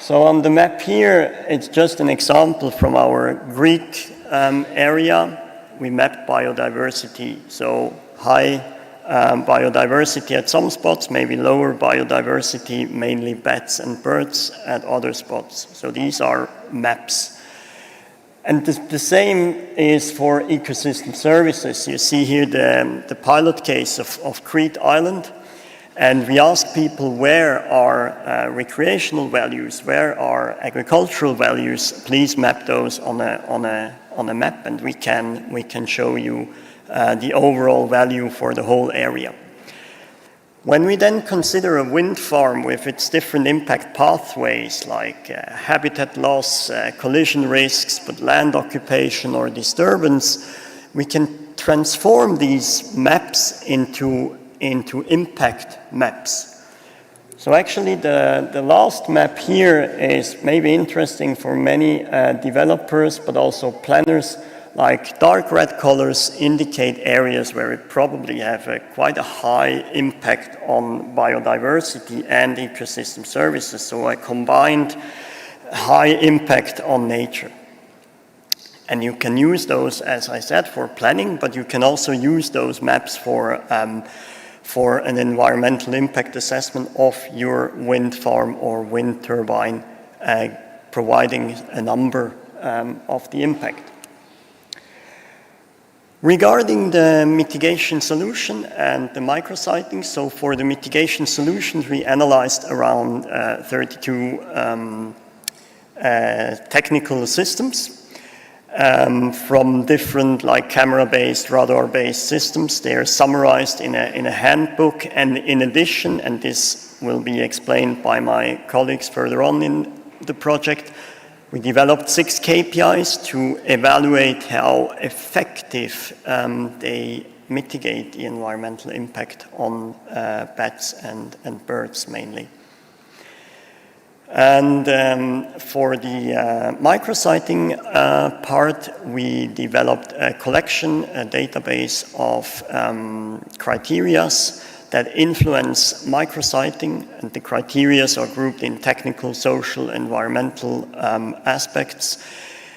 So on the map here, it's just an example from our Greek area. We mapped biodiversity, so high biodiversity at some spots, maybe lower biodiversity, mainly bats and birds at other spots. So these are maps. And the same is for ecosystem services. You see here the pilot case of Crete Island. And we ask people where are recreational values, where are agricultural values. Please map those on a map, and we can show you the overall value for the whole area. When we then consider a wind farm with its different impact pathways like habitat loss, collision risks, but land occupation or disturbance, we can transform these maps into impact maps. So actually the last map here is maybe interesting for many developers, but also planners. Like dark red colors indicate areas where we probably have quite a high impact on biodiversity and ecosystem services. So I combined high impact on nature. And you can use those, as I said, for planning, but you can also use those maps for an environmental impact assessment of your wind farm or wind turbine, providing a number of the impact. Regarding the mitigation solution and the micrositing, so for the mitigation solutions, we analyzed around 32 technical systems from different like camera-based, radar-based systems. They are summarized in a handbook, and in addition, and this will be explained by my colleagues further on in the project, we developed 6 KPIs to evaluate how effective they mitigate the environmental impact on bats and birds mainly. And for the micrositing part, we developed a collection, a database of criteria that influence micrositing, and the criteria are grouped in technical, social, environmental aspects.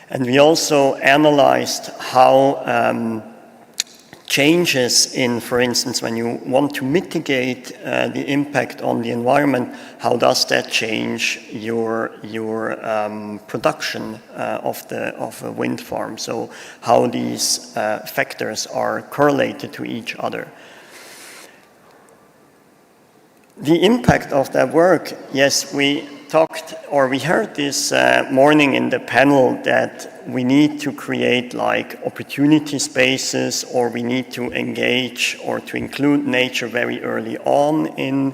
And we also analyzed how changes in, for instance, when you want to mitigate the impact on the environment, how does that change your production of a wind farm? So how these factors are correlated to each other. The impact of that work, yes, we talked, or we heard this morning in the panel that we need to create like opportunity spaces, or we need to engage or to include nature very early on in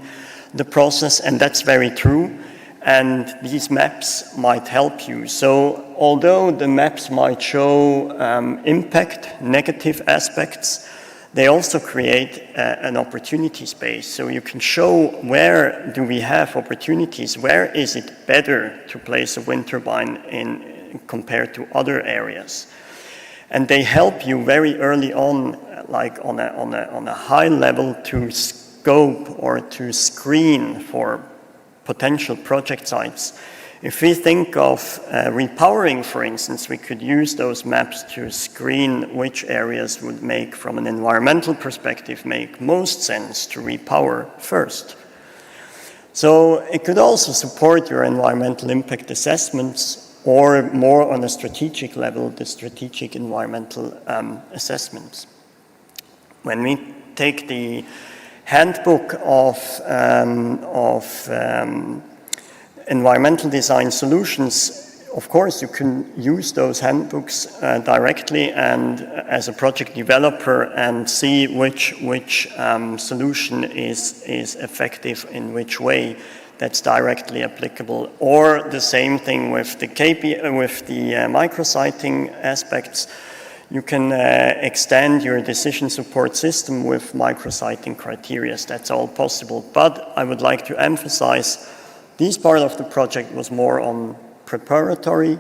the process, and that's very true. And these maps might help you. So although the maps might show impact, negative aspects, they also create an opportunity space. So you can show where do we have opportunities, where is it better to place a wind turbine in compared to other areas. And they help you very early on, like on a high level, to scope or to screen for potential project sites. If we think of repowering, for instance, we could use those maps to screen which areas would make, from an environmental perspective, make most sense to repower first. So it could also support your environmental impact assessments, or more on a strategic level, the strategic environmental assessments. When we take the handbook of environmental design solutions, of course you can use those handbooks directly and as a project developer and see which solution is effective in which way that's directly applicable. Or the same thing with the micrositing aspects. You can extend your decision support system with micrositing criteria. That's all possible. But I would like to emphasize this part of the project was more on preparatory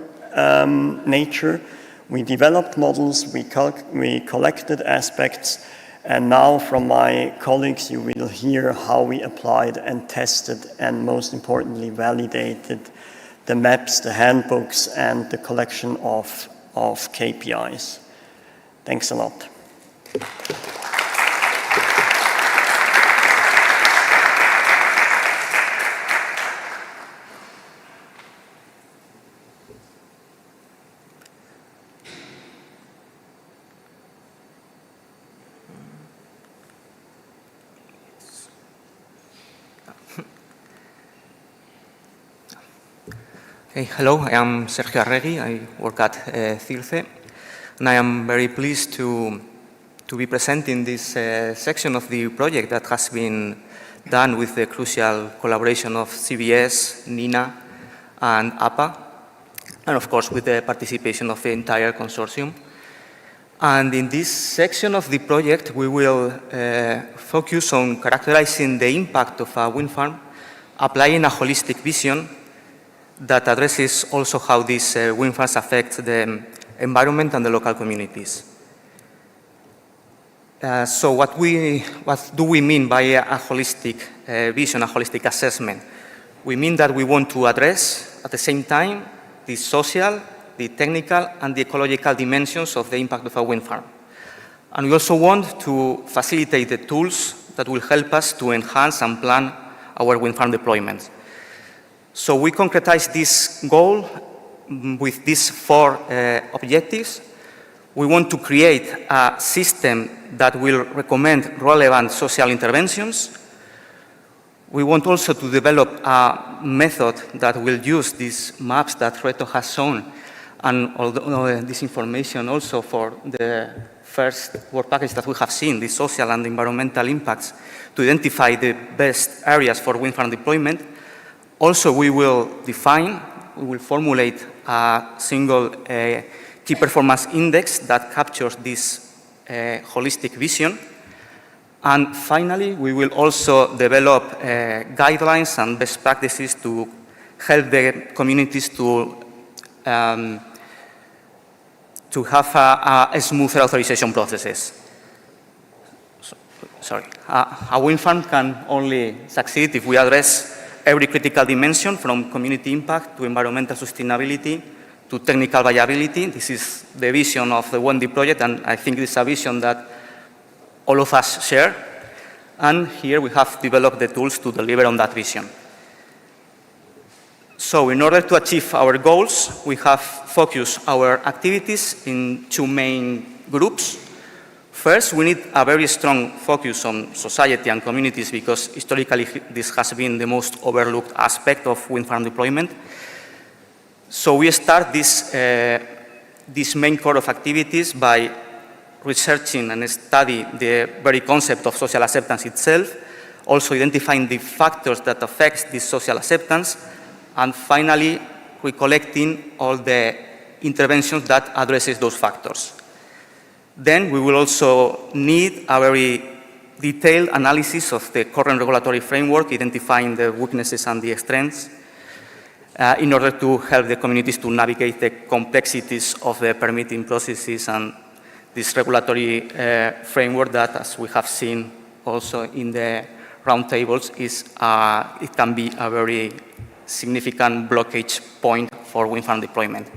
nature. We developed models, we collected aspects, and now from my colleagues you will hear how we applied and tested and most importantly validated the maps, the handbooks, and the collection of KPIs. Thanks a lot. Hey, hello, I am Sergio Arregui. I work at CIRCE, and I am very pleased to be presenting this section of the project that has been done with the crucial collaboration of CBS, NINA, and APA, and of course with the participation of the entire consortium. And in this section of the project, we will focus on characterizing the impact of a wind farm, applying a holistic vision that addresses also how these wind farms affect the environment and the local communities. So what do we mean by a holistic vision, a holistic assessment? We mean that we want to address at the same time the social, the technical, and the ecological dimensions of the impact of a wind farm. And we also want to facilitate the tools that will help us to enhance and plan our wind farm deployments. So we concretize this goal with these four objectives. We want to create a system that will recommend relevant social interventions. We want also to develop a method that will use these maps that Reto has shown, and all this information also for the first work package that we have seen, the social and environmental impacts, to identify the best areas for wind farm deployment. Also, we will formulate a single key performance index that captures this holistic vision. And finally, we will also develop guidelines and best practices to help the communities to have a smoother authorization processes. A wind farm can only succeed if we address every critical dimension, from community impact to environmental sustainability to technical viability. This is the vision of the WENDY project, and I think this is a vision that all of us share. And here we have developed the tools to deliver on that vision. So in order to achieve our goals, we have focused our activities in two main groups. First, we need a very strong focus on society and communities because historically this has been the most overlooked aspect of wind farm deployment. So we start this main core of activities by researching and study the very concept of social acceptance itself, also identifying the factors that affect this social acceptance, and finally recollecting all the interventions that addresses those factors. Then we will also need a very detailed analysis of the current regulatory framework, identifying the weaknesses and the strengths, in order to help the communities to navigate the complexities of the permitting processes and this regulatory framework that, as we have seen also in the roundtables, it can be a very significant blockage point for wind farm deployment.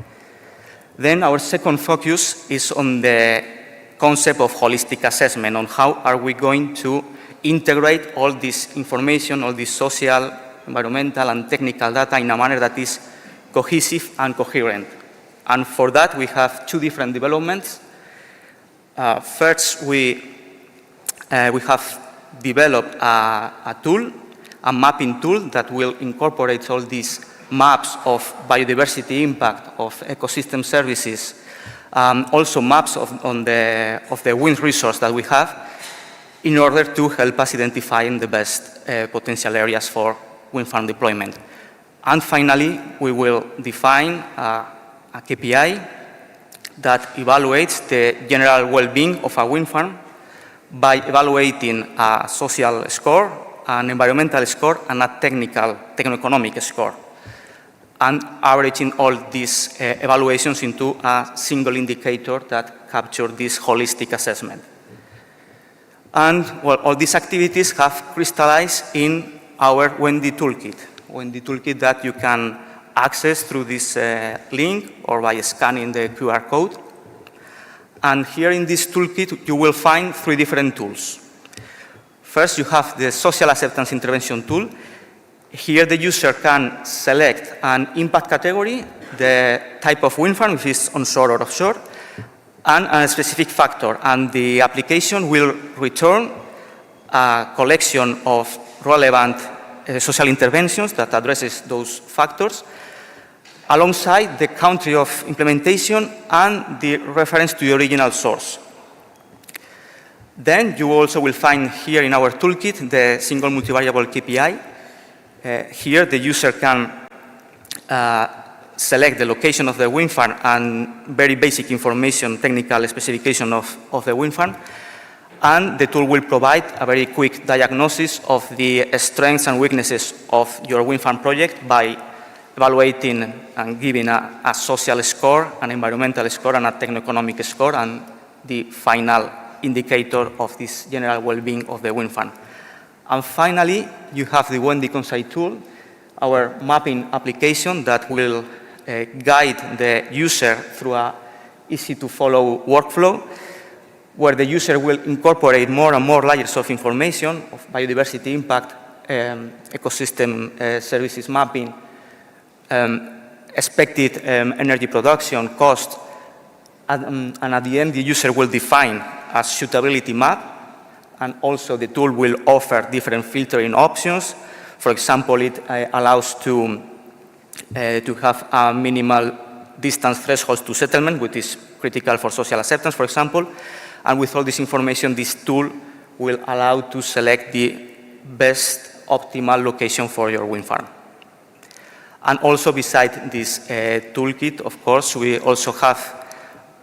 Then our second focus is on the concept of holistic assessment, on how are we going to integrate all this information, all this social, environmental, and technical data in a manner that is cohesive and coherent. And for that, we have two different developments. First, we have developed a tool, a mapping tool that will incorporate all these maps of biodiversity impact, of ecosystem services, also maps of the wind resource that we have, in order to help us identifying the best potential areas for wind farm deployment. And finally, we will define a KPI that evaluates the general well-being of a wind farm by evaluating a social score, an environmental score, and a techno-economic score, and averaging all these evaluations into a single indicator that captures this holistic assessment. And well, all these activities have crystallized in our WENDY toolkit that you can access through this link or by scanning the QR code. And here in this toolkit, you will find three different tools. First, you have the social acceptance intervention tool. Here, the user can select an impact category, the type of wind farm, if it's onshore or offshore, and a specific factor. And the application will return a collection of relevant social interventions that addresses those factors, alongside the country of implementation and the reference to the original source. Then you also will find here in our toolkit the single multivariable KPI. Here the user can select the location of the wind farm and very basic information, technical specification of the wind farm. And the tool will provide a very quick diagnosis of the strengths and weaknesses of your wind farm project by evaluating and giving a social score, an environmental score, and a techno-economic score, and the final indicator of this general well-being of the wind farm. And finally, you have the WENDY Consight tool, our mapping application that will guide the user through an easy-to-follow workflow, where the user will incorporate more and more layers of information of biodiversity impact, ecosystem services mapping, expected energy production, cost, and at the end, the user will define a suitability map, and also the tool will offer different filtering options. For example, it allows to have a minimal distance thresholds to settlement, which is critical for social acceptance, for example. And with all this information, this tool will allow to select the best optimal location for your wind farm. And also beside this toolkit, of course, we also have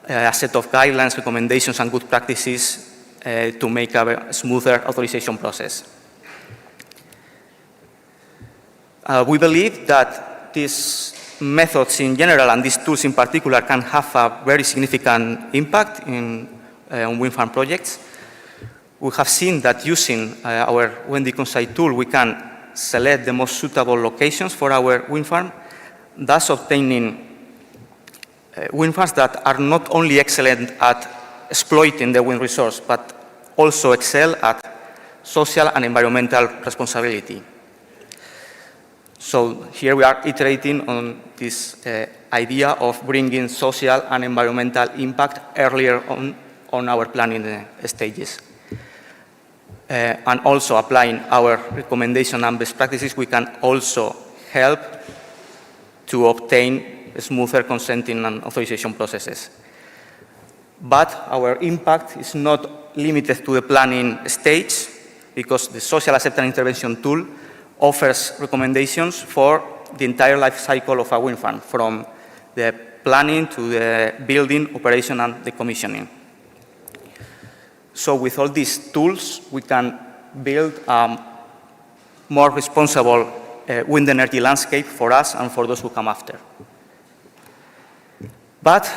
a set of guidelines, recommendations, and good practices to make a smoother authorization process. We believe that these methods in general and these tools in particular can have a very significant impact on wind farm projects. We have seen that using our WENDY Consight tool, we can select the most suitable locations for our wind farm, thus obtaining wind farms that are not only excellent at exploiting the wind resource, but also excel at social and environmental responsibility. So here we are iterating on this idea of bringing social and environmental impact earlier on on our planning stages. And also applying our recommendation and best practices, we can also help to obtain smoother consenting and authorization processes. But our impact is not limited to the planning stage, because the social acceptance intervention tool offers recommendations for the entire life cycle of a wind farm, from the planning to the building, operation, and the commissioning. So with all these tools, we can build a more responsible wind energy landscape for us and for those who come after. But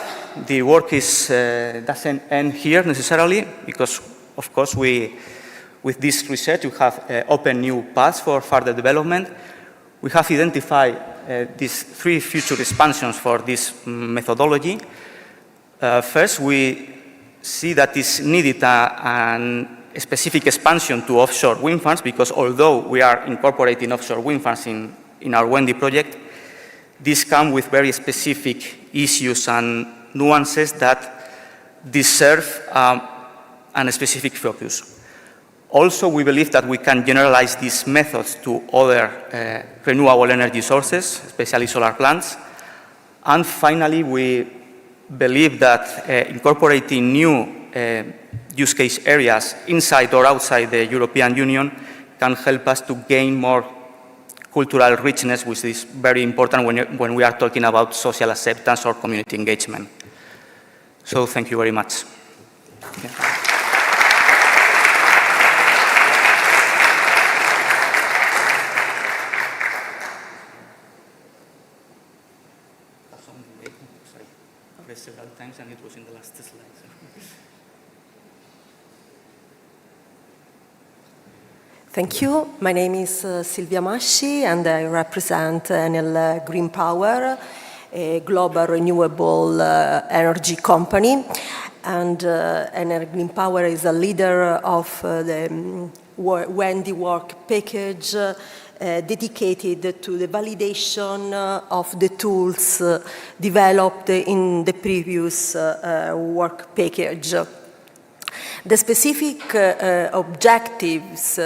the work doesn't end here necessarily, because of course with this research we have opened new paths for further development. We have identified these 3 future expansions for this methodology. First, we see that it's needed a specific expansion to offshore wind farms, because although we are incorporating offshore wind farms in our WENDY project, these come with very specific issues and nuances that deserve a specific focus. Also, we believe that we can generalize these methods to other renewable energy sources, especially solar plants. And finally, we believe that incorporating new use case areas inside or outside the European Union can help us to gain more cultural richness, which is very important when we are talking about social acceptance or community engagement. So thank you very much. Several times, and it was in the last slide. Thank you. My name is Silvia Masci, and I represent Enel Green Power, a global renewable energy company. And Enel Green Power is a leader of the WENDY work package dedicated to the validation of the tools developed in the previous work package. The specific objectives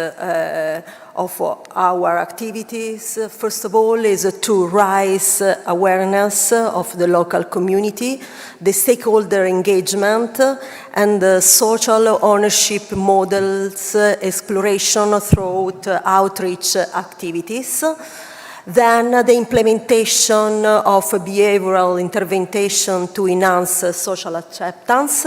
of our activities, first of all, is to raise awareness of the local community, the stakeholder engagement, and the social ownership models exploration throughout outreach activities. Then the implementation of behavioral intervention to enhance social acceptance,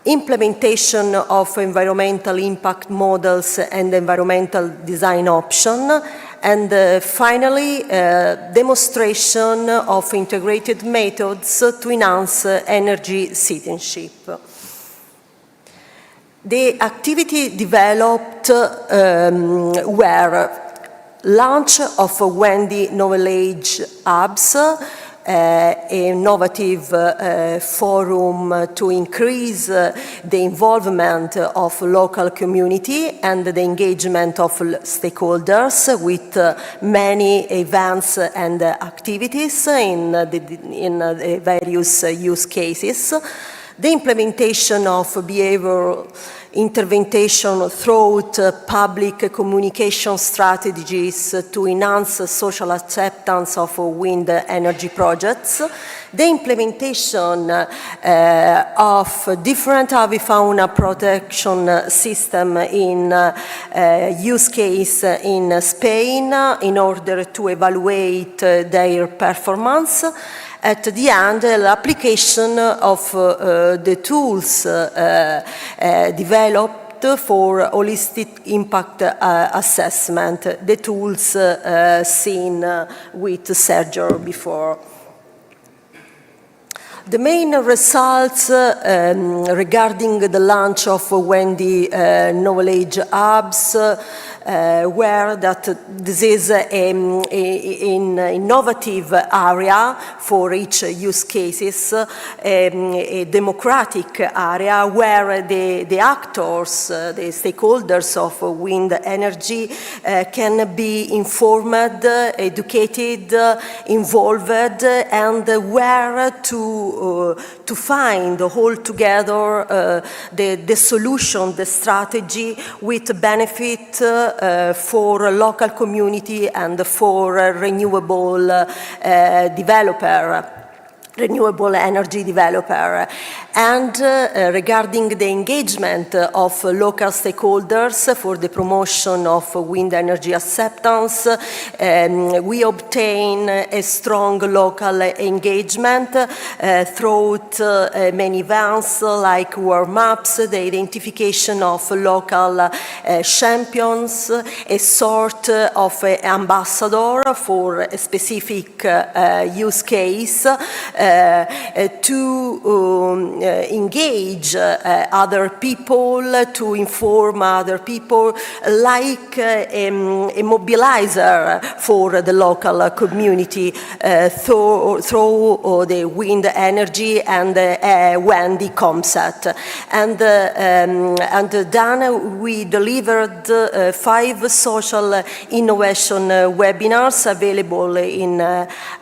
implementation of environmental impact models and environmental design option, and finally, demonstration of integrated methods to enhance energy citizenship. The activity developed were launch of WENDY Knowledge Hubs, an innovative forum to increase the involvement of local community and the engagement of stakeholders with many events and activities in the various use cases. The implementation of behavioral intervention throughout public communication strategies to enhance social acceptance of wind energy projects, the implementation of different avifauna protection system in use case in Spain in order to evaluate their performance. At the end, the application of the tools developed for holistic impact assessment, the tools seen with Sergio before. The main results regarding the launch of WENDY Knowledge Hubs where that this is an innovative area for each use cases, a democratic area where the actors, the stakeholders of wind energy can be informed, educated, involved, and where to find all together the solution, the strategy with benefit for local community and for renewable energy developer. And regarding the engagement of local stakeholders for the promotion of wind energy acceptance, we obtain a strong local engagement through many events like warm-ups, the identification of local champions, a sort of ambassador for a specific use case, to engage other people, to inform other people, like a mobilizer for the local community through the wind energy and WENDY concept. And then we delivered 5 social innovation webinars available in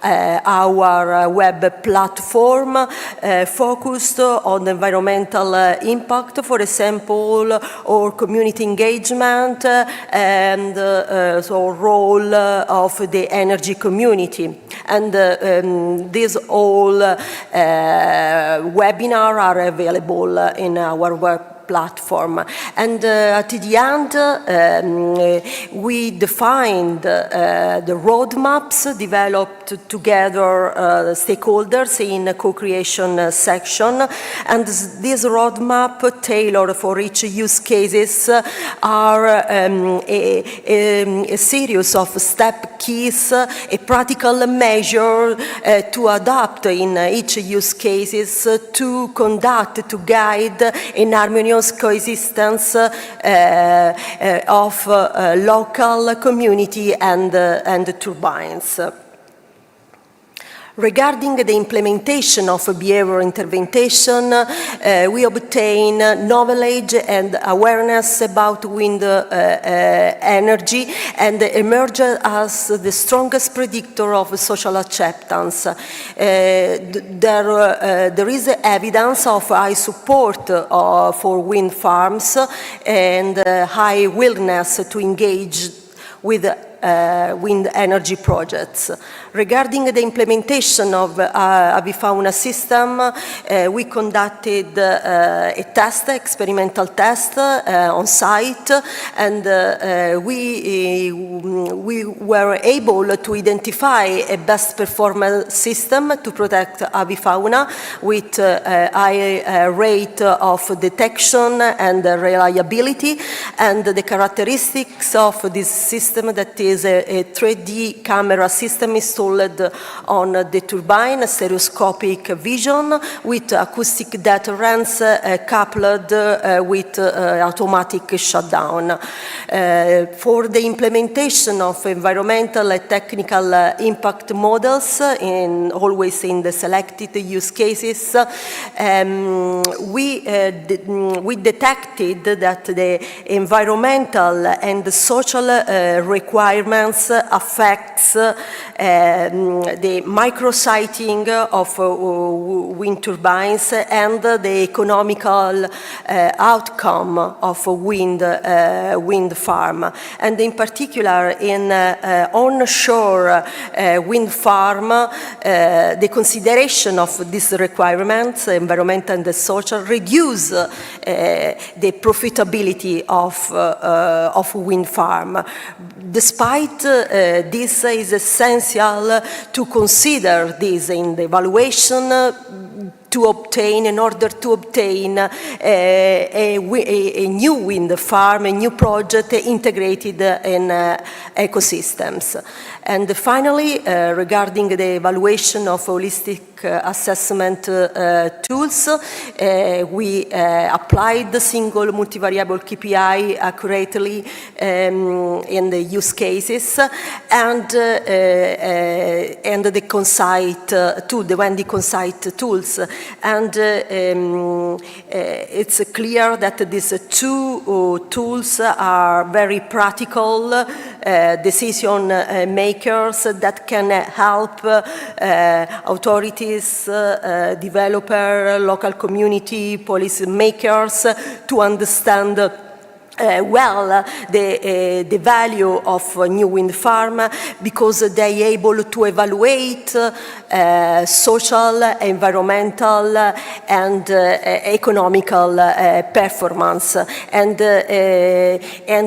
our web platform, focused on environmental impact, for example, or community engagement and so role of the energy community. And these all webinars are available in our web platform. And at the end, we defined the roadmaps developed together stakeholders in a co-creation section. And this roadmap, tailored for each use cases, are a series of step keys, a practical measure to adapt in each use cases to conduct, to guide an harmonious coexistence of local community and turbines. Regarding the implementation of behavior intervention, we obtain knowledge and awareness about wind energy and emerge as the strongest predictor of social acceptance. There is evidence of high support for wind farms and high willingness to engage with wind energy projects. Regarding the implementation of avifauna system, we conducted a test, experimental test on site, and we were able to identify a best performance system to protect avifauna with a high rate of detection and reliability, and the characteristics of this system, that is a 3D camera system installed on the turbine, stereoscopic vision with acoustic deterrence coupled with automatic shutdown. For the implementation of environmental and technical impact models, always in the selected use cases, we detected that the environmental and social requirements affects the micro-siting of wind turbines and the economical outcome of a wind farm. And in particular, in onshore wind farm, the consideration of these requirements, environmental and social, reduce the profitability of wind farm. Despite this is essential to consider this in the evaluation in order to obtain a new wind farm, a new project integrated in ecosystems. And finally, regarding the evaluation of holistic assessment tools, we applied the single multivariable KPI accurately in the use cases, and the Consite tool, the WENDY Consite tools. And it's clear that these two tools are very practical decision makers that can help authorities, developer, local community, policy makers to understand well the value of a new wind farm, because they are able to evaluate social, environmental, and economical performance, and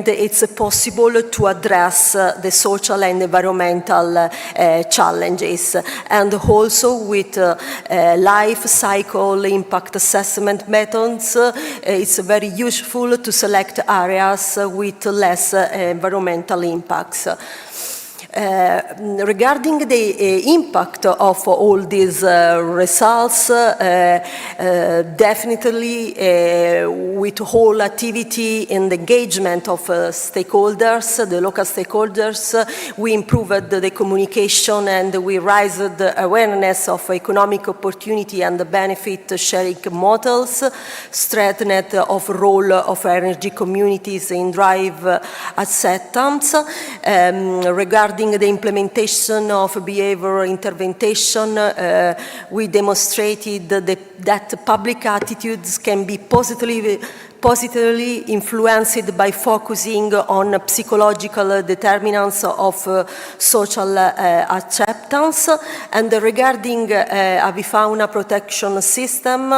it's possible to address the social and environmental challenges, and also with life cycle impact assessment methods. It's very useful to select areas with less environmental impacts. Regarding the impact of all these results, definitely with whole activity and engagement of stakeholders, the local stakeholders, we improved the communication and we raised the awareness of economic opportunity and the benefit sharing models, strengthened of role of energy communities in drive acceptance. Regarding the implementation of behavioral intervention, we demonstrated that public attitudes can be positively influenced by focusing on psychological determinants of social acceptance. And regarding avifauna protection system,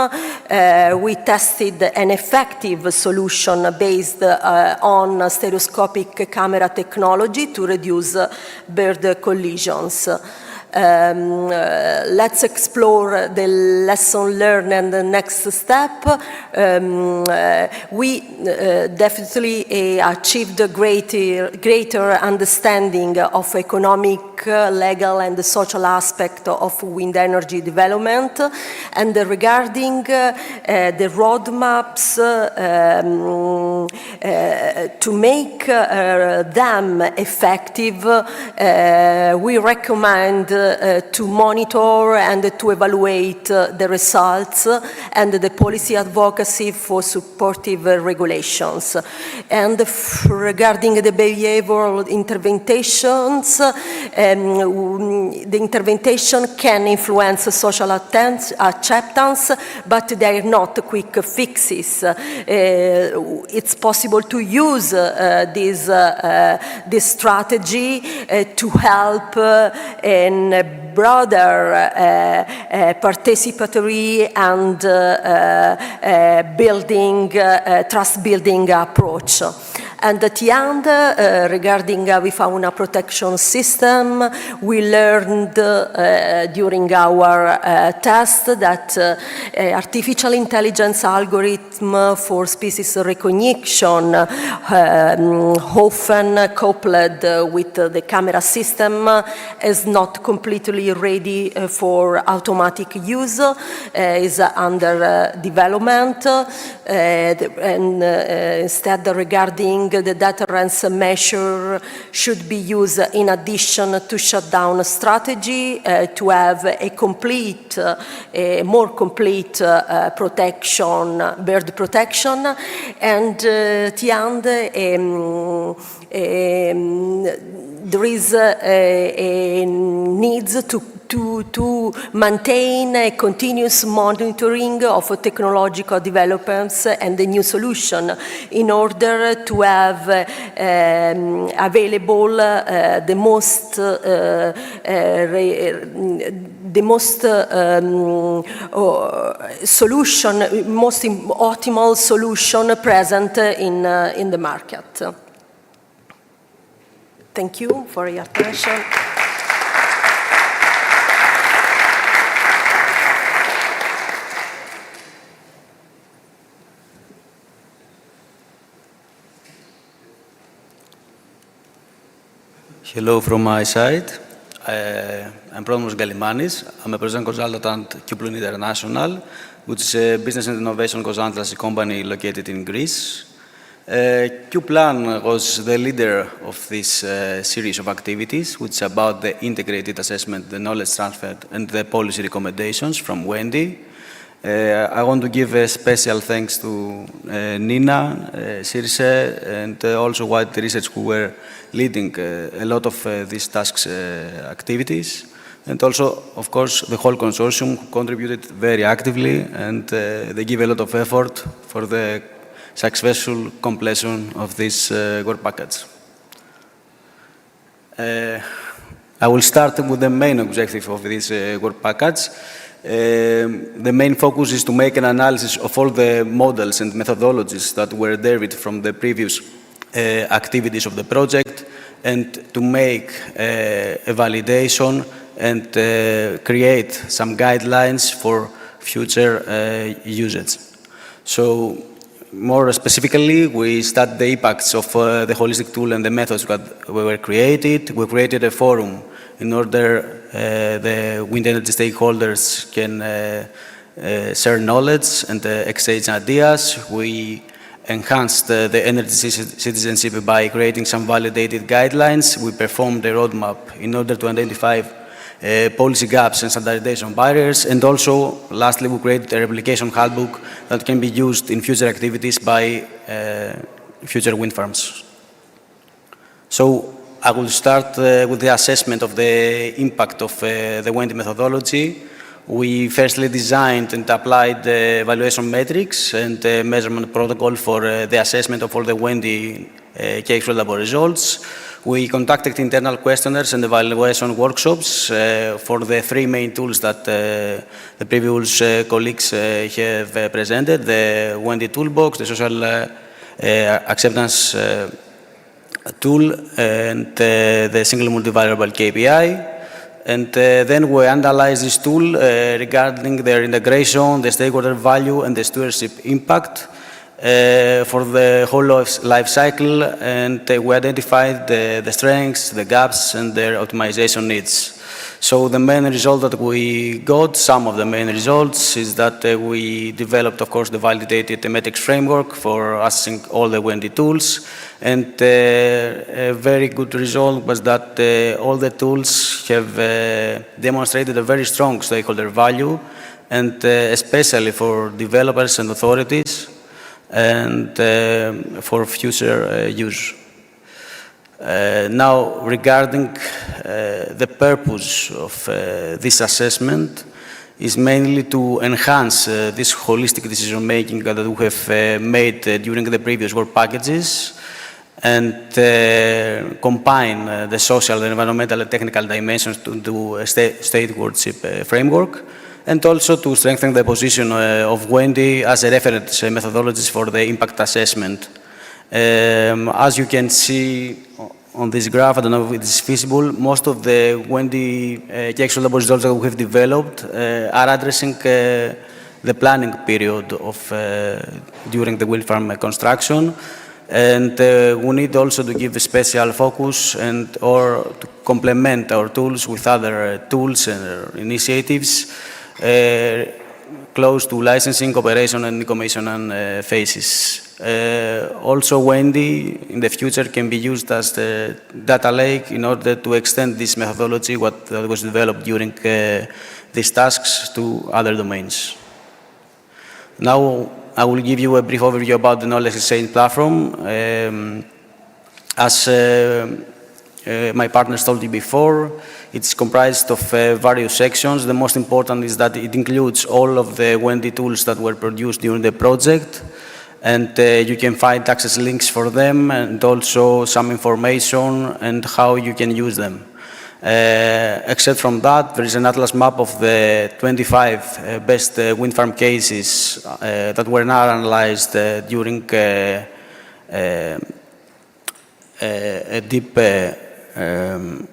we tested an effective solution based on stereoscopic camera technology to reduce bird collisions. Let's explore the lesson learned and the next step. We definitely achieved a greater understanding of economic, legal, and social aspect of wind energy development. And regarding the roadmaps, to make them effective, we recommend to monitor and to evaluate the results and the policy advocacy for supportive regulations. And regarding the behavioral interventions, the intervention can influence social acceptance, but they are not quick fixes. It's possible to use this strategy to help in broader participatory and trust-building approach. And at the end, regarding avifauna protection system, we learned during our test that artificial intelligence algorithm for species recognition, often coupled with the camera system, is not completely ready for automatic use, is under development, and instead regarding the deterrence measure should be used in addition to shutdown strategy to have a complete, more complete protection, bird protection, and at the end there is a need to maintain a continuous monitoring of technological developments and the new solution in order to have available the most optimal solution present in the market. Thank you for your attention. Hello from my side. I'm Promos Galimanis. I'm a president consultant at Cuplin International, which is a business and innovation consultancy company located in Greece. Qplan was the leader of this series of activities, which is about the integrated assessment, the knowledge transfer, and the policy recommendations from WENDY. I want to give a special thanks to Nina, Circe, and also White Research, who were leading a lot of these tasks activities. And also, of course, the whole consortium who contributed very actively, and they give a lot of effort for the successful completion of this work package. I will start with the main objective of this work package. The main focus is to make an analysis of all the models and methodologies that were derived from the previous activities of the project, and to make a validation and create some guidelines for future usage. So, more specifically, we studied the impacts of the holistic tool and the methods that were created. We created a forum in order the wind energy stakeholders can share knowledge and exchange ideas. We enhanced the energy citizenship by creating some validated guidelines. We performed a roadmap in order to identify policy gaps and standardization barriers. And also, lastly, we created a replication handbook that can be used in future activities by future wind farms. So, I will start with the assessment of the impact of the WENDY methodology. We firstly designed and applied the evaluation metrics and measurement protocol for the assessment of all the WENDY case lab results. We conducted internal questionnaires and evaluation workshops for the three main tools that the previous colleagues have presented: the WENDY toolbox, the social acceptance tool, and the single multivariable KPI. And then we analyze this tool regarding their integration, the stakeholder value, and the stewardship impact for the whole life cycle. And we identified the strengths, the gaps, and their optimization needs. So the main result that we got, some of the main results, is that we developed, of course, the validated metrics framework for assessing all the WENDY tools. And a very good result was that all the tools have demonstrated a very strong stakeholder value, and especially for developers and authorities, and for future use. Now, regarding the purpose of this assessment is mainly to enhance this holistic decision-making that we have made during the previous work packages, and combine the social, environmental, and technical dimensions to a stewardship framework, and also to strengthen the position of WENDY as a reference methodology for the impact assessment. As you can see on this graph, I don't know if it is visible, most of the WENDY actual results that we have developed are addressing the planning period of during the wind farm construction. And we need also to give a special focus or to complement our tools with other tools and initiatives close to licensing, operation, and decommission phases. Also, WENDY in the future can be used as the data lake in order to extend this methodology, what was developed during these tasks, to other domains. Now, I will give you a brief overview about the knowledge exchange platform. As my partners told you before, it's comprised of various sections. The most important is that it includes all of the WENDY tools that were produced during the project, and you can find access links for them, and also some information and how you can use them. Except from that, there is an atlas map of the 25 best wind farm cases that were now analyzed during a deep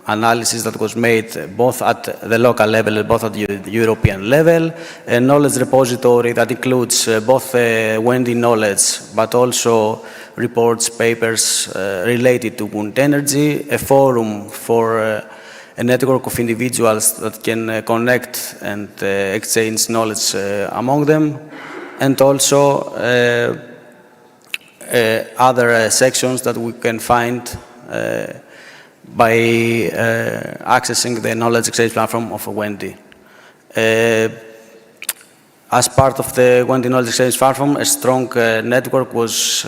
analysis that was made both at the local level and both at the European level. A knowledge repository that includes both WENDY knowledge, but also reports, papers related to wind energy, a forum for a network of individuals that can connect and exchange knowledge among them, and also other sections that we can find by accessing the knowledge exchange platform of WENDY. As part of the WENDY Knowledge Exchange platform, a strong network was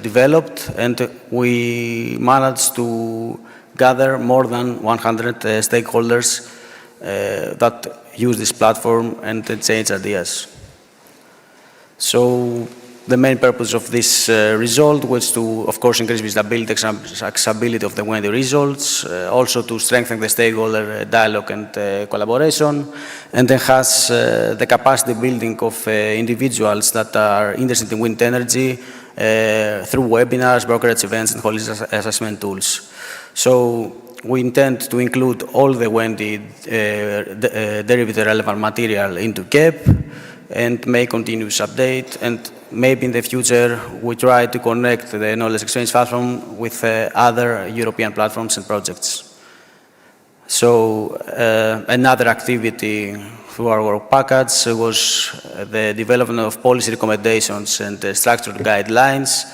developed, and we managed to gather more than 100 stakeholders that use this platform and change ideas. So the main purpose of this result was to, of course, increase visibility and accessibility of the WENDY results, also to strengthen the stakeholder dialogue and collaboration, and enhance the capacity building of individuals that are interested in wind energy through webinars, brokerage events, and holistic assessment tools. So we intend to include all the WENDY derivative relevant material into KEP and make continuous update, and maybe in the future we try to connect the knowledge exchange platform with other European platforms and projects. So another activity through our work package was the development of policy recommendations and structured guidelines.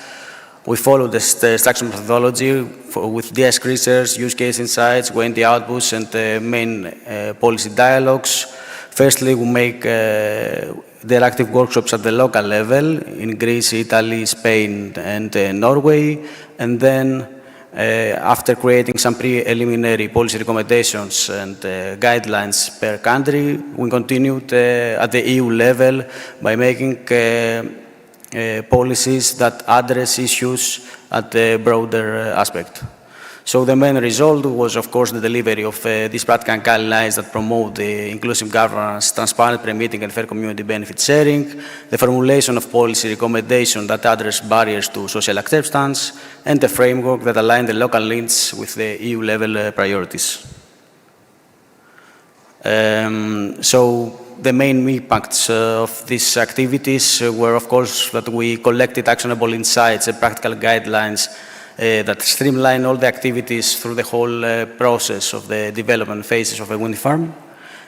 We follow the structured methodology with desk research, use case insights, WENDY outputs, and main policy dialogues. Firstly, we make interactive workshops at the local level in Greece, Italy, Spain, and Norway. And then, after creating some preliminary policy recommendations and guidelines per country, we continued at the EU level by making policies that address issues at a broader aspect. So the main result was, of course, the delivery of these practical guidelines that promote the inclusive governance, transparent permitting, and fair community benefit sharing, the formulation of policy recommendations that address barriers to social acceptance, and the framework that align the local needs with the EU-level priorities. So the main impacts of these activities were, of course, that we collected actionable insights and practical guidelines that streamline all the activities through the whole process of the development phases of a wind farm.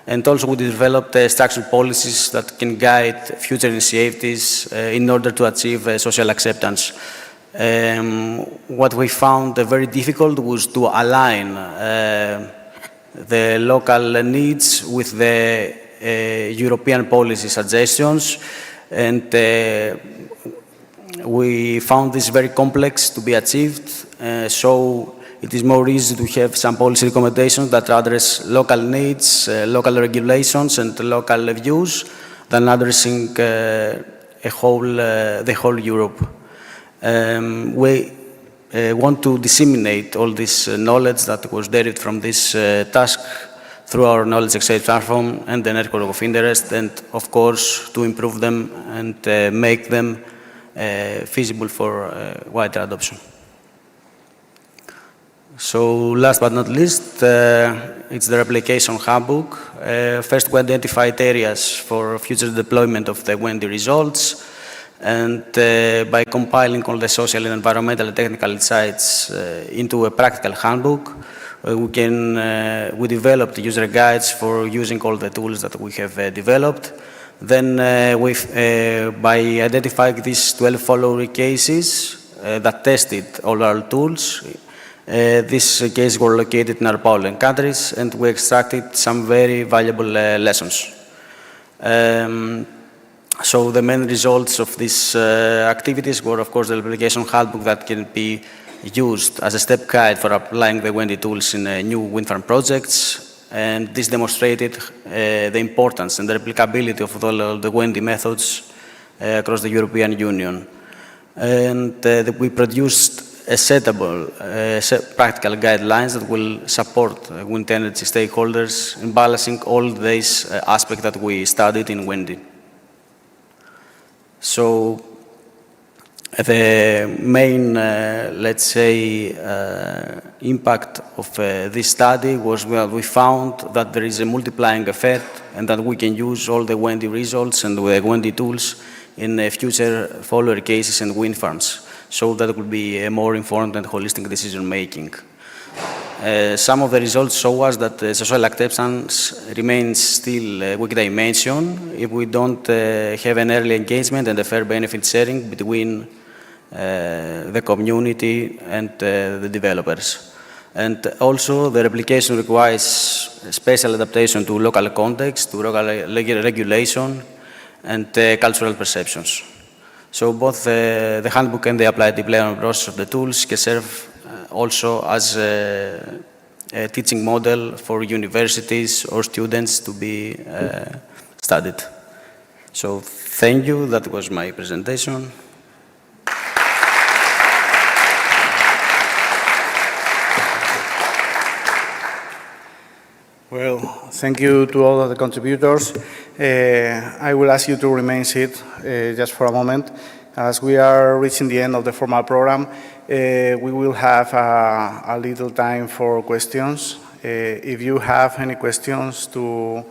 And also we developed structured policies that can guide future initiatives in order to achieve social acceptance. What we found very difficult was to align the local needs with the European policy suggestions, and we found this very complex to be achieved, so it is more easy to have some policy recommendations that address local needs, local regulations, and local views than addressing the whole Europe. We want to disseminate all this knowledge that was derived from this task through our knowledge exchange platform and the network of interest, and of course to improve them and make them feasible for wider adoption. So last but not least, it's the replication handbook. First, we identified areas for future deployment of the WENDY results, and by compiling all the social and environmental and technical insights into a practical handbook, we developed user guides for using all the tools that we have developed. Then, by identifying these 12 follower cases that tested all our tools, these cases were located in our Poland countries, and we extracted some very valuable lessons. So the main results of these activities were, of course, the application handbook that can be used as a step guide for applying the WENDY tools in new wind farm projects. And this demonstrated the importance and the replicability of all the WENDY methods across the European Union. And we produced practical guidelines that will support wind energy stakeholders in balancing all these aspects that we studied in WENDY. So the main, let's say, impact of this study was that we found that there is a multiplying effect and that we can use all the WENDY results and the WENDY tools in future follower cases and wind farms. so that it will be a more informed and holistic decision making. Some of the results show us that social acceptance remains still a weak dimension if we don't have an early engagement and a fair benefit sharing between the community and the developers. And also the replication requires special adaptation to local context, to local regulation and cultural perceptions. So both the handbook and the applied deployment process of the tools can serve also as a teaching model for universities or students to be studied. So thank you, that was my presentation. Well, thank you to all of the contributors. I will ask you to remain seated just for a moment. As we are reaching the end of the formal program, we will have a little time for questions. If you have any questions to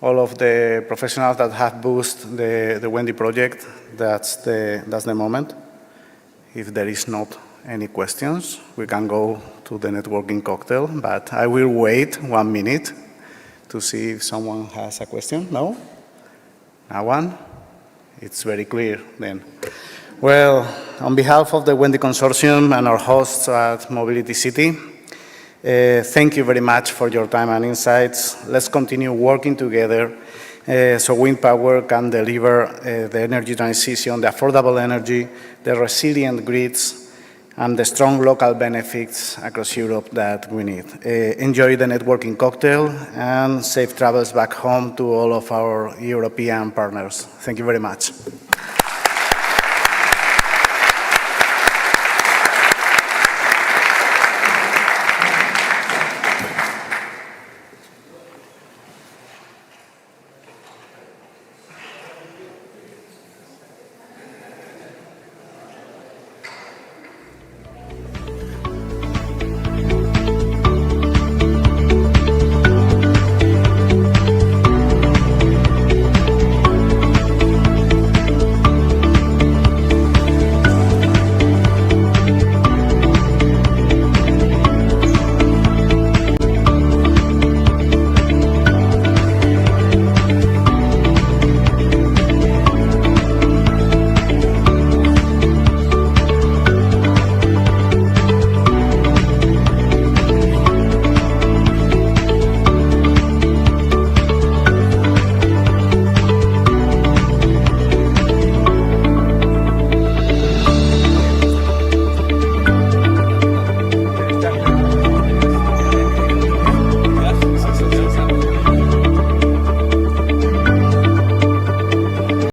all of the professionals that have boosted the WENDY project, that's the moment. If there is not any questions, we can go to the networking cocktail, but I will wait 1 minute to see if someone has a question. No? No one? It's very clear then. Well, on behalf of the WENDY Consortium and our hosts at Mobility City, thank you very much for your time and insights. Let's continue working together so wind power can deliver the energy transition, the affordable energy, the resilient grids, and the strong local benefits across Europe that we need. Enjoy the networking cocktail and safe travels back home to all of our European partners. Thank you very much.